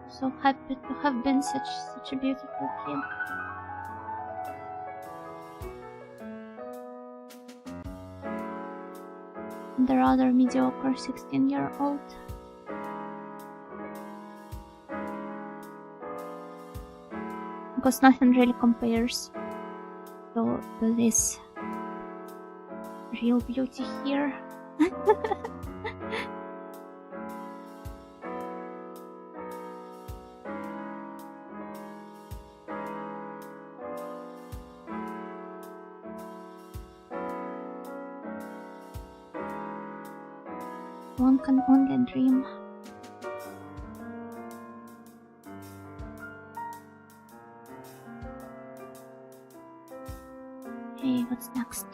So happy to have been such a beautiful kid. And the rather mediocre 16-year-old. Because nothing really compares to this real beauty here. One can only dream. Okay, what's next?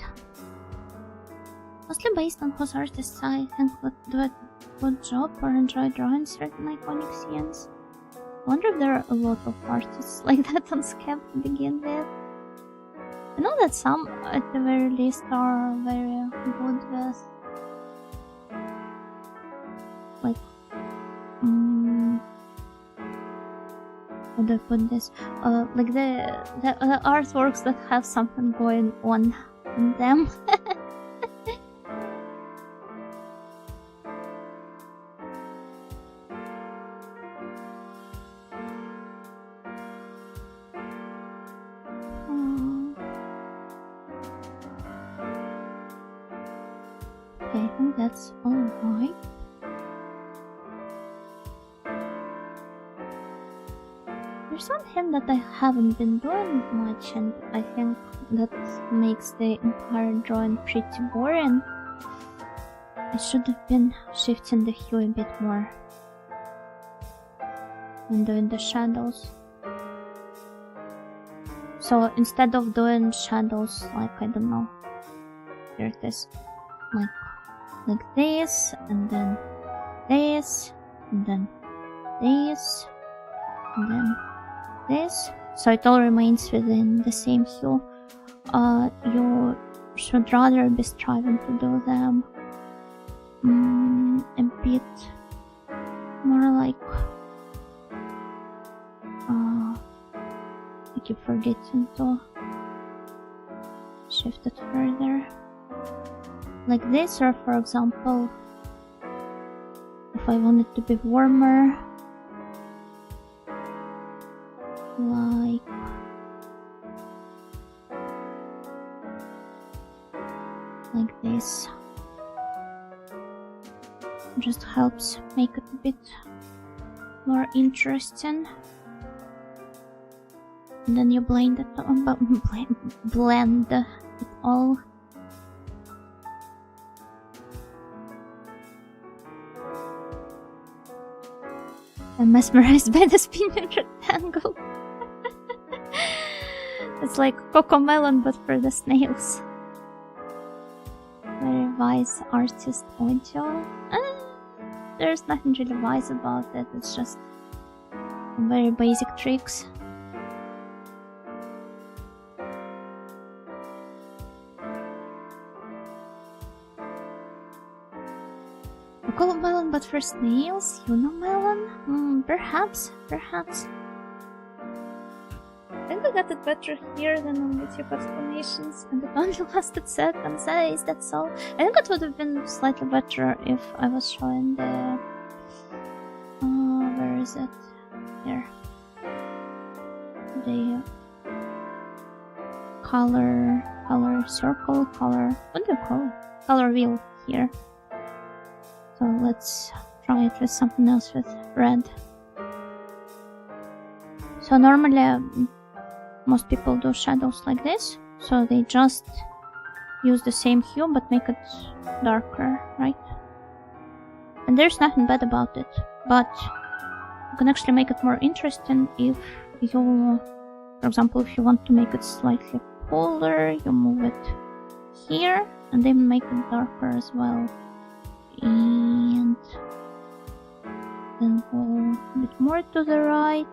Mostly based on whose artists I think would do a good job or enjoy drawing certain iconic scenes. I wonder if there are a lot of artists like that on Scam to begin with. I know that some, at the very least, are very good with, like, how do I put this? Like the artworks that have something going on in them. Okay, I think that's alright. There's one thing that I haven't been doing much, and I think that makes the entire drawing pretty boring. I should have been shifting the hue a bit more and doing the shadows. So instead of doing shadows like, I don't know, here it is, like this, and then this, and then this, and then this, so it all remains within the same hue. You should rather be striving to do them a bit more like I keep forgetting to shift it further, like this, or for example, if I want it to be warmer, like this. Just helps make it a bit more interesting. And then you blend it all. I'm mesmerized by the spinning rectangle. It's like Cocomelon, but for the snails. Very wise artist audio. There's nothing really wise about it, it's just very basic tricks. Cocomelon, but for snails? Melon? Perhaps. I think I got it better here than on YouTube explanations, and it only lasted seconds. Is that so? I think it would have been slightly better if I was showing the... where is it? Here. The color circle, what do you call it? Color wheel here. So let's try it with something else with red. So normally most people do shadows like this, so they just use the same hue but make it darker, right? And there's nothing bad about it, but you can actually make it more interesting if you, for example, if you want to make it slightly cooler, you move it here and then make it darker as well. And then go a bit more to the right.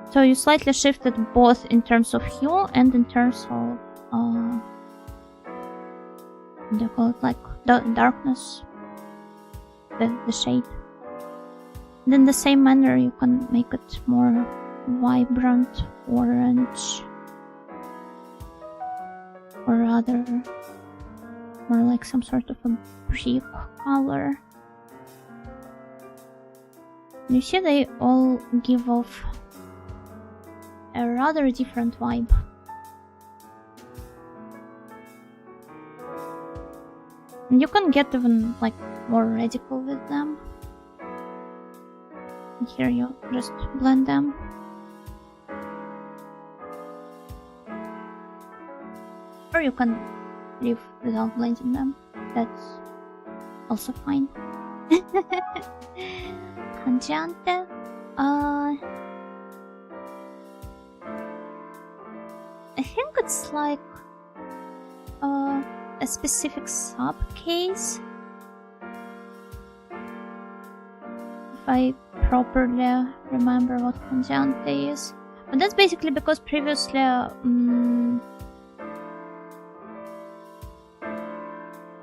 So you slightly shifted both in terms of hue and in terms of what do you call it, like darkness, the shade. And in the same manner you can make it more vibrant orange, or rather more like some sort of a brick color. You see, they all give off a rather different vibe. And you can get even like more radical with them. And here you just blend them. Or you can leave without blending them. that's also fine. Cangiante. I think it's like a specific sub-case, if I properly remember what cangiante is. But that's basically because previously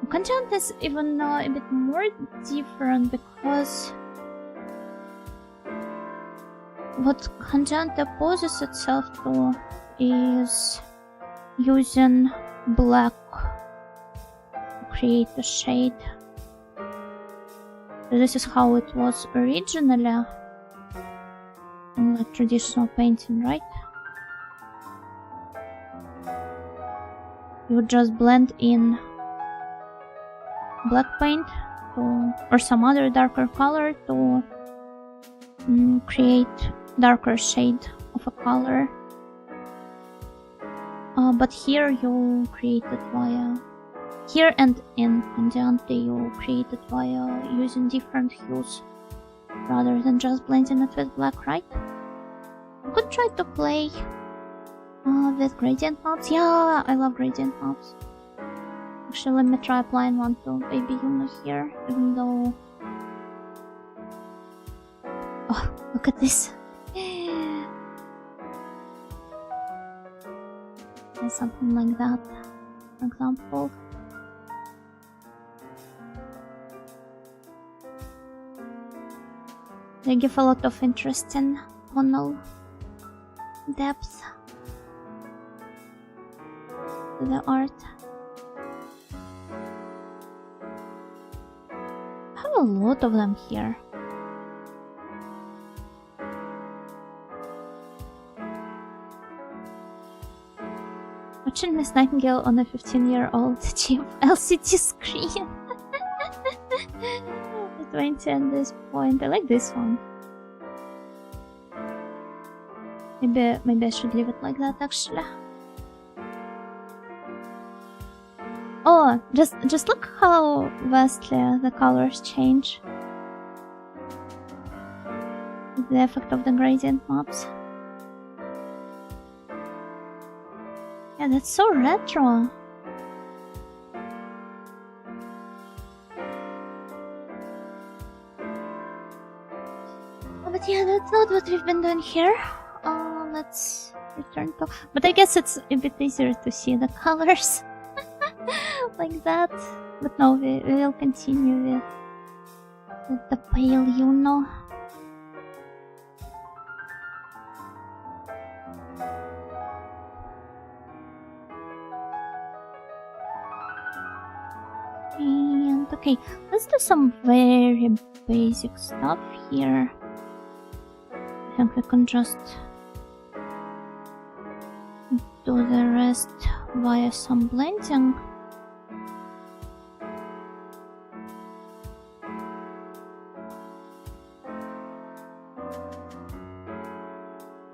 cangiante is even a bit more different, because what cangiante opposes itself to is using black to create a shade. So this is how it was originally in like traditional painting, right? You would just blend in black paint or some other darker color to create darker shade of a color. But here you create it via... Here and in cangiante you create it via using different hues rather than just blending it with black, right? I could try to play with gradient maps. Yeah, I love gradient maps. Actually, let me try applying one to Baby Yuno here, even though... Oh, look at this! Something like that, for example. They give a lot of interesting tonal depth to the art. I have a lot of them here. Watching Miss Nightingale on a 15-year-old cheap LCD screen. 20 at this point. I like this one. Maybe I should leave it like that, actually. Oh, just look how vastly the colors change. The effect of the gradient maps. Yeah, that's so retro. Oh, but yeah, that's not what we've been doing here. Let's return to... But I guess it's a bit easier to see the colors like that. But no, we will continue with the pale Yuno. And okay, let's do some very basic stuff here. I think we can just do the rest via some blending.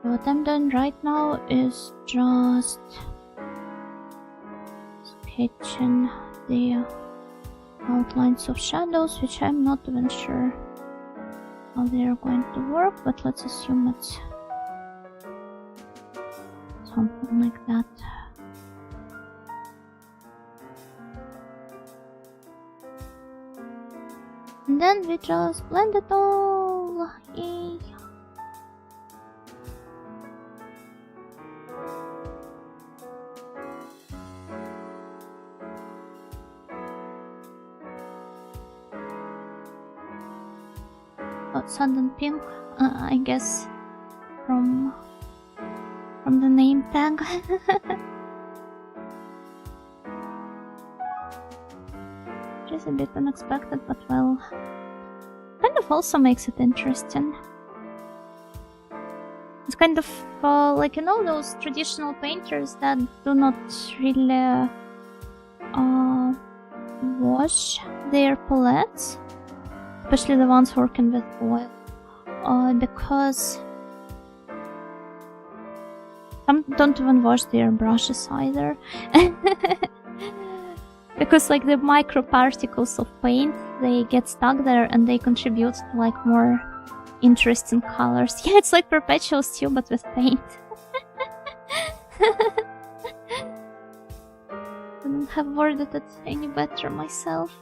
What I'm doing right now is just sketching the outlines of shadows, which I'm not even sure how they are going to work, but let's assume it's something like that. And then we just blend it all. Yay. Oh, Sudden Pink, I guess from the name tag. Which is a bit unexpected, but well, kind of also makes it interesting. It's kind of like, you know, those traditional painters that do not really wash their palettes, especially the ones working with oil, because some don't even wash their brushes either. Because like the microparticles of paint, they get stuck there and they contribute to like more interesting colors. Yeah, it's like perpetual stew but with paint. Couldn't have worded it any better myself.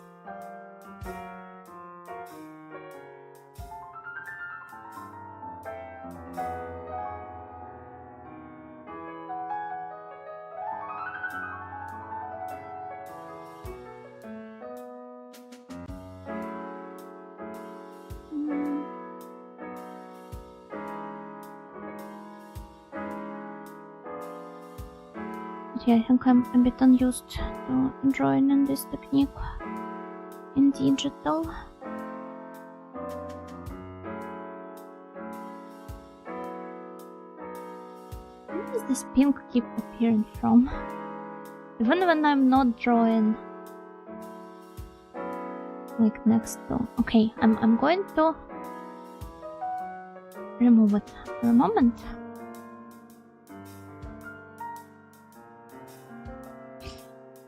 Yeah, I think I'm a bit unused to drawing in this technique in digital. Where does this pink keep appearing from? Even when I'm not drawing like next to... Okay, I'm going to remove it for a moment.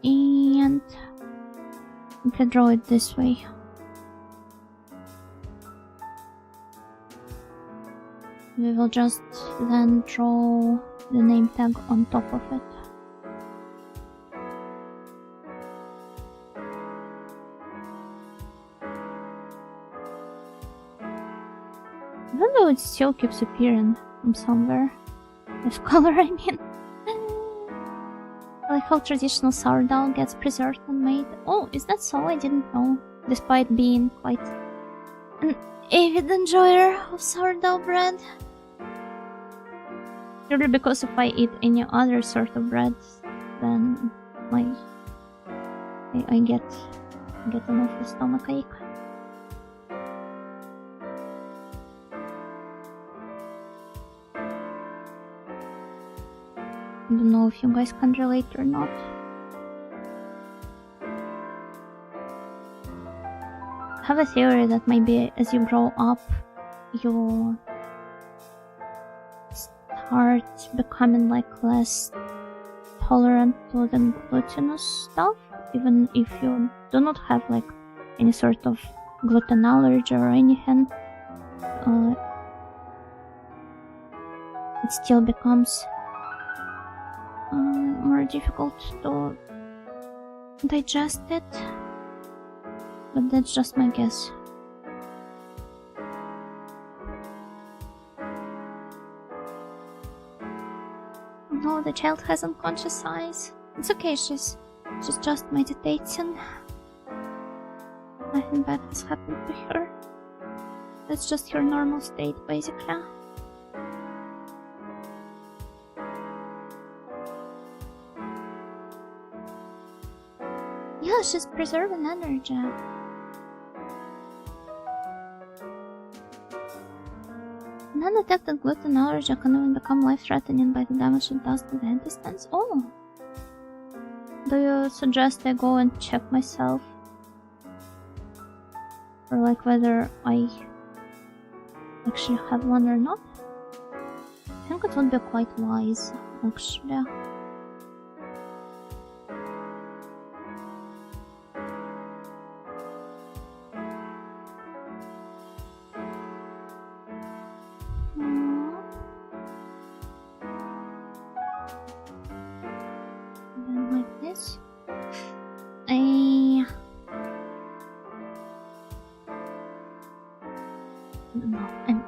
And we can draw it this way. We will just then draw the name tag on top of it. Even though it still keeps appearing from somewhere. This color, I mean. Like how traditional sourdough gets preserved and made. Oh, is that so? I didn't know. Despite being quite an avid enjoyer of sourdough bread. Purely because if I eat any other sort of bread, then I get an awful stomachache. I don't know if you guys can relate or not. I have a theory that maybe as you grow up, you start becoming like less tolerant to the glutinous stuff, even if you do not have like any sort of gluten allergy or anything. It still becomes more difficult to digest it, but that's just my guess. No, the child has unconscious eyes. It's okay, she's just meditating. Nothing bad has happened to her. That's just her normal state, basically. Yeah, she's preserving energy. An undetected gluten allergy can even become life-threatening by the damage it does to the intestines. Oh! Do you suggest I go and check myself? Or like whether I actually have one or not? I think it would be quite wise, actually.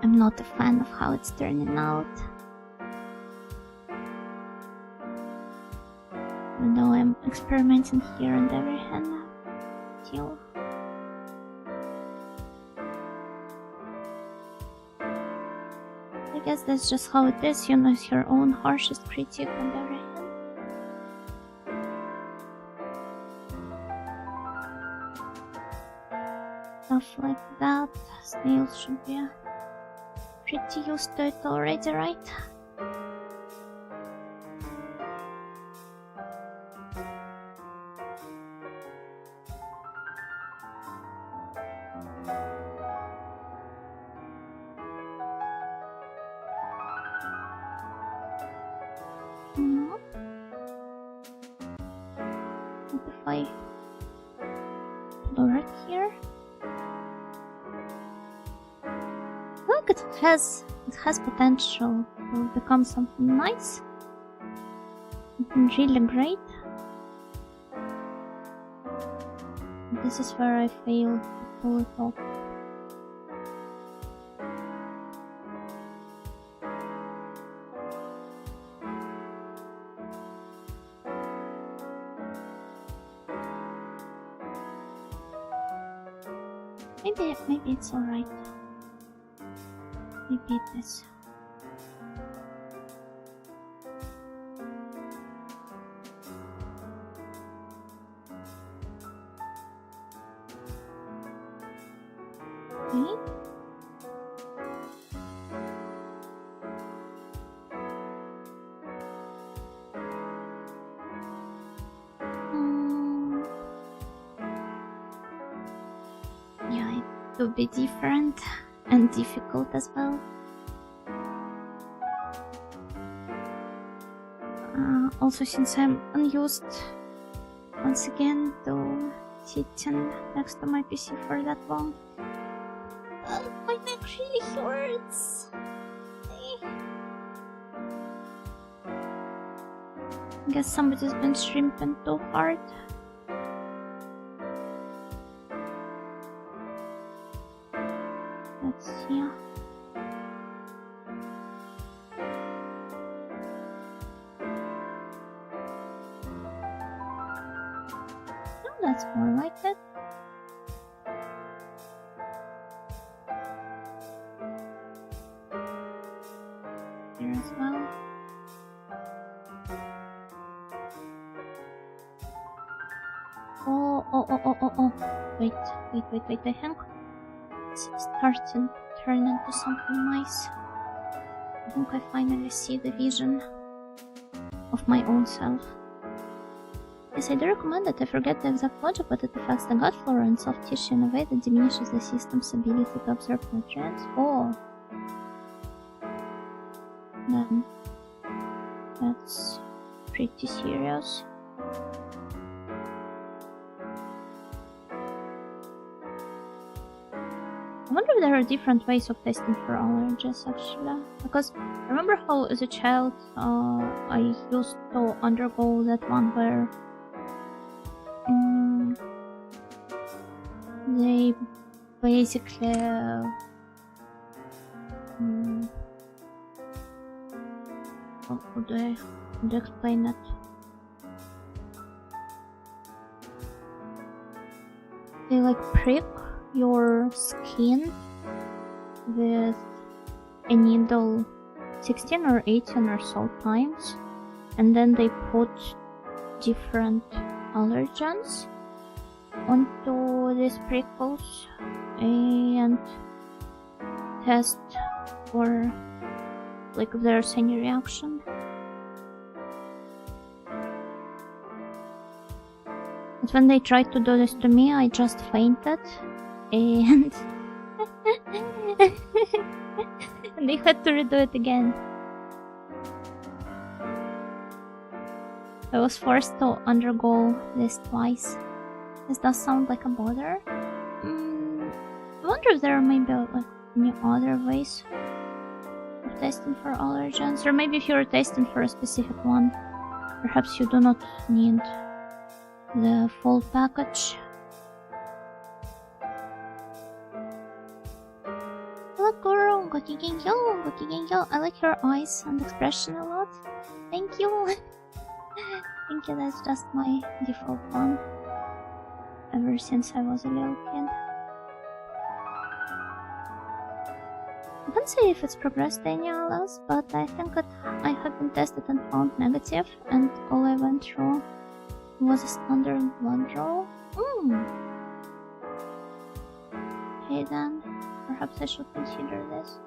I'm not a fan of how it's turning out. Even though I'm experimenting here and everything. Still. I guess that's just how it is, you know, it's your own harshest critic and everything. Stuff like that. Snails should be pretty used to it already, right? What if I work here. I feel like it has potential to become something nice. Something really great. This is where I failed to pull it off. Maybe it's alright. Maybe it is. Okay. Yeah, it will be different and difficult as well. Also, since I'm unused once again to sitting next to my PC for that long, my neck really hurts. I guess somebody's been shrimping too hard. Let's see. No, that's more like it. Here as well. Oh. Wait. I think it's starting to turn into something nice. I think I finally see the vision of my own self. Yes, I do recommend it. I forget the exact logic, but it affects the gut flora and soft tissue in a way that diminishes the system's ability to absorb nutrients. Oh. Then that's pretty serious. I wonder if there are different ways of testing for allergies actually, because I remember how as a child I used to undergo that one where they basically how do I explain it? They like prick your skin with a needle 16 or 18 or so times, and then they put different allergens onto these prickles and test for like if there's any reaction. But when they tried to do this to me, I just fainted and and they had to redo it again. I was forced to undergo this twice. This does sound like a bother. I wonder if there are maybe like any other ways of testing for allergens, or maybe if you're testing for a specific one, perhaps you do not need the full package. Hello girl, gokigenyo. I like your eyes and expression a lot. Thank you. Thank you, that's just my default one ever since I was a little kid. I can't say if it's progressed anywhere else, but I think that I have been tested and found negative, and all I went through was a standard blood draw. Okay then, perhaps I should consider this.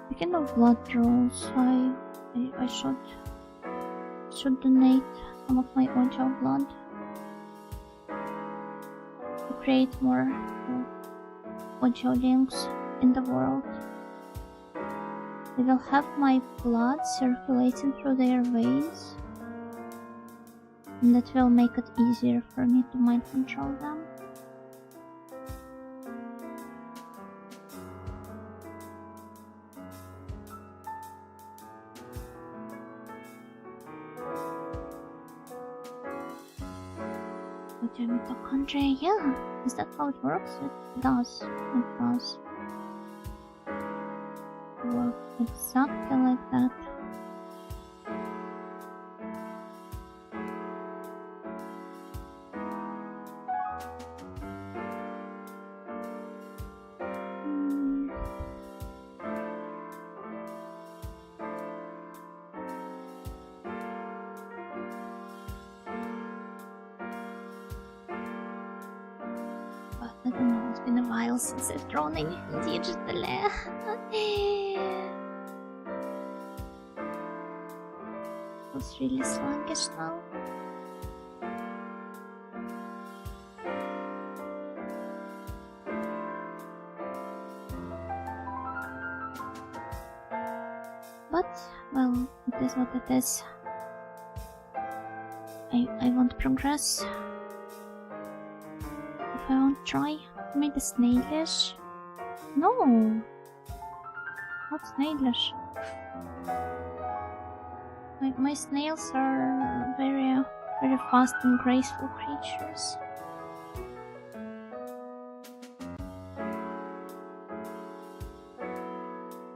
Speaking of blood draws, I should donate some of my audio blood to create more audio links in the world. They will have my blood circulating through their veins that will make it easier for me to mind control them. Mitochondria, yeah. Is that how it works? It does. It does. Work exactly like that. I don't know, it's been a while since I've drawn anything digitally. It's really sluggish now. But, well, it is what it is. I want progress. If I won't try, maybe snailish? No! Not snailish. My snails are very fast and graceful creatures.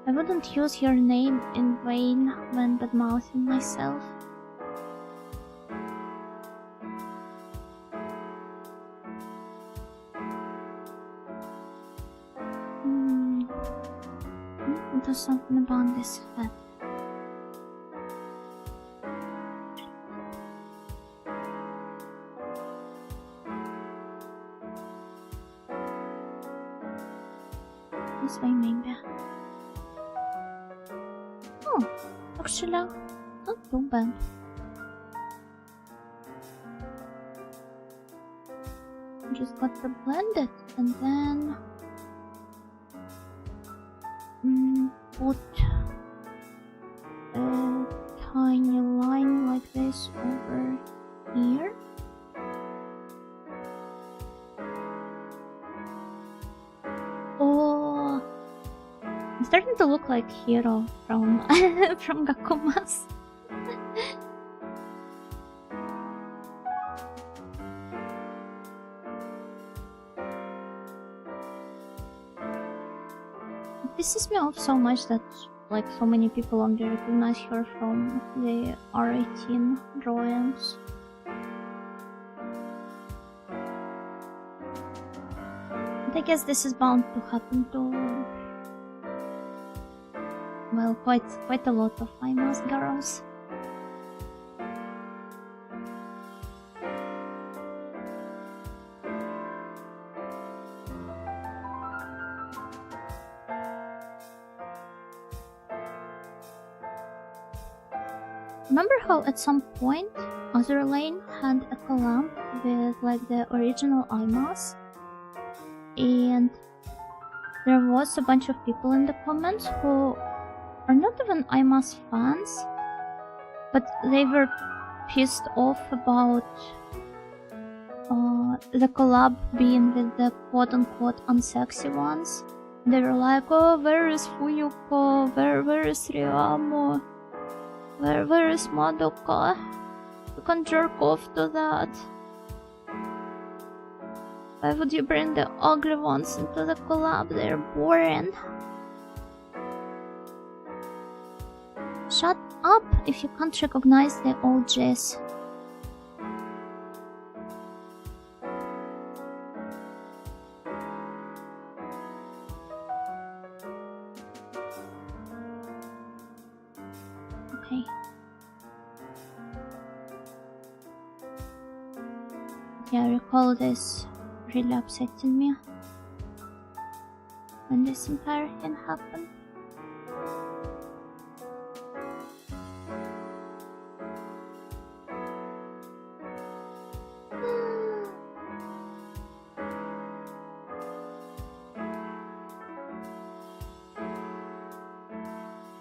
I wouldn't use your name in vain when badmouthing myself. Do something about this head. This way, maybe. Oh, actually, not too bad. Just got to blend it and then put a tiny line like this over here. Oh, I'm starting to look like Hero from from Gakumas. It pisses me off so much that like so many people only recognize her from the R18 drawings. But I guess this is bound to happen to, well, quite a lot of famous girls. Remember how at some point Other Lane had a collab with like the original IMAS? And there was a bunch of people in the comments who are not even IMAS fans, but they were pissed off about the collab being with the quote-unquote unsexy ones. They were like, oh, where is Fuyuko? Where is Ryamo? Where is Madoka? You can jerk off to that. Why would you bring the ugly ones into the collab? They're boring. Shut up if you can't recognize the OGs. Okay. Yeah, I recall this really upsetting me when this entire thing happened.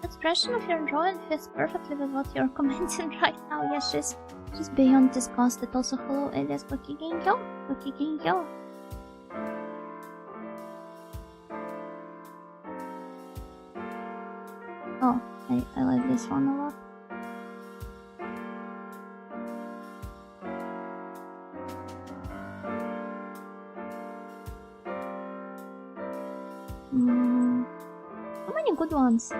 The expression of your drawing fits perfectly with what you're commenting right now. Yeah, she's Just beyond disgusted. Also, hello, Elias Gokigenyo. Gokigenyo. Oh, I like this one a lot. So many good ones.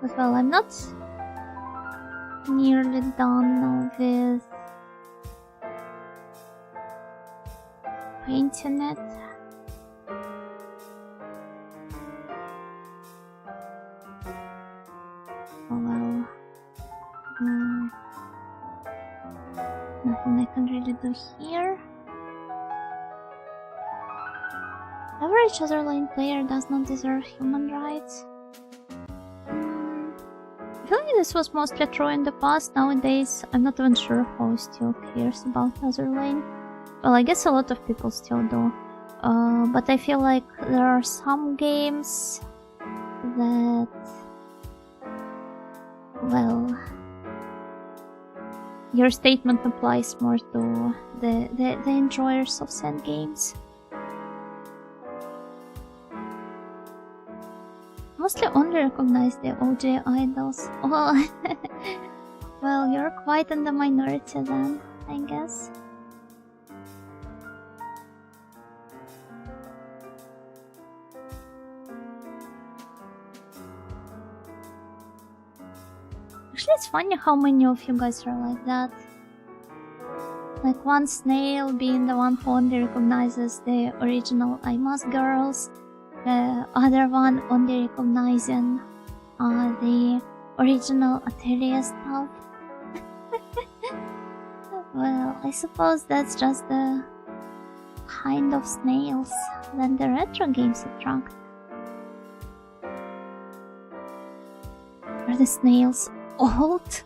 But well, I'm not nearly done with painting it. Oh well. Nothing I can really do here. Average Otherline player does not deserve human rights. I feel like this was mostly true in the past. Nowadays, I'm not even sure who still cares about Otherline. Well, I guess a lot of people still do. But I feel like there are some games that... well... your statement applies more to the enjoyers of said games. Mostly only recognize the OG idols. Well, well, you're quite in the minority then, I guess. Actually, it's funny how many of you guys are like that. Like one snail being the one who only recognizes the original IMAS girls, the other one only recognizing the original Atelier stuff. Well, I suppose that's just the kind of snails that the retro games attract. Are the snails old?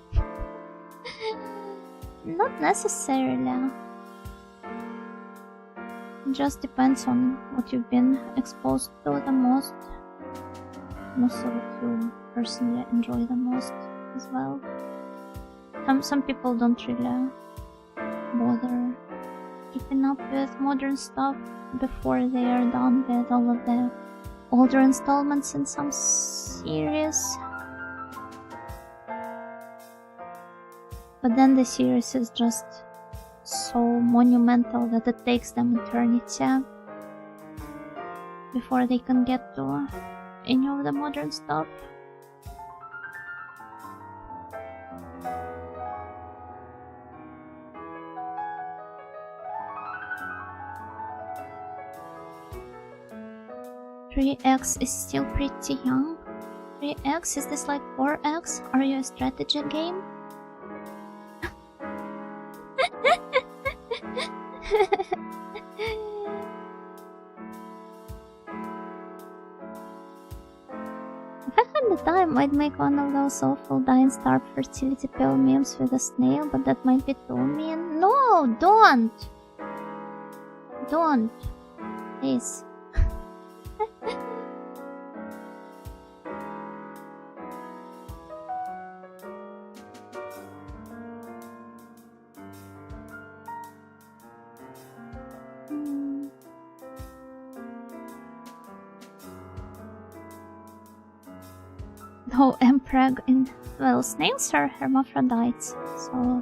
Not necessarily. It just depends on what you've been exposed to the most. And also what you personally enjoy the most as well. Some people don't really bother keeping up with modern stuff before they are done with all of the older installments in some series. But then the series is just so monumental that it takes them eternity before they can get to any of the modern stuff. X is still pretty young. 3X, is this like 4X? Are you a strategy game? If I had the time, I'd make one of those awful Dying Star fertility pill memes with a snail, but that might be too mean. No, don't! Don't. Please. No, Empreg in... well, snails are hermaphrodites, so...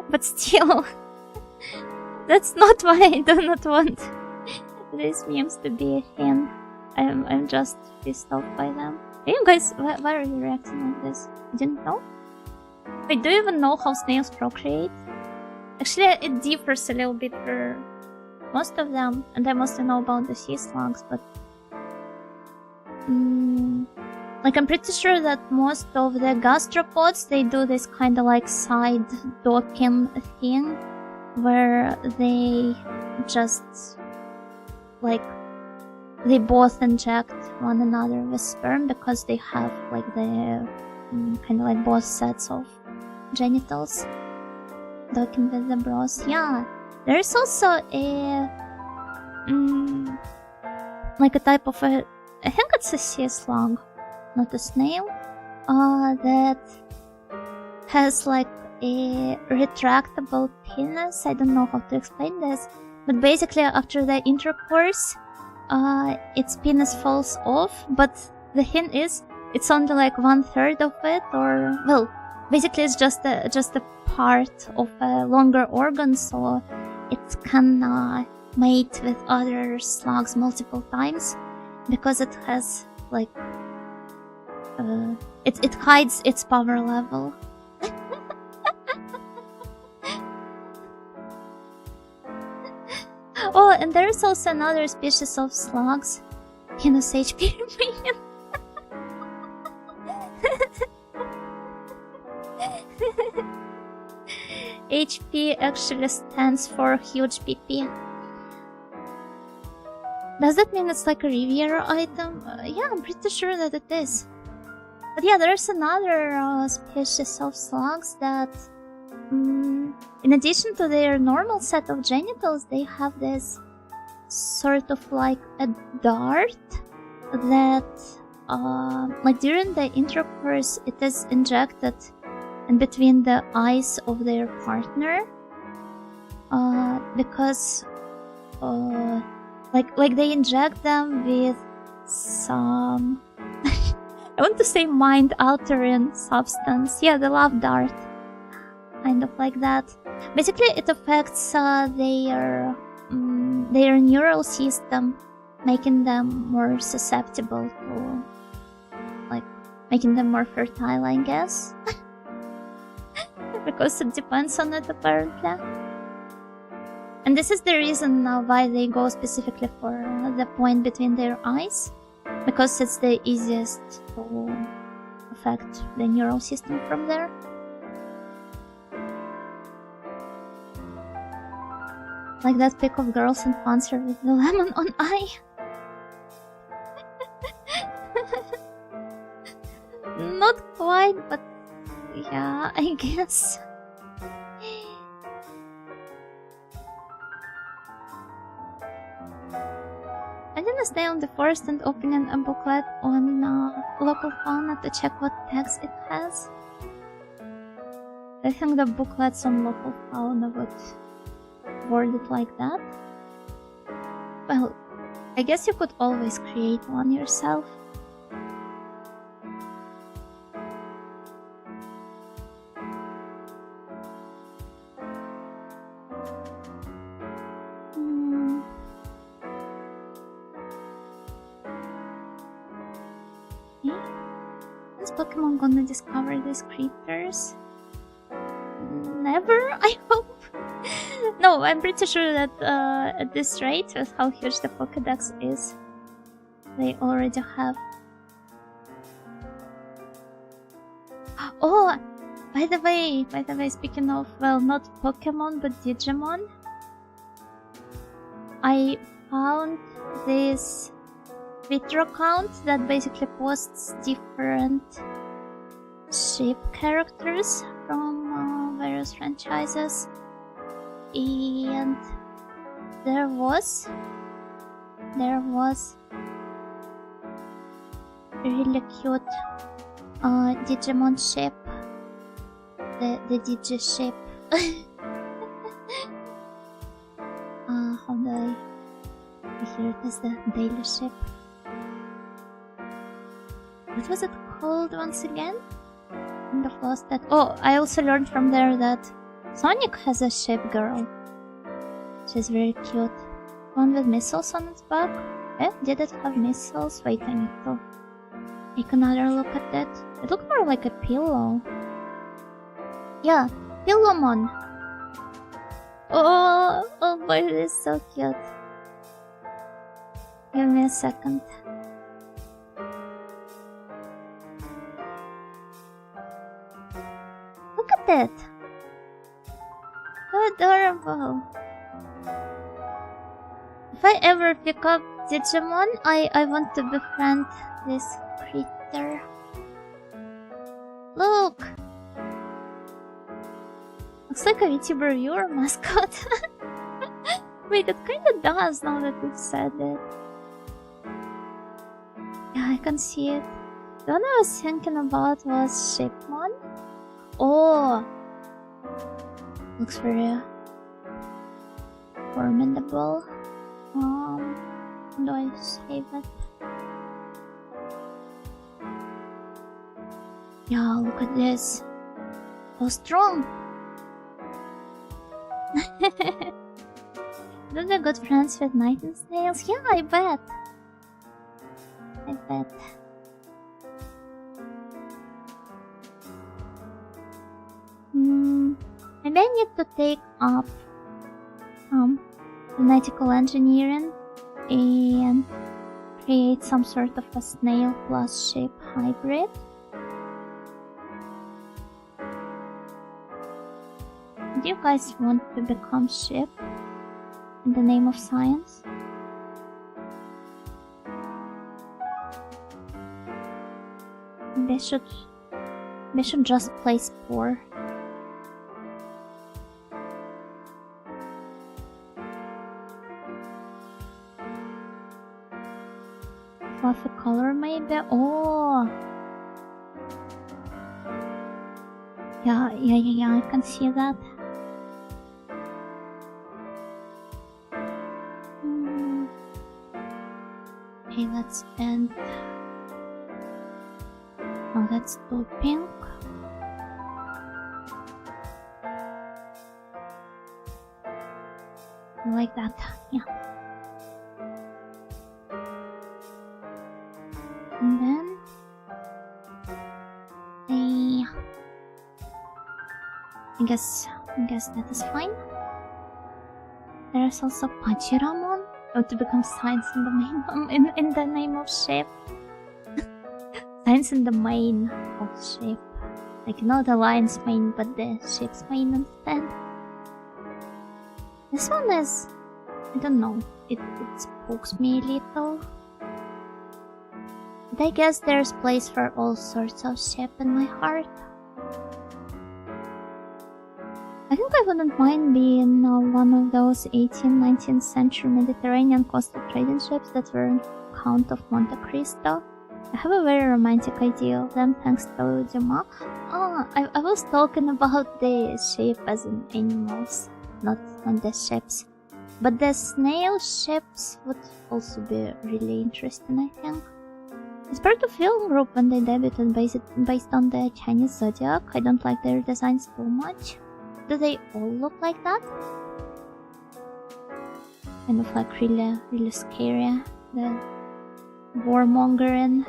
but still... that's not why I do not want these memes to be a thing. I'm just pissed off by them. Hey, you guys, why are you reacting like this? You didn't know? Wait, do you even know how snails procreate? Actually, it differs a little bit for most of them, and I mostly know about the sea slugs, but... like, I'm pretty sure that most of the gastropods, they do this kind of like side docking thing, where they just, like, they both inject one another with sperm because they have, like, the kind of like both sets of genitals docking with the bros. Yeah, there's also a like a type of I think it's a sea slug, not a snail, that has like a retractable penis. I don't know how to explain this, but basically after the intercourse, its penis falls off, but the hint is it's only like 1/3 of it, or well, basically it's just a part of a longer organ, so it can mate with other slugs multiple times because it has like it hides its power level. Oh, and there is also another species of slugs, Pinus HP remain. HP actually stands for huge PP. Does that mean it's like a Riviera item? Yeah, I'm pretty sure that it is. But yeah, there's another species of slugs that, in addition to their normal set of genitals, they have this sort of like a dart that, like during the intercourse, it is injected in between the eyes of their partner, because, like they inject them with some, I want to say mind-altering substance. Yeah, the love dart. Kind of like that. Basically, it affects their neural system, making them more susceptible to, like, making them more fertile, I guess. Because it depends on it, apparently. And this is the reason why they go specifically for the point between their eyes, because it's the easiest to affect the neural system from there. Like that pic of girls in concert with the lemon on eye. Not quite, but yeah, I guess. I'm gonna stay on the forest and opening a booklet on local fauna to check what tags it has. I think the booklets on local fauna would word it like that. Well, I guess you could always create one yourself. Is Pokemon gonna discover these creatures? Never, I hope. No, I'm pretty sure that at this rate, with how huge the Pokédex is, they already have. Oh, by the way, speaking of, well, not Pokemon, but Digimon, I found this Twitter account that basically posts different ship characters from various franchises, and there was a really cute Digimon ship, the Digi ship. How do I here it is, the daily ship. What was it called once again? Kind of lost that. Oh, I also learned from there that Sonic has a ship girl. She's very cute. One with missiles on its back. Eh? Did it have missiles? Wait, I need to take another look at it. It looked more like a pillow. Yeah, Pillowmon. Oh boy, it is so cute. Give me a second. Look at it! How adorable! If I ever pick up Digimon, I want to befriend this creature. Look! Looks like a VTuber viewer mascot. Wait, it kinda does now that we've said it. Yeah, I can see it. The one I was thinking about was Shipmon. Oh! Looks very formidable. How do I save it? Yeah, look at this. So strong! Do they good friends with nightingales? Yeah, I bet. I bet. Maybe I need to take up genetical engineering and create some sort of a snail plus sheep hybrid. Do you guys want to become sheep in the name of science? They should just play spore. Fluffy color maybe? Oh! Yeah, I can see that. Okay, let's end. Oh, that's too pink. I like that, yeah. And then I guess that is fine. There's also Pachiramon. Oh, to become science in the main in the name of shape. Science in the main of shape. Like not the lion's mane, but the shape's mane instead. This one is, I don't know, it spooks me a little. But I guess there's place for all sorts of shape in my heart. I think I wouldn't mind being one of those 18th, 19th century Mediterranean coastal trading ships that were on Count of Monte Cristo. I have a very romantic idea of them thanks to Dumas. Oh, I was talking about the shape as in animals, not the ships. But the snail ships would also be really interesting, I think. As part of film group when they debuted based on the Chinese zodiac, I don't like their designs too much. Do they all look like that? Kind of like really scary. The warmongering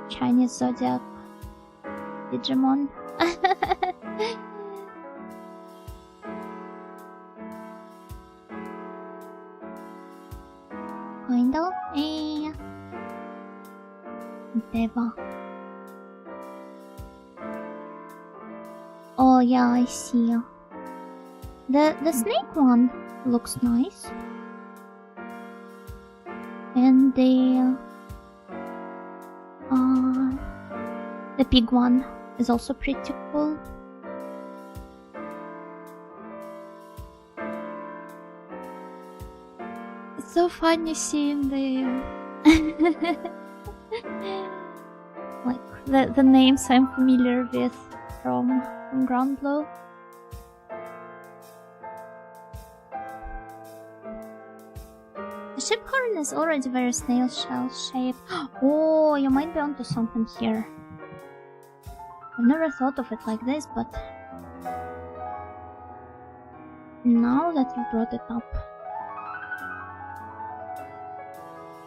Chinese zodiac Digimon. Kind of. Deva. Oh yeah, I see. The snake one looks nice. And the pig one is also pretty cool. It's so funny seeing the like the names I'm familiar with from Ground Blow. The ship horn is already very snail shell shaped. Oh, you might be onto something here. I've never thought of it like this, but now that you brought it up.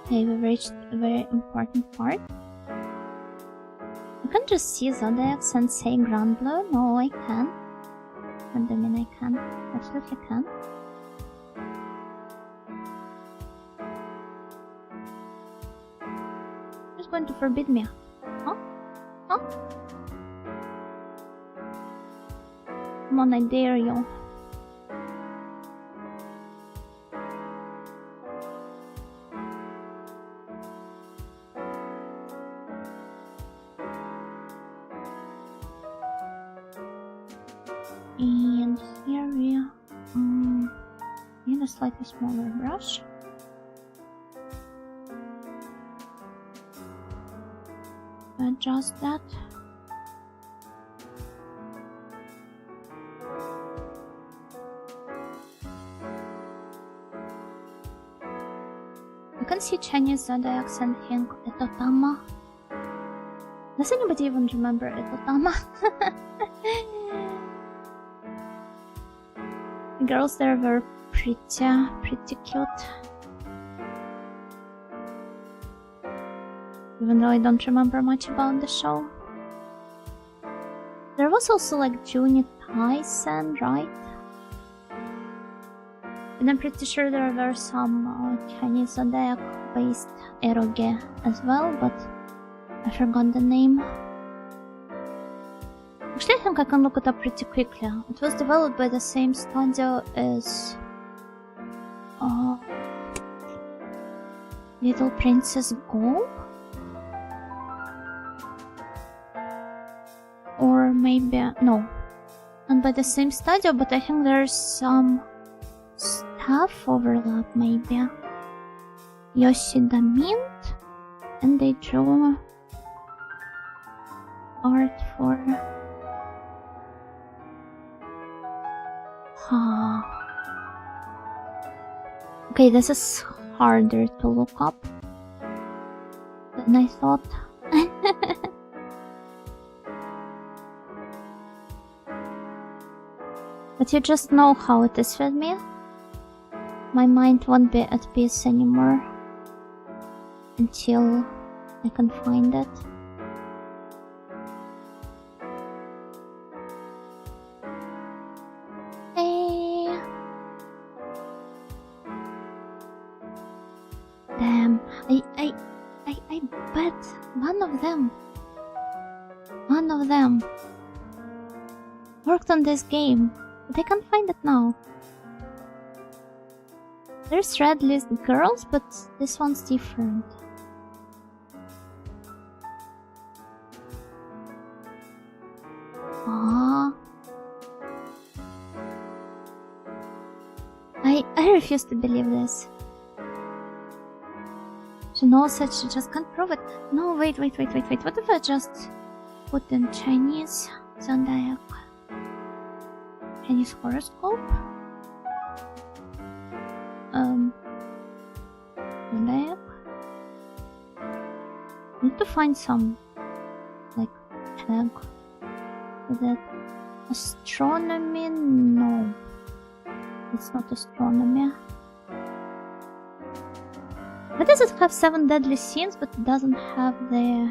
Okay, we've reached a very important part. I can just see zodiacs and say Grand Blue. No, I can. What do you mean I can? Absolutely can. Who's going to forbid me? Huh? Huh? Come on, I dare you. And here we a slightly smaller brush. Adjust that. You can see Chinese zodiacs and think Etotama. Does anybody even remember Etotama? The girls there were pretty cute. Even though I don't remember much about the show. There was also like Juni Tyson, right? And I'm pretty sure there were some Chinese zodiac based eroge as well, but I forgot the name. Actually, I think I can look it up pretty quickly. It was developed by the same studio as Little Princess Go? Or maybe, no, not by the same studio, but I think there's some staff overlap maybe. Yoshida Mint, and they drew art for okay, this is harder to look up than I thought. But you just know how it is with me. My mind won't be at peace anymore until I can find it. Damn, I bet one of them worked on this game, but I can't find it now. There's Red List Girls, but this one's different. I refuse to believe this. She knows that she just can't prove it. No, wait. What if I just put in Chinese zodiac? Chinese horoscope? Zodiac? Need to find some, like, tag with it. Astronomy? No. It's not astronomy. Why does it have 7 deadly sins, but it doesn't have the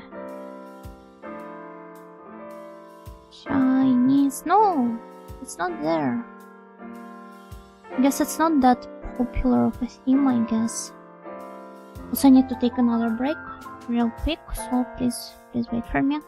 Chinese? No, it's not there. I guess it's not that popular of a theme, I guess. Also, I need to take another break real quick, so please wait for me.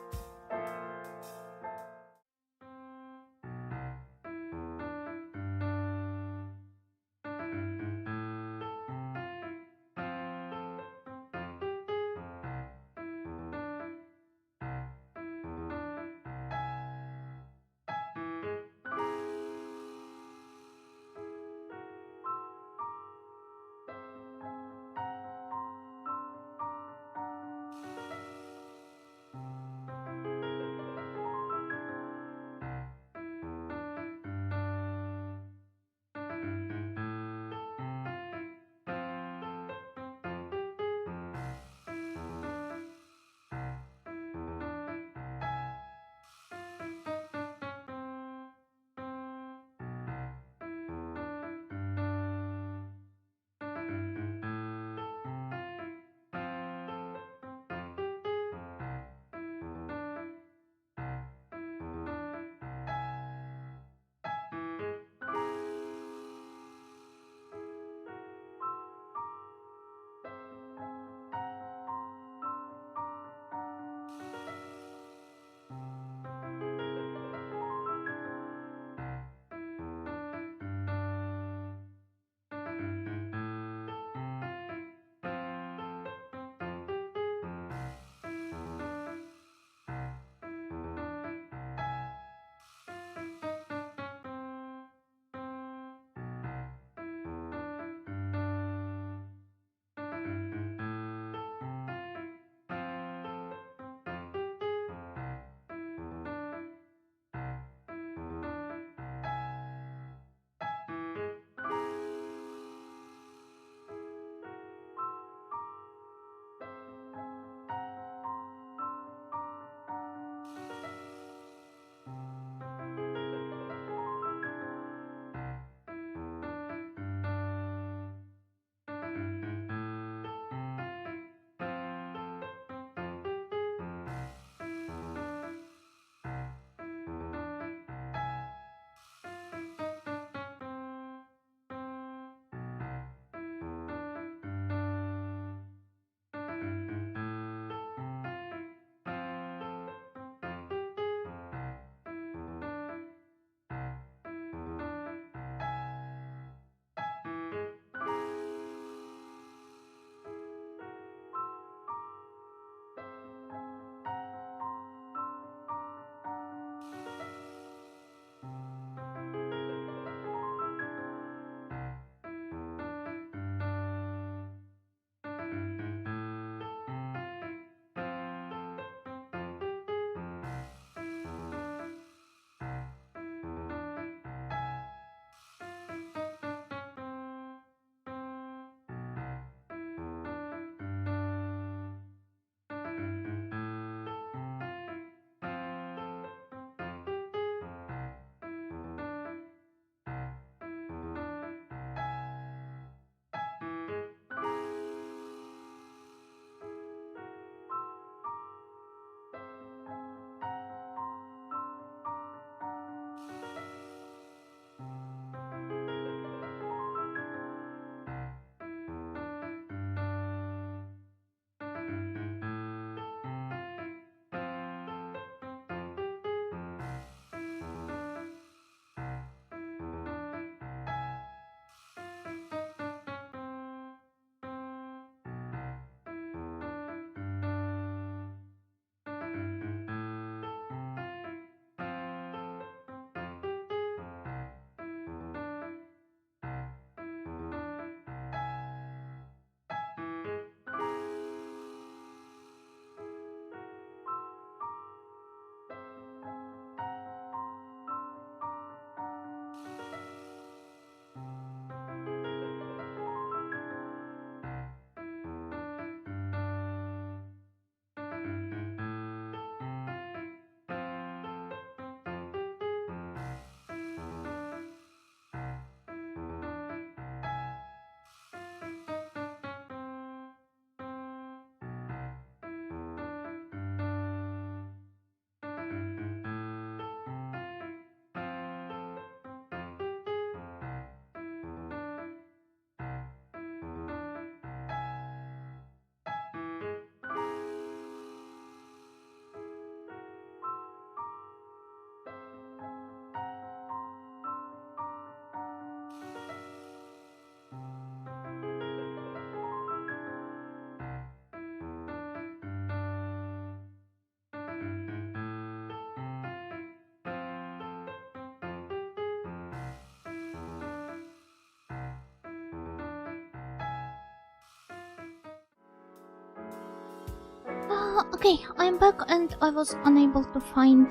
Okay, I'm back and I was unable to find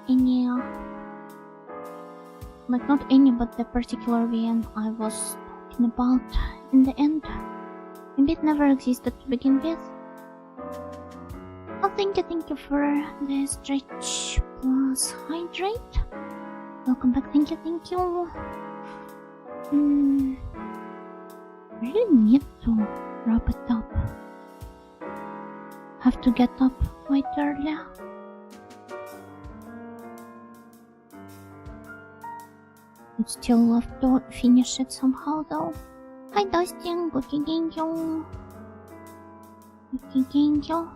any, like not any, but the particular VN I was talking about in the end. Maybe it never existed to begin with. Oh, thank you for the stretch plus hydrate. Welcome back, thank you. I really need to wrap it up. Have to get up quite early. Would still love to finish it somehow though. Hi Dustin, good evening you. Good evening you.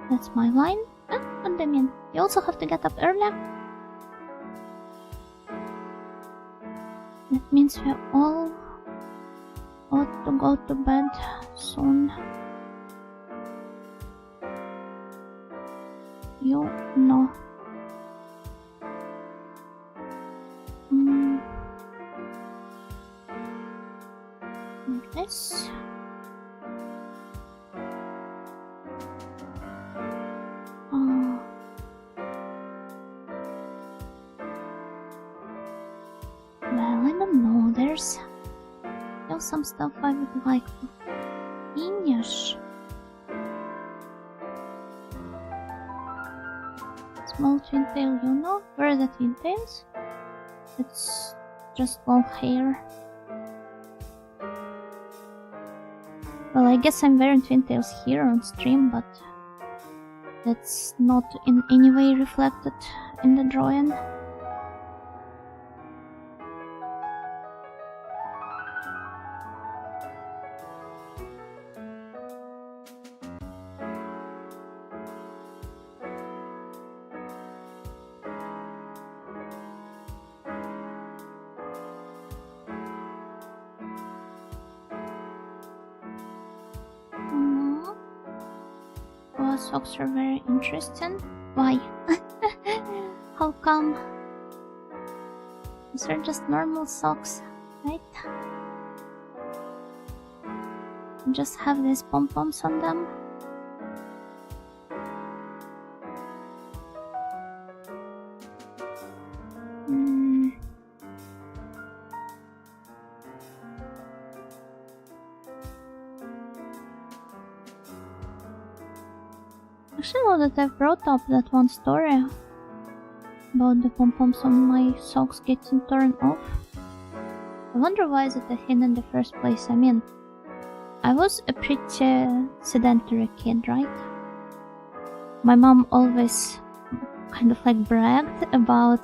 That's my line. And I mean, you also have to get up early. That means we all ought to go to bed soon. You know. Like this. Well, I don't know, there's still some stuff I would like to finish. Small twin tail, you know? Where are the twin tails? It's just long hair. Well, I guess I'm wearing twin tails here on stream, but that's not in any way reflected in the drawing. Socks are very interesting. Why? How come? These are just normal socks, right? Just have these pom-poms on them. Actually, now that I've brought up that one story about the pom-poms on my socks getting torn off, I wonder why is it a hint in the first place. I mean, I was a pretty sedentary kid, right? My mom always kind of like bragged about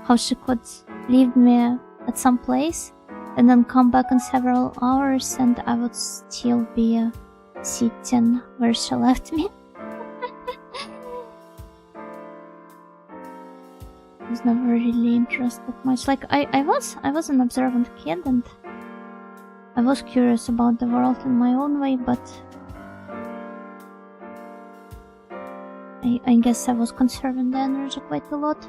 how she could leave me at some place and then come back in several hours and I would still be sitting where she left me. I was never really interested much. Like I was an observant kid and I was curious about the world in my own way, but I guess I was conserving the energy quite a lot.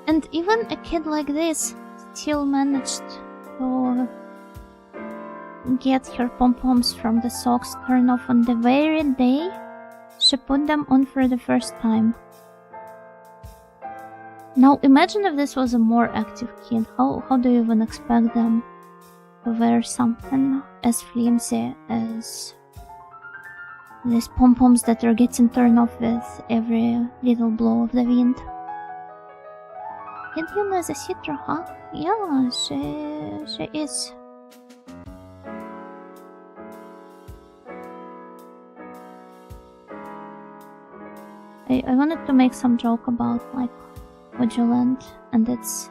And even a kid like this still managed to get her pom-poms from the socks torn off on the very day she put them on for the first time. Now imagine if this was a more active kid. How do you even expect them to wear something as flimsy as these pom-poms that are getting turned off with every little blow of the wind? Yuna is a Citra, huh? Yeah, she is. I wanted to make some joke about like Vigilant and its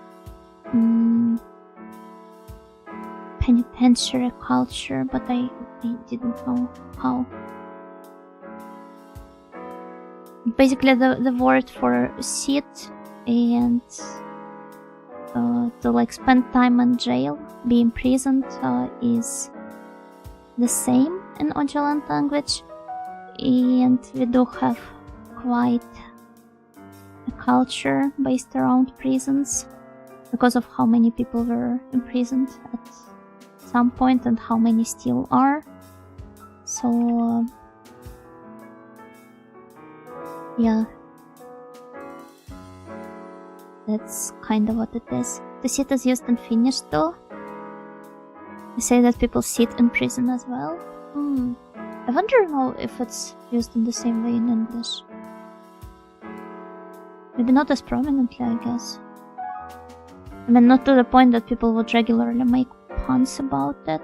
penitentiary culture, but I didn't know how. Basically, the word for sit and to like spend time in jail, be imprisoned, is the same in Vigilant language, and we do have quite a culture based around prisons because of how many people were imprisoned at some point and how many still are. So, yeah. That's kind of what it is. To sit is used in Finnish though. They say that people sit in prison as well. I wonder now if it's used in the same way in English. Maybe not as prominently, I guess. I mean, not to the point that people would regularly make puns about it.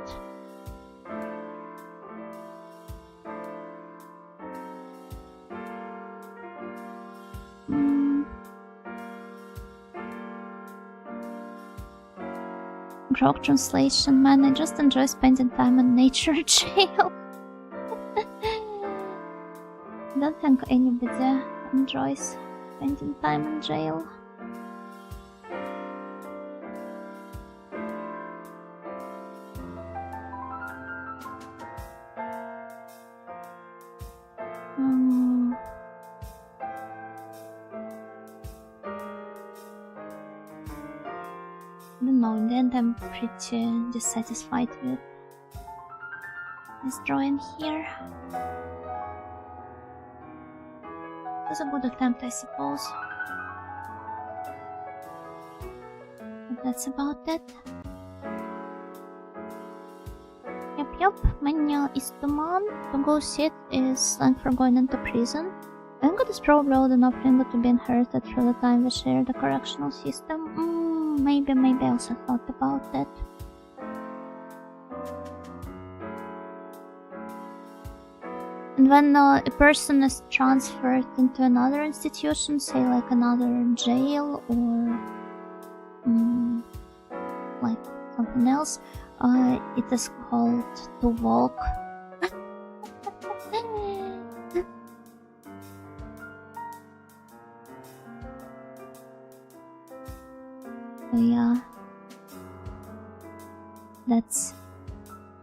Grok translation, man, I just enjoy spending time in nature jail. I don't think anybody enjoys spending time in jail. I don't know, in the end I'm pretty dissatisfied with this drawing here. It was a good attempt, I suppose. But that's about it. Yep, Manya is Tuman. To go sit is slang for going into prison. Lingot is probably old enough Lingot to be inherited through the time we share the correctional system. Maybe I also thought about that. And when a person is transferred into another institution, say like another jail or like something else, it is called to walk. So yeah, that's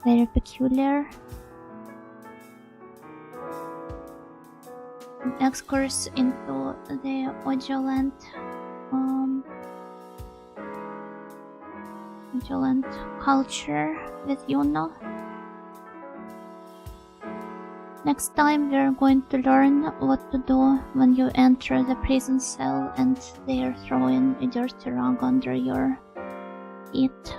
very peculiar. An excursus into the Audioland culture with Yuno. Next time we're going to learn what to do when you enter the prison cell and they're throwing a dirty rug under your feet.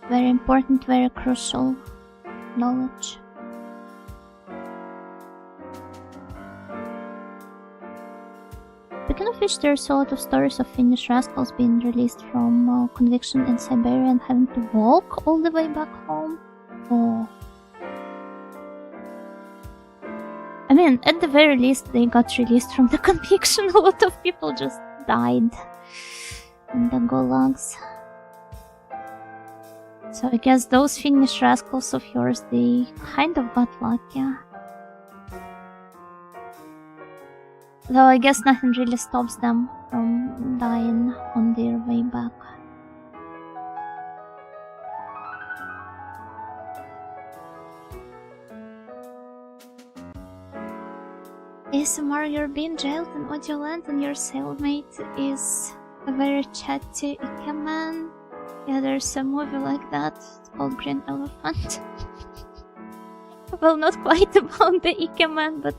Very important, very crucial knowledge. Speaking of which, there's a lot of stories of Finnish rascals being released from conviction in Siberia and having to walk all the way back home. Oh. I mean, at the very least, they got released from the conviction. A lot of people just died in the gulags. So I guess those Finnish rascals of yours, they kind of got lucky. Though I guess nothing really stops them from dying on their way back. ASMR, you're being jailed in Audioland and your cellmate is a very chatty Ikeman. Yeah, there's a movie like that. It's called Green Elephant. Well, not quite about the Ikeman, but...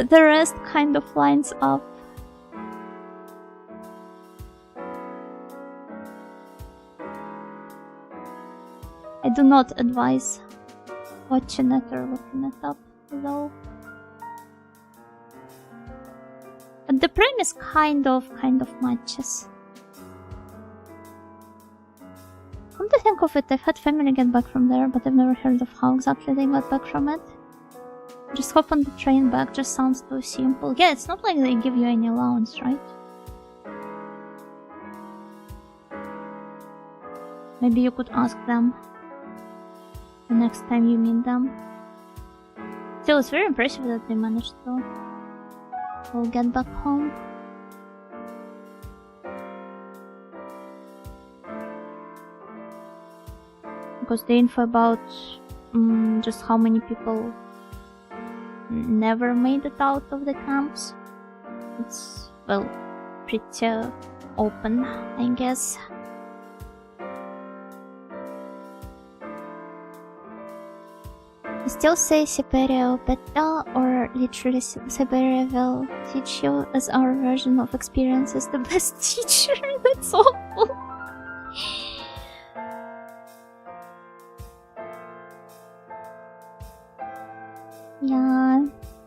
the rest kind of lines up. I do not advise watching it or looking it up, though. But the premise kind of matches. Come to think of it, I've had family get back from there, but I've never heard of how exactly they got back from it. Just hop on the train back just sounds too simple. Yeah, it's not like they give you any allowance, right? Maybe you could ask them the next time you meet them. Still, it's very impressive that they managed to all get back home. because the info about just how many people never made it out of the camps, it's, well, pretty open, I guess. You still say Siberia better, or literally Siberia will teach you, as our version of experience is the best teacher? That's awful.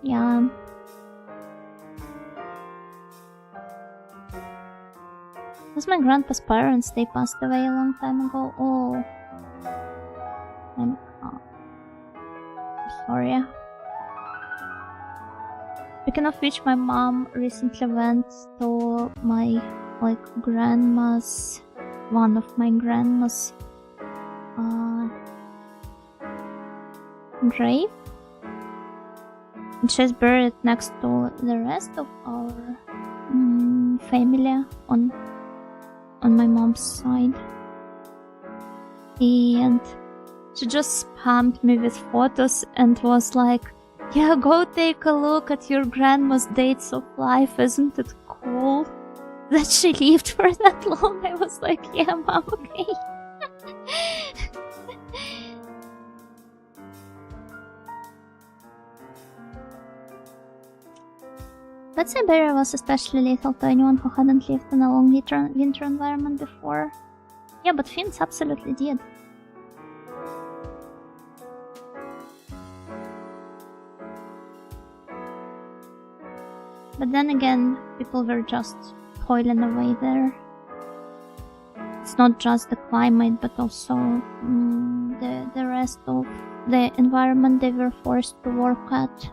Yeah. It was my grandpa's parents, they passed away a long time ago. Oh. I'm sorry. Speaking of which, my mom recently went to my, grandma's, one of my grandma's grave. And she's buried next to the rest of our family on my mom's side. And she just spammed me with photos and was like, yeah, go take a look at your grandma's dates of life, isn't it cool that she lived for that long? I was like, yeah, mom, okay. But Siberia was especially lethal to anyone who hadn't lived in a long winter environment before. Yeah, but Finns absolutely did. But then again, people were just toiling away there. It's not just the climate, but also the rest of the environment they were forced to work at.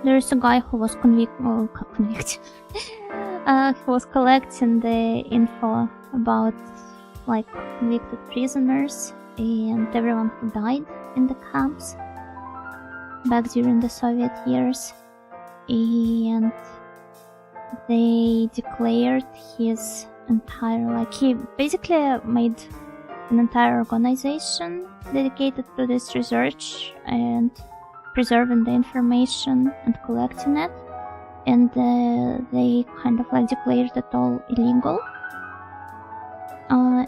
There's a guy who was convicted. He was collecting the info about convicted prisoners and everyone who died in the camps back during the Soviet years, and they declared his entire, he basically made an entire organization dedicated to this research and preserving the information and collecting it, and they kind of declared it all illegal.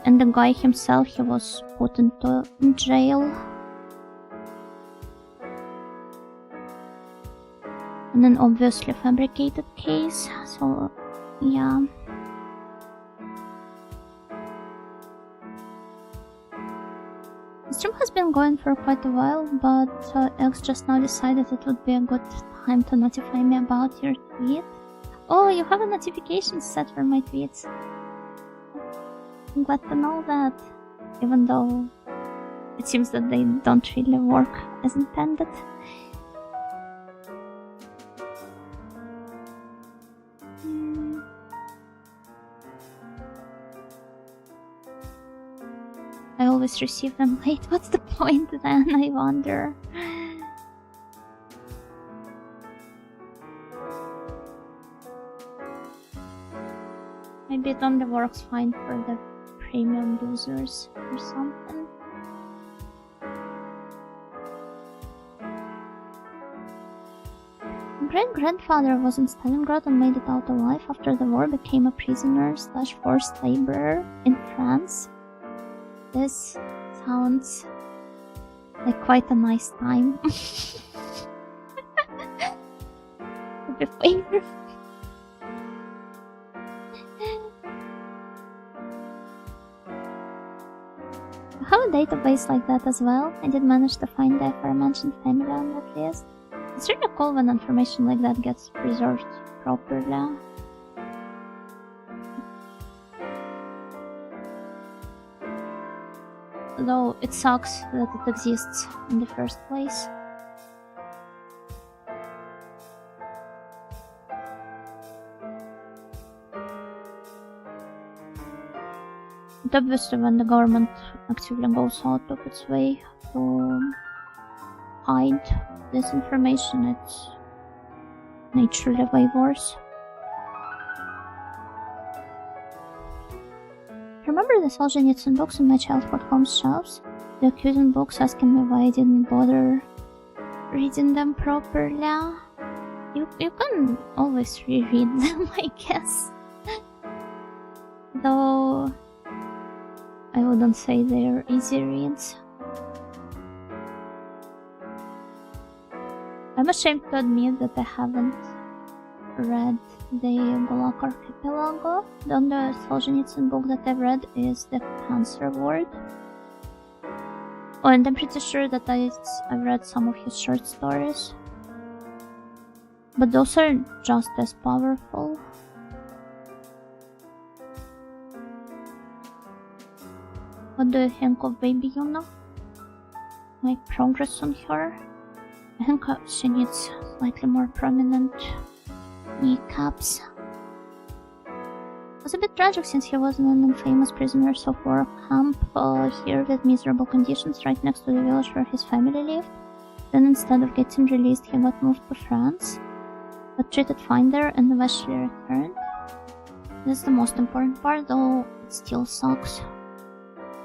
And the guy himself, he was put into jail. And an obviously fabricated case, so yeah. The stream has been going for quite a while, but X just now decided it would be a good time to notify me about your tweet. Oh, you have a notification set for my tweets. I'm glad to know that, even though it seems that they don't really work as intended. I always receive them late. What's the point then, I wonder? Maybe it only works fine for the premium users or something. My great-grandfather was in Stalingrad and made it out alive after the war, became a prisoner / forced laborer in France. This sounds like quite a nice time. To be fair. I have a database like that as well. I did manage to find the aforementioned family on that list. It's really cool when information like that gets preserved properly. Though it sucks that it exists in the first place. And obviously when the government actively goes out of its way to hide this information, it's naturally way worse. Remember the Solzhenitsyn books on my childhood home shelves? The accusing books asking me why I didn't bother reading them properly. You can always reread them, I guess. Though I wouldn't say they're easy reads. I'm ashamed to admit that I haven't read the Golak Archipelago. The only Solzhenitsyn book that I've read is The Cancer Ward. Oh, and I'm pretty sure that I've read some of his short stories. But those are just as powerful. What do you think of Baby Yuna? My progress on her? I think she needs slightly more prominent kneecaps. It was a bit tragic since he was in an infamous prisoners of war camp here with miserable conditions right next to the village where his family lived. Then instead of getting released, he got moved to France, but treated fine there and eventually returned. That's the most important part, though it still sucks.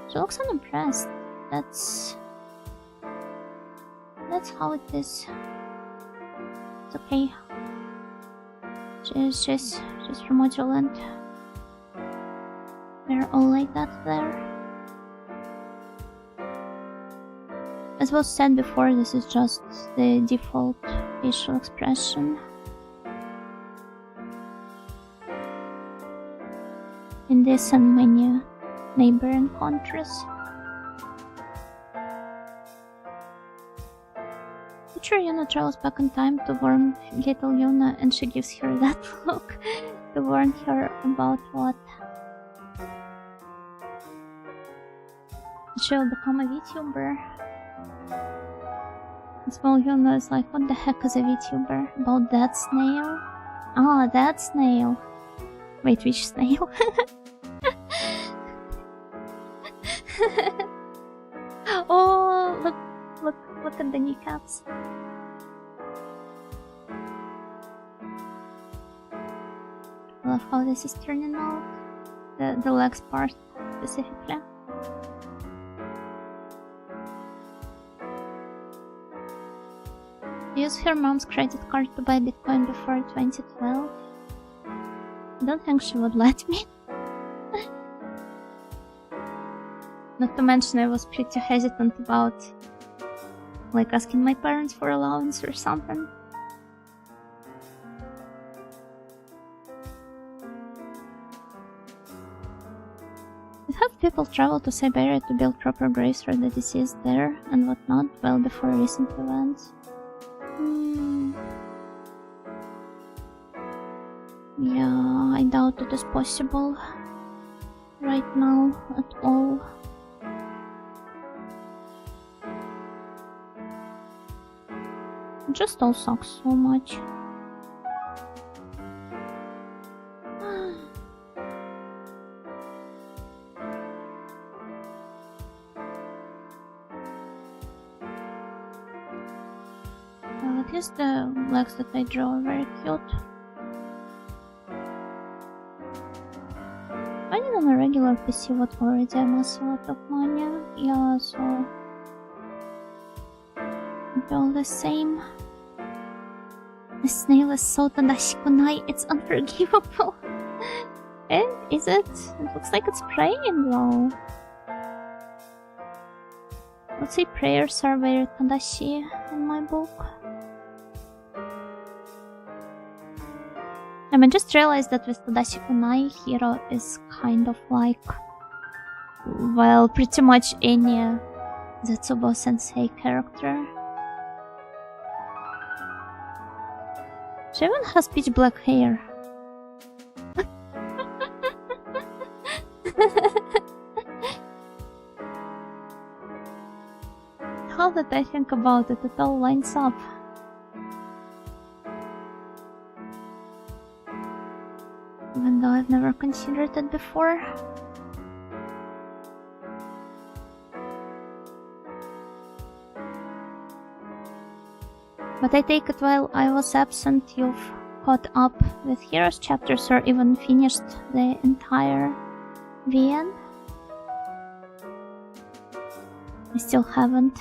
She looks unimpressed. That's how it is. It's okay. She's from Moduland. They're all like that there. As was said before, this is just the default facial expression. In this and many neighboring countries. Teacher Yuna travels back in time to warn little Yuna, and she gives her that look to warn her about what? She'll become a VTuber. And small Yuna is like, what the heck is a VTuber? About that snail? Ah, that snail. Wait, which snail? Oh, look at the kneecaps. I love how this is turning out. The legs part specifically. Use her mom's credit card to buy Bitcoin before 2012. I don't think she would let me. Not to mention I was pretty hesitant about like asking my parents for allowance or something. We've had people travel to Siberia to build proper graves for the deceased there and whatnot well before recent events. Yeah, I doubt it is possible right now at all. It just all sucks so much. Well, at least the legs that I draw are very cute. Finding on a regular PC would already amass a lot of money. Yeah, so it'd be all the same. The snail is so tadashikunai, it's unforgivable. Eh, is it? It looks like it's praying though. Let's say prayers are very tadashi in my book. I mean, just realized that with Tadashi Kunai, hero is kind of like, well, pretty much any Zetsubo Sensei character. She even has pitch black hair. Now that I think about it, it all lines up. Even though I've never considered it before. But I take it while I was absent, you've caught up with Heroes chapters or even finished the entire VN? I still haven't.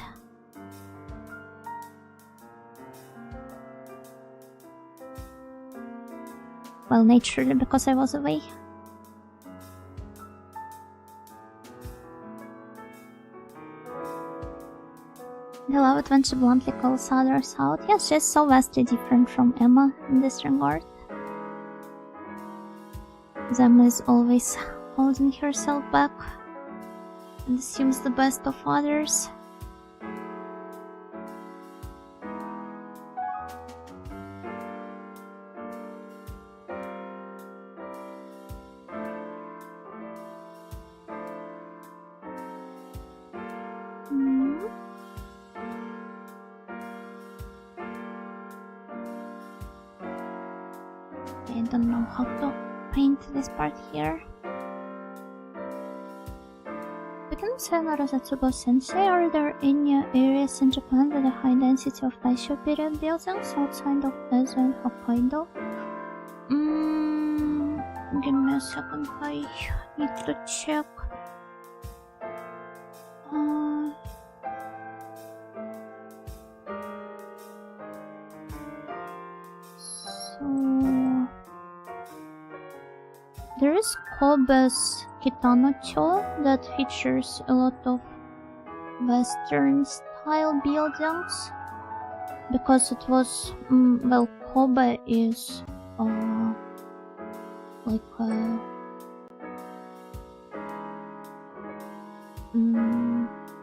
Well, naturally, because I was away. The love adventure bluntly calls others out. Yes, she's so vastly different from Emma in this regard. Emma is always holding herself back and assumes the best of others. I don't know how to paint this part here. Speaking of Sayonara Zatsubo Sensei, are there any areas in Japan with a high density of Taisho period buildings outside of Ezo and Hokkaido? Give me a second, I need to check. There is Kobe's Kitano-cho that features a lot of Western style buildings because it was, well, Kobe is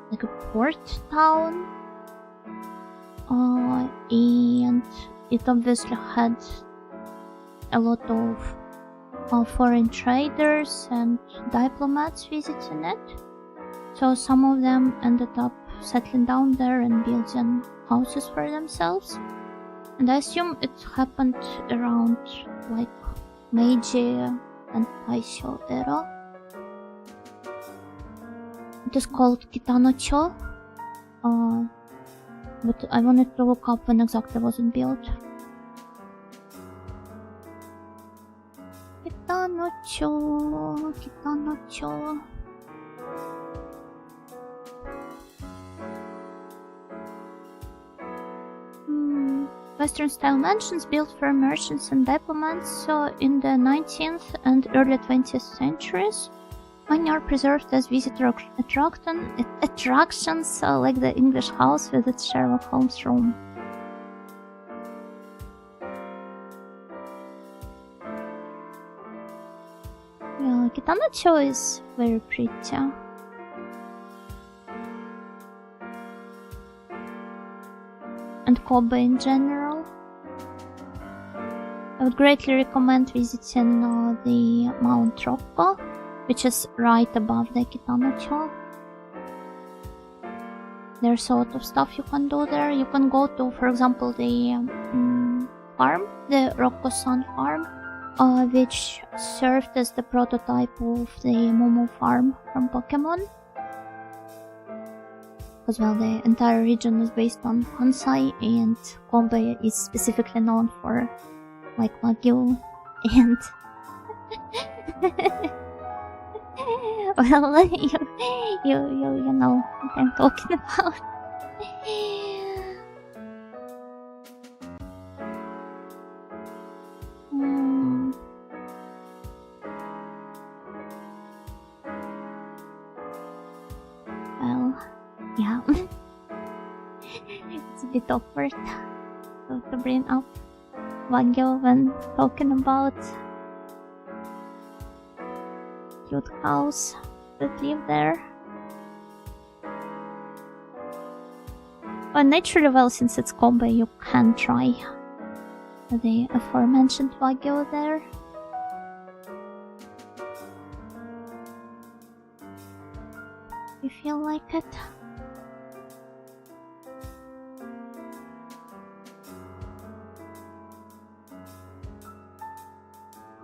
like a port town, and it obviously had a lot of foreign traders and diplomats visiting it, so some of them ended up settling down there and building houses for themselves, and I assume it happened around like Meiji and Taisho era. It is called Kitano-cho, but I wanted to look up when exactly was it built. Kitano-cho, Kitano-cho. Western style mansions built for merchants and diplomats, so in the 19th and early 20th centuries. Many are preserved as visitor attractions, like the English house with its Sherlock Holmes room. Yeah, Kitano-cho is very pretty. And Kobe in general. I would greatly recommend visiting the Mount Rocco, which is right above the Kitano-cho. There's a lot of stuff you can do there. You can go to, for example, the farm, the Rocco-san farm, which served as the prototype of the Momo farm from Pokemon. Because, well, the entire region is based on Kansai, and Kobe is specifically known for, like, Wagyu and... well, you know what I'm talking about. Well, yeah. It's a bit awkward to bring up Wagyu when talking about cute cows that live there. But naturally, well, since it's Kobe, you can try the aforementioned Wagyu there. You feel like it?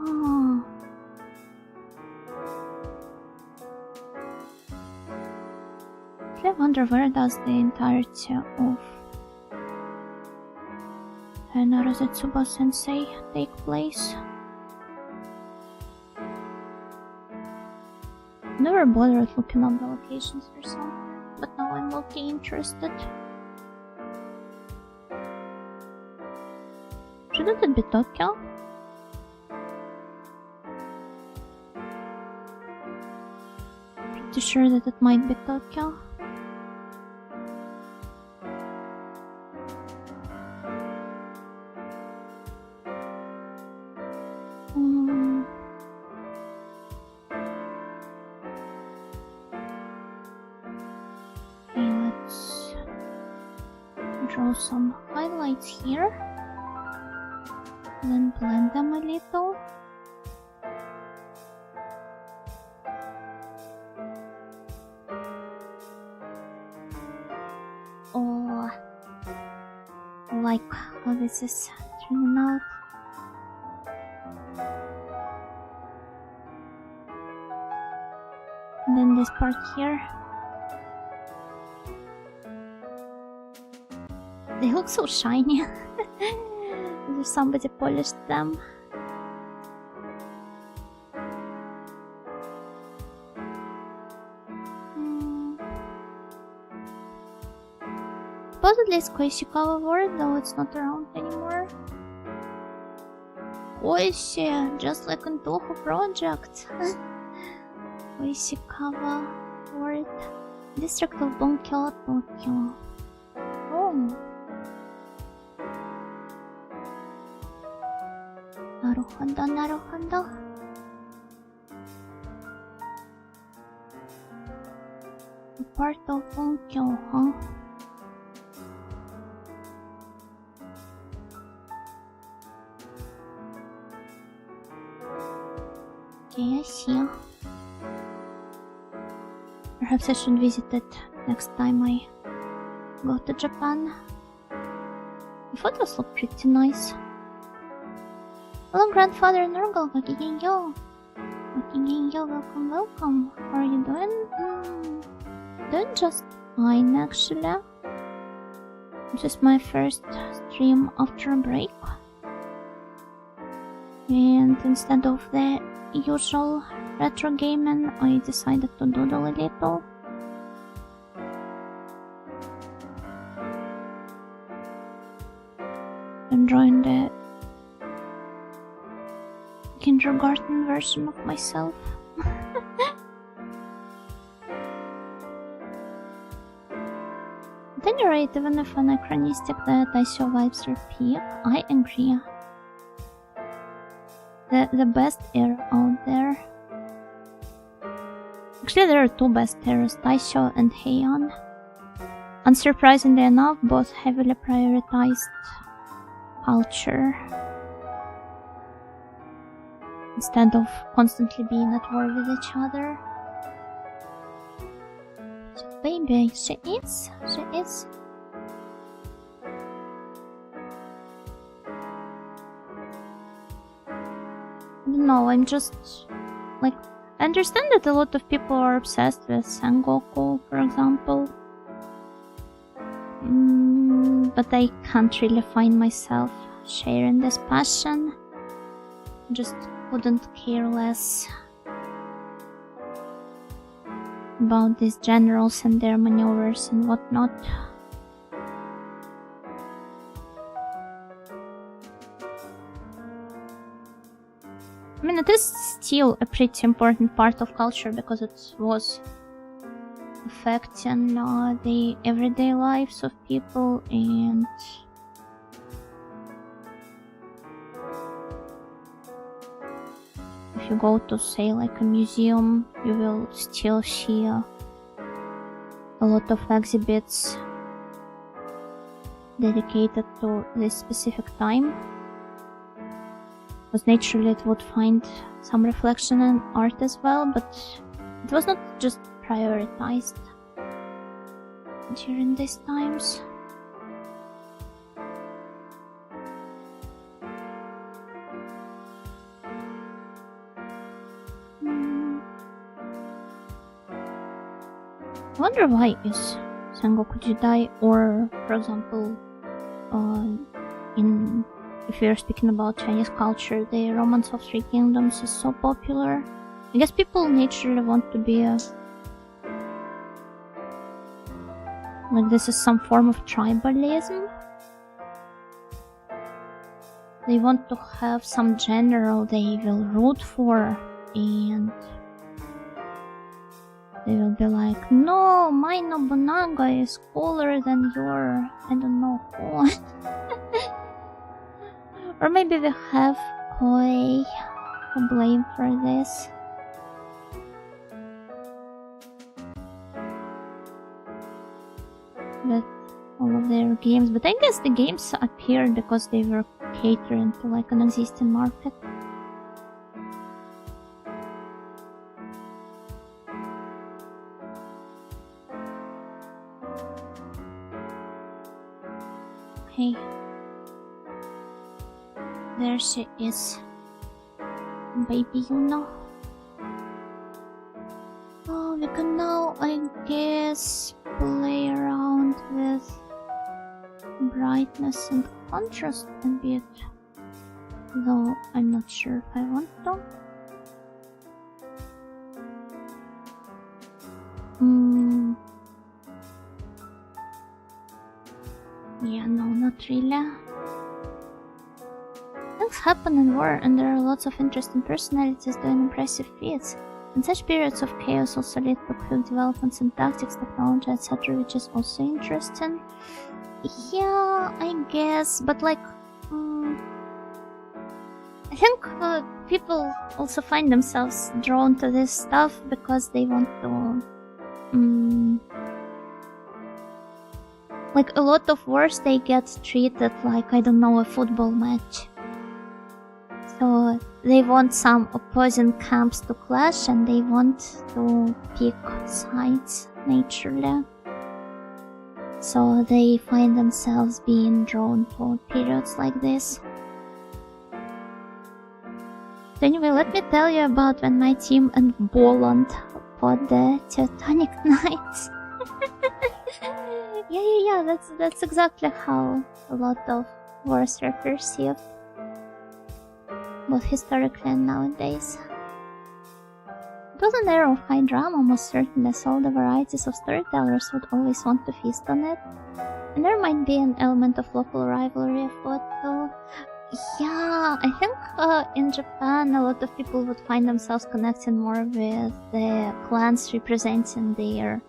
Oh. I wonder where does the entirety of and Arazetsuba Sensei take place. Never bothered looking up the locations for something, but now I'm low-key interested. Shouldn't it be Tokyo? Pretty sure that it might be Tokyo. Okay, let's draw some highlights here. Then blend them a little. Oh, I like how this is turning out. And then this part here. They look so shiny. As if somebody polished them. Supposedly it's Koishikawa word, though it's not around anymore. Koishi, just like in Toho Project. Koishikawa word. District of Bonkyo, Tokyo. Oh. Naruhodo, naruhodo. Part of Bonkyo, huh? Okay, I see. Perhaps I should visit it next time I go to Japan. The photos look pretty nice. Hello, Grandfather Nurgle, Wakigenyo. Wakigenyo, welcome, welcome. How are you doing? Doing just fine, actually. This is my first stream after a break. And instead of the usual retro gaming, I decided to doodle a little. I'm drawing the kindergarten version of myself. At any rate, even if anachronistic the Taisho vibes are peak, I agree. The best era out there. Actually, there are two best eras, Taisho and Heian. Unsurprisingly enough, both heavily prioritized culture instead of constantly being at war with each other. So, baby, she is. No, I'm just like, I understand that a lot of people are obsessed with Sengoku, for example. But I can't really find myself sharing this passion. Just couldn't care less about these generals and their maneuvers and whatnot. I mean, it is still a pretty important part of culture because it was affecting the everyday lives of people, and if you go to, say, like a museum, you will still see a lot of exhibits dedicated to this specific time. Because naturally it would find some reflection in art as well, but it was not just prioritized during these times. I wonder why is Sengoku Jidai, or for example if you're speaking about Chinese culture, the Romance of Three Kingdoms is so popular. I guess people naturally want to be like this is some form of tribalism. They want to have some general they will root for, and they will be like, no, my Nobunaga is cooler than your I don't know who. Or maybe we have Koei to blame for this. With all of their games, but I guess the games appeared because they were catering to like an existing market. Okay. There she is. Baby Yuna. Oh, we can now, I guess, play around with brightness and contrast a bit. Though I'm not sure if I want to. Yeah, no, not really. Things happen in war, and there are lots of interesting personalities doing impressive feats. And such periods of chaos also lead to quick developments in tactics, technology, etc., which is also interesting. Yeah, I guess, but like, I think people also find themselves drawn to this stuff because they want to, like a lot of wars they get treated like, I don't know, a football match. So they want some opposing camps to clash and they want to pick sides naturally. So they find themselves being drawn to periods like this. So anyway, let me tell you about when my team and Boland fought the Teutonic Knights. Yeah, that's exactly how a lot of wars are perceived, both historically and nowadays. It was an era of high drama, most certainly, so all the varieties of storytellers would always want to feast on it. And there might be an element of local rivalry afoot, though. Yeah, I think in Japan a lot of people would find themselves connecting more with the clans representing their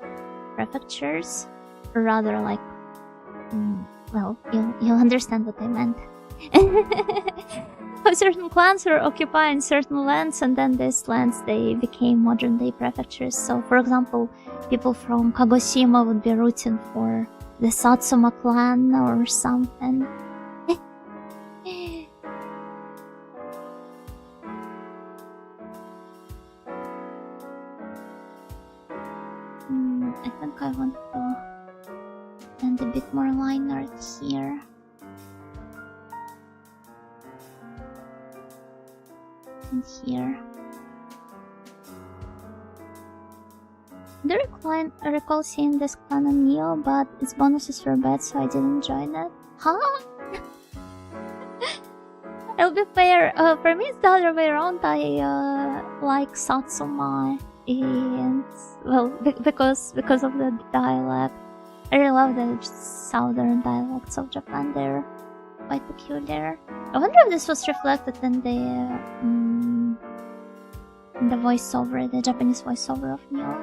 prefectures, rather like, well, you'll understand what I meant. Certain clans were occupying certain lands, and then these lands they became modern-day prefectures. So, for example, people from Kagoshima would be rooting for the Satsuma clan or something. I think I want to add a bit more line art here. And here. I recall seeing this clan on Neo, but its bonuses were bad, so I didn't join it. Huh? It'll be fair. For me, it's the other way around. I like Satsuma, and well, because of the dialect. I really love the southern dialects of Japan. They're quite peculiar. I wonder if this was reflected in the voiceover, the Japanese voiceover of Neo.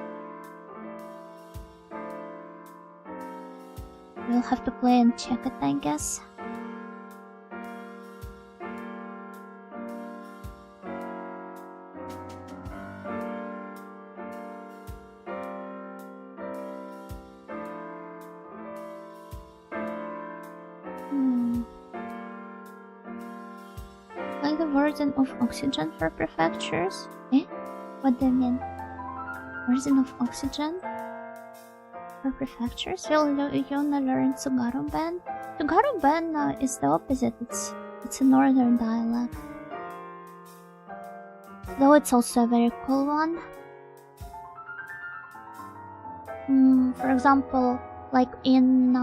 We'll have to play and check it, I guess. Like the Warden of Oxygen for prefectures? Eh? What do you mean? Warden of Oxygen? For prefectures? Will Yona learn Tsugaru-ben? Tsugaru-ben is the opposite. It's a northern dialect. Though it's also a very cool one. For example, like in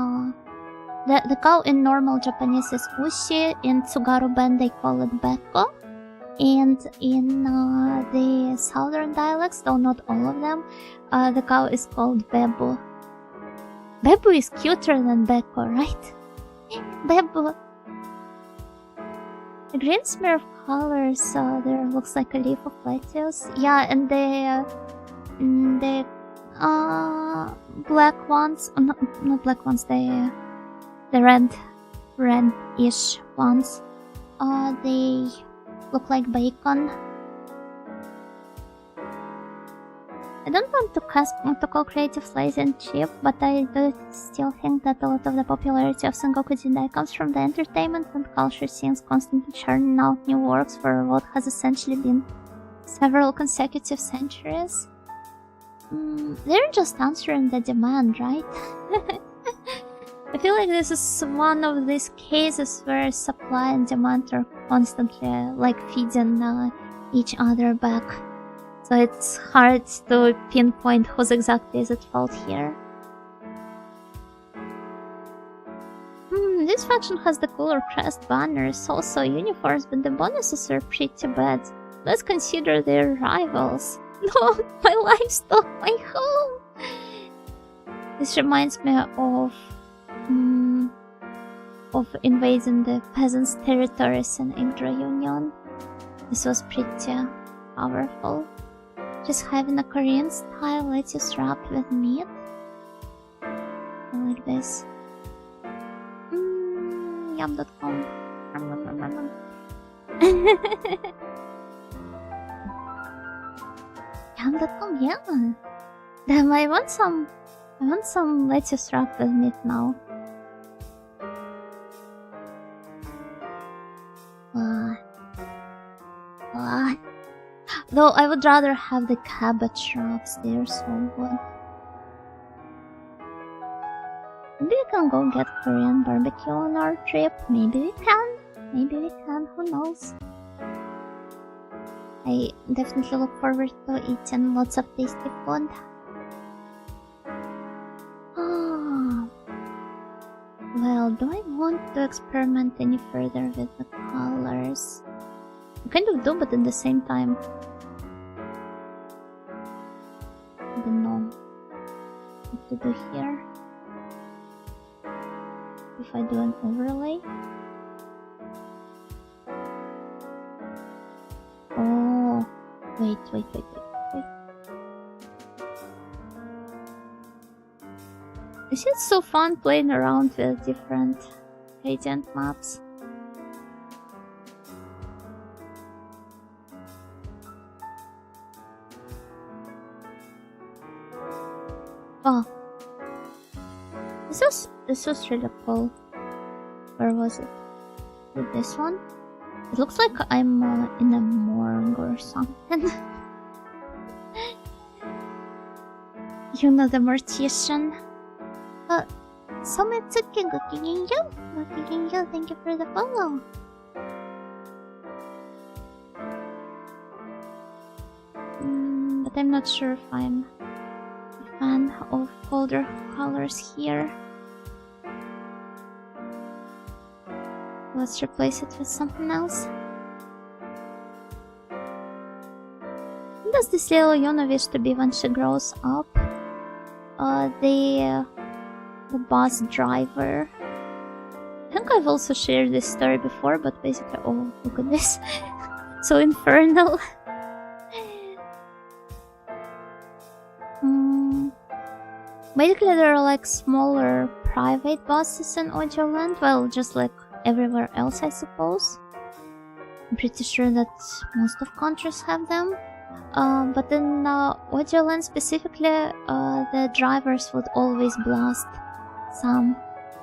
The cow in normal Japanese is ushi. In Tsugaru Ben they call it beko. And in the southern dialects, though not all of them, the cow is called bebu. Bebu is cuter than beko, right? Bebu. The green smear of colors, there looks like a leaf of lettuce. Yeah, and the black ones, not black ones, the red-ish ones, they look like bacon. I don't want to call creative lazy and cheap, but I do still think that a lot of the popularity of Sengoku Jidai comes from the entertainment and culture scenes constantly churning out new works for what has essentially been several consecutive centuries. They're just answering the demand, right? I feel like this is one of these cases where supply and demand are constantly like feeding each other back. So it's hard to pinpoint whose exactly is at fault here. This faction has the cooler crest banners, also uniforms, but the bonuses are pretty bad. Let's consider their rivals. No, my livestock, my home! This reminds me of invading the peasants' territories in Yggdra Union. This was pretty powerful. Just having a Korean style lettuce wrapped with meat. I like this. Yum.com. Yum.com, yeah. Damn, I want some lettuce wrapped with meat now. Though I would rather have the cabbage wraps, they're so good. Maybe we can go get Korean barbecue on our trip. Maybe we can, who knows. I definitely look forward to eating lots of tasty food. Well, do I want to experiment any further with the colors? I kind of do, but at the same time, I don't know what to do here. If I do an overlay. Oh, wait. This is so fun playing around with different gradient maps. Oh, this was really cool. Where was it? With this one? It looks like I'm in a morgue or something. You know, the mortician. Sometsuki Gokigenyo, thank you for the follow. But I'm not sure if I'm a fan of colder colors here. Let's replace it with something else. What does this little Yuna wish to be when she grows up? The bus driver. I think I've also shared this story before, but basically, oh, look at this. So infernal. Basically, there are like smaller private buses in Ojoland. Well, just like everywhere else, I suppose. I'm pretty sure that most of countries have them. But in Ojoland specifically, the drivers would always blast some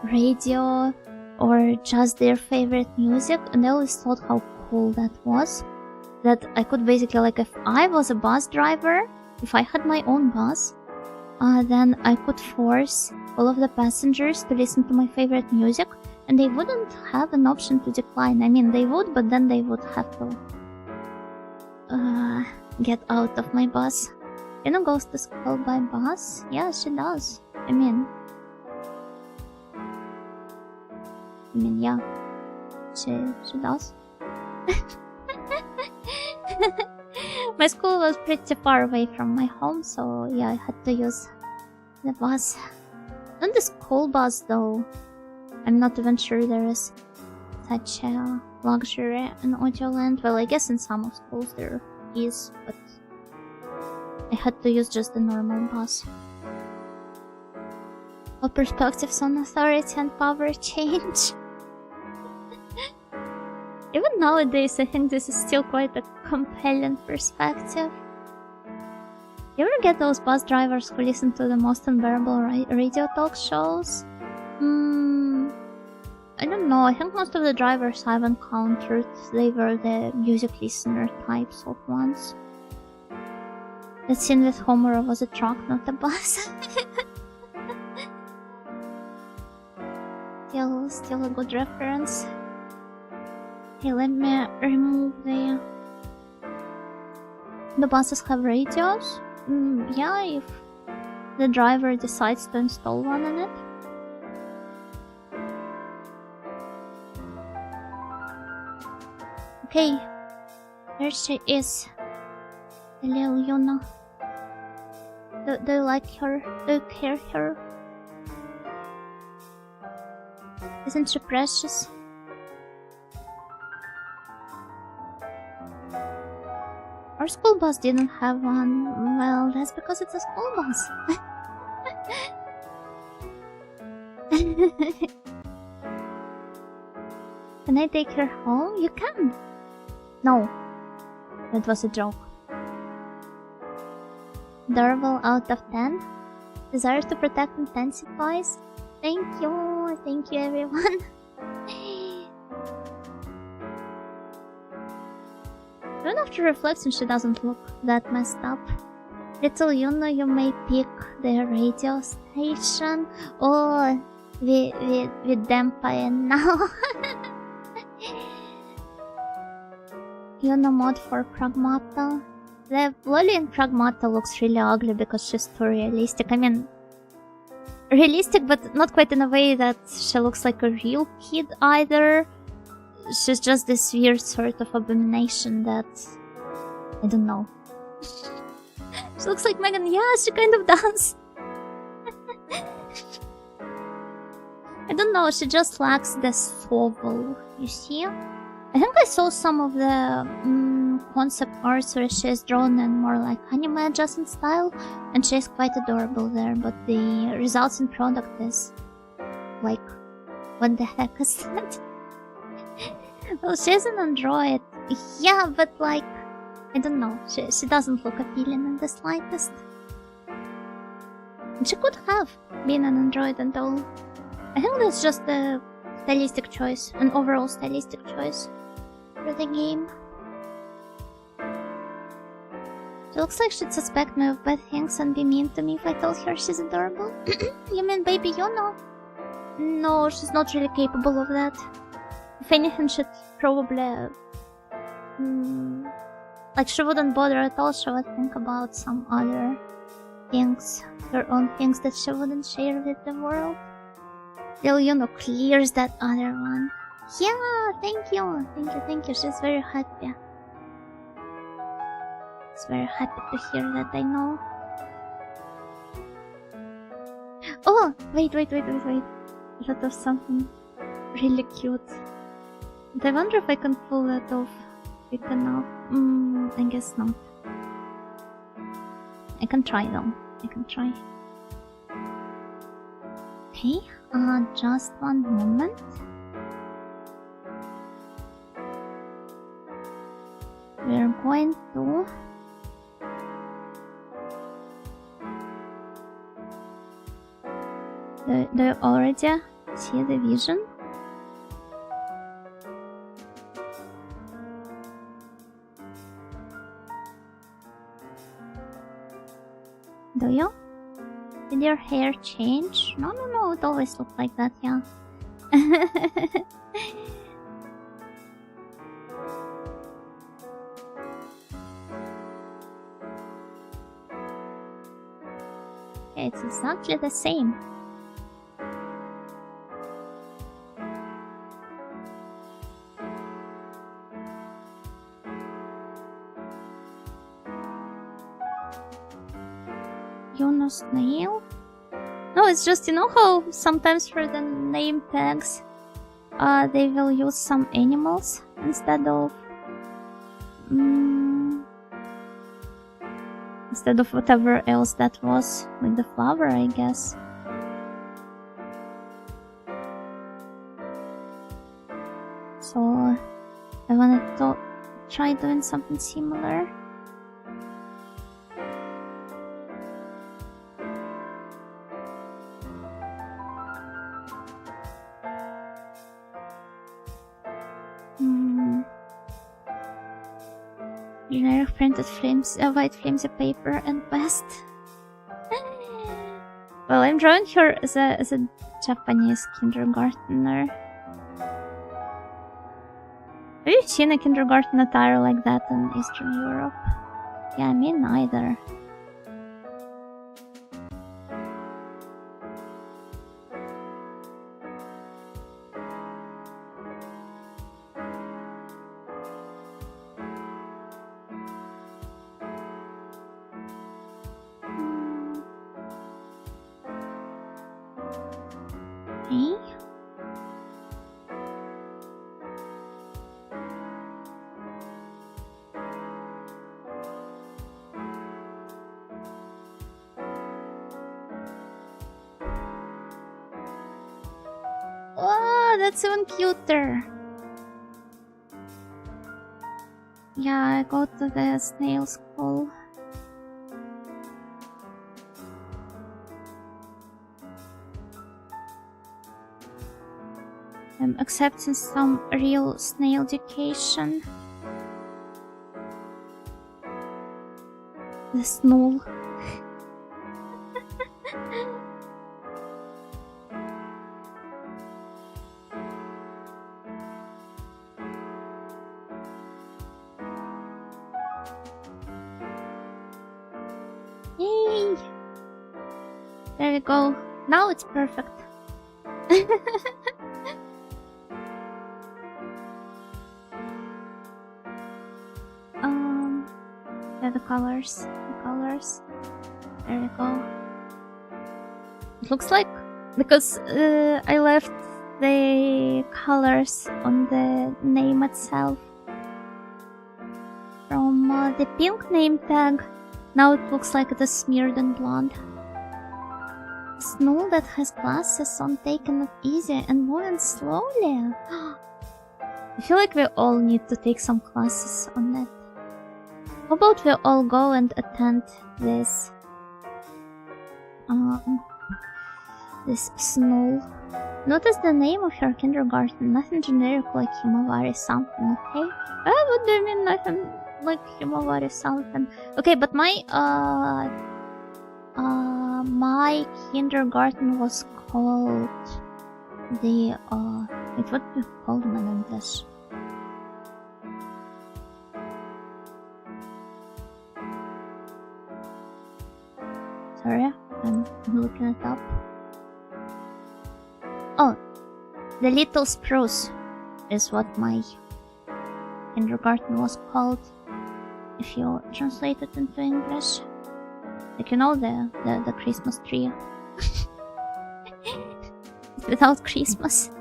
radio or just their favorite music, and I always thought how cool that was. That I could basically, like, if I was a bus driver, if I had my own bus, then I could force all of the passengers to listen to my favorite music, and they wouldn't have an option to decline. I mean, they would, but then they would have to get out of my bus. Yuna goes to school by bus? Yeah, she does. I mean, I mean, yeah, she does. My school was pretty far away from my home, so yeah, I had to use the bus. Not the school bus though. I'm not even sure there is such a luxury in Audioland. Well, I guess in some of schools there is, but I had to use just the normal bus. What perspectives on authority and power change? Even nowadays, I think this is still quite a compelling perspective. You ever get those bus drivers who listen to the most unbearable radio talk shows? I don't know. I think most of the drivers I've encountered, they were the music listener types of ones. The scene with Homer was a truck, not a bus. Still a good reference. Okay, let me remove the buses have radios. Yeah, if the driver decides to install one in it. Okay, there she is, the little Yuna. Do you like her? Do you care her? Isn't she precious? Our school bus didn't have one. Well, that's because it's a school bus. Can I take her home? You can. No. That was a joke. Durable out of 10. Desire to protect intensifies. Thank you everyone. Even after reflection, she doesn't look that messed up. Little Yuna, you may pick the radio station. Oh, with Dempa now. Yuna mod for Pragmata. The Loli in Pragmata looks really ugly because she's too realistic. I mean, realistic, but not quite in a way that she looks like a real kid either. She's just this weird sort of abomination that... I don't know. She looks like Megan. Yeah, she kind of does. I don't know, she just lacks the soul, you see? I think I saw some of the concept arts where she's drawn in more like anime adjacent style, and she's quite adorable there, but the results in product is like, what the heck is that? Well, she's an android. Yeah, but like, I don't know, she doesn't look appealing in the slightest. And she could have been an android and all. I think that's just a stylistic choice, an overall stylistic choice for the game. She looks like she'd suspect me of bad things and be mean to me if I told her she's adorable. You mean baby Yuna? No, she's not really capable of that. If anything, she'd probably... like, she wouldn't bother at all, she would think about some other things. Her own things that she wouldn't share with the world. Little Yuno clears that other one. Yeah, thank you. She's very happy. She's very happy to hear that, I know. Oh, wait. I thought of something really cute. But I wonder if I can pull that off quick enough. I guess not. I can try though. Okay, just one moment. We're going to... Do you already see the vision? Do you? Did your hair change? No, it always looked like that, yeah. It's exactly the same. Juno snail? No, it's just, you know how sometimes for the name tags, they will use some animals instead of... instead of whatever else that was with the flower, I guess. So I wanted to try doing something similar. Generic printed flames, white flimsy paper and best. Well, I'm drawing her as a Japanese kindergartner. Have you seen a kindergarten attire like that in Eastern Europe? Yeah, me neither. Okay. Oh, that's even cuter. Yeah, I go to the snail school. I'm accepting some real snail education. The snool. Yay! There we go. Now it's perfect. Yeah, the colors. There we go. It looks like, because I left the colors on the name itself from the pink name tag. Now it looks like it is smeared in blonde. Snow that has glasses on, taking it easy and moving slowly. I feel like we all need to take some classes on it. How about we all go and attend this this snow? Notice the name of your kindergarten, nothing generic like Himawari something, okay? What do you mean nothing like Himawari something? Okay, but my my kindergarten was called the wait, what do you call them in English? Sorry, I'm looking it up. Oh, the Little Spruce is what my kindergarten was called, if you translate it into English. Like, you know, the Christmas tree. Without Christmas.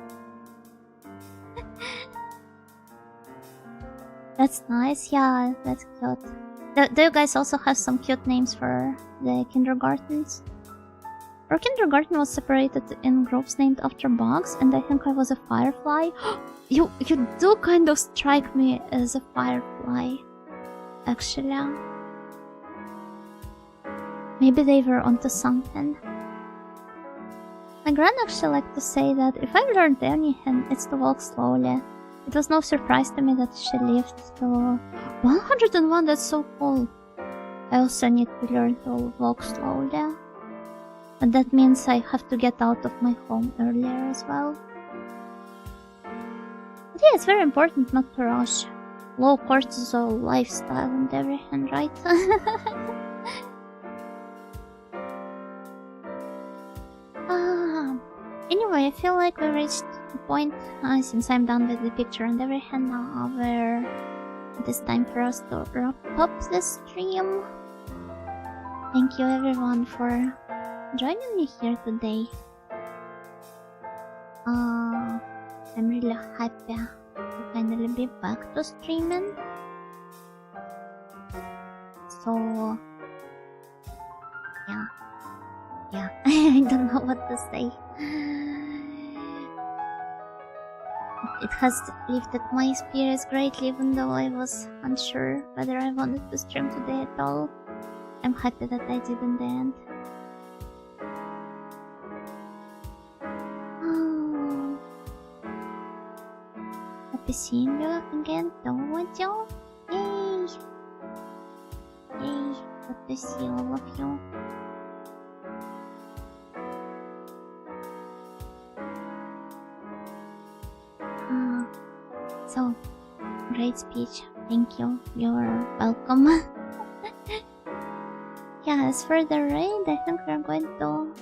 That's nice, yeah, that's cute. Do you guys also have some cute names for the kindergartens? Our kindergarten was separated in groups named after bugs, and I think I was a firefly. You do kind of strike me as a firefly, actually. Maybe they were onto something. My grand actually liked to say that if I've learned anything, it's to walk slowly. It was no surprise to me that she lived to 101, that's so cool. I also need to learn to walk slowly. But that means I have to get out of my home earlier as well. But yeah, it's very important not to rush. Low cortisol lifestyle and everything, right? Anyway, I feel like we reached the point, since I'm done with the picture and everything now, where it is time for us to wrap up the stream. Thank you everyone for joining me here today. I'm really happy to finally be back to streaming. So yeah, I don't know what to say. It has lifted my spirits greatly, even though I was unsure whether I wanted to stream today at all. I'm happy that I did in the end. Oh. Happy seeing you again, don't you? Yay! Yay! Good to see all of you. So, great speech. Thank you. You're welcome. Yeah, as for the raid, I think we're going to...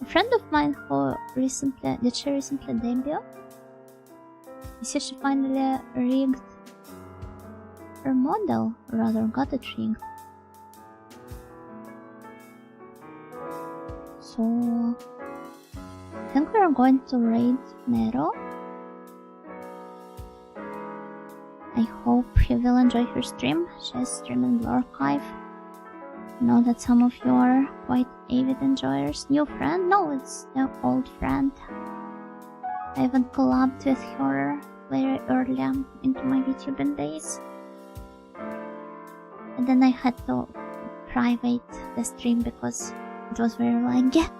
a friend of mine who recently debut, you see she finally rigged her model, rather got it rigged. So, I think we're going to raid Nero. I hope you will enjoy her stream. She's streaming the archive. I know that some of you are quite avid enjoyers. New friend? No, it's the old friend. I haven't collabed with her very early into my YouTubing days. And then I had to private the stream because it was very laggy.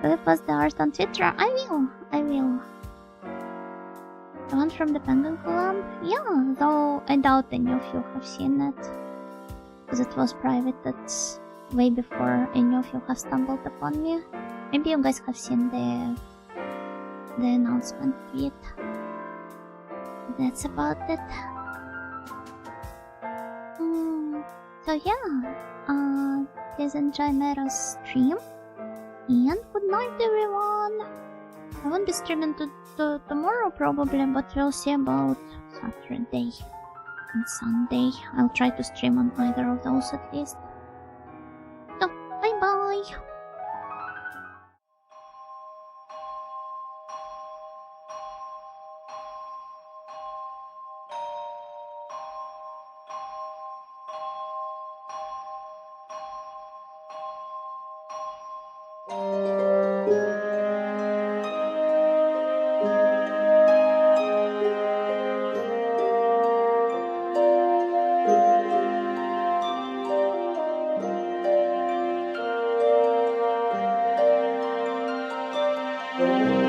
Will you post the art on Twitter? I will. The one from the Penguin Collab? Yeah, though I doubt any of you have seen it. Because it was private, that's way before any of you have stumbled upon me. Maybe you guys have seen the announcement tweet. That's about it. So yeah, please enjoy Mero's stream. And good night everyone! I won't be streaming tomorrow probably, but we'll see about Saturday and Sunday. I'll try to stream on either of those at least. So, bye bye! Thank you.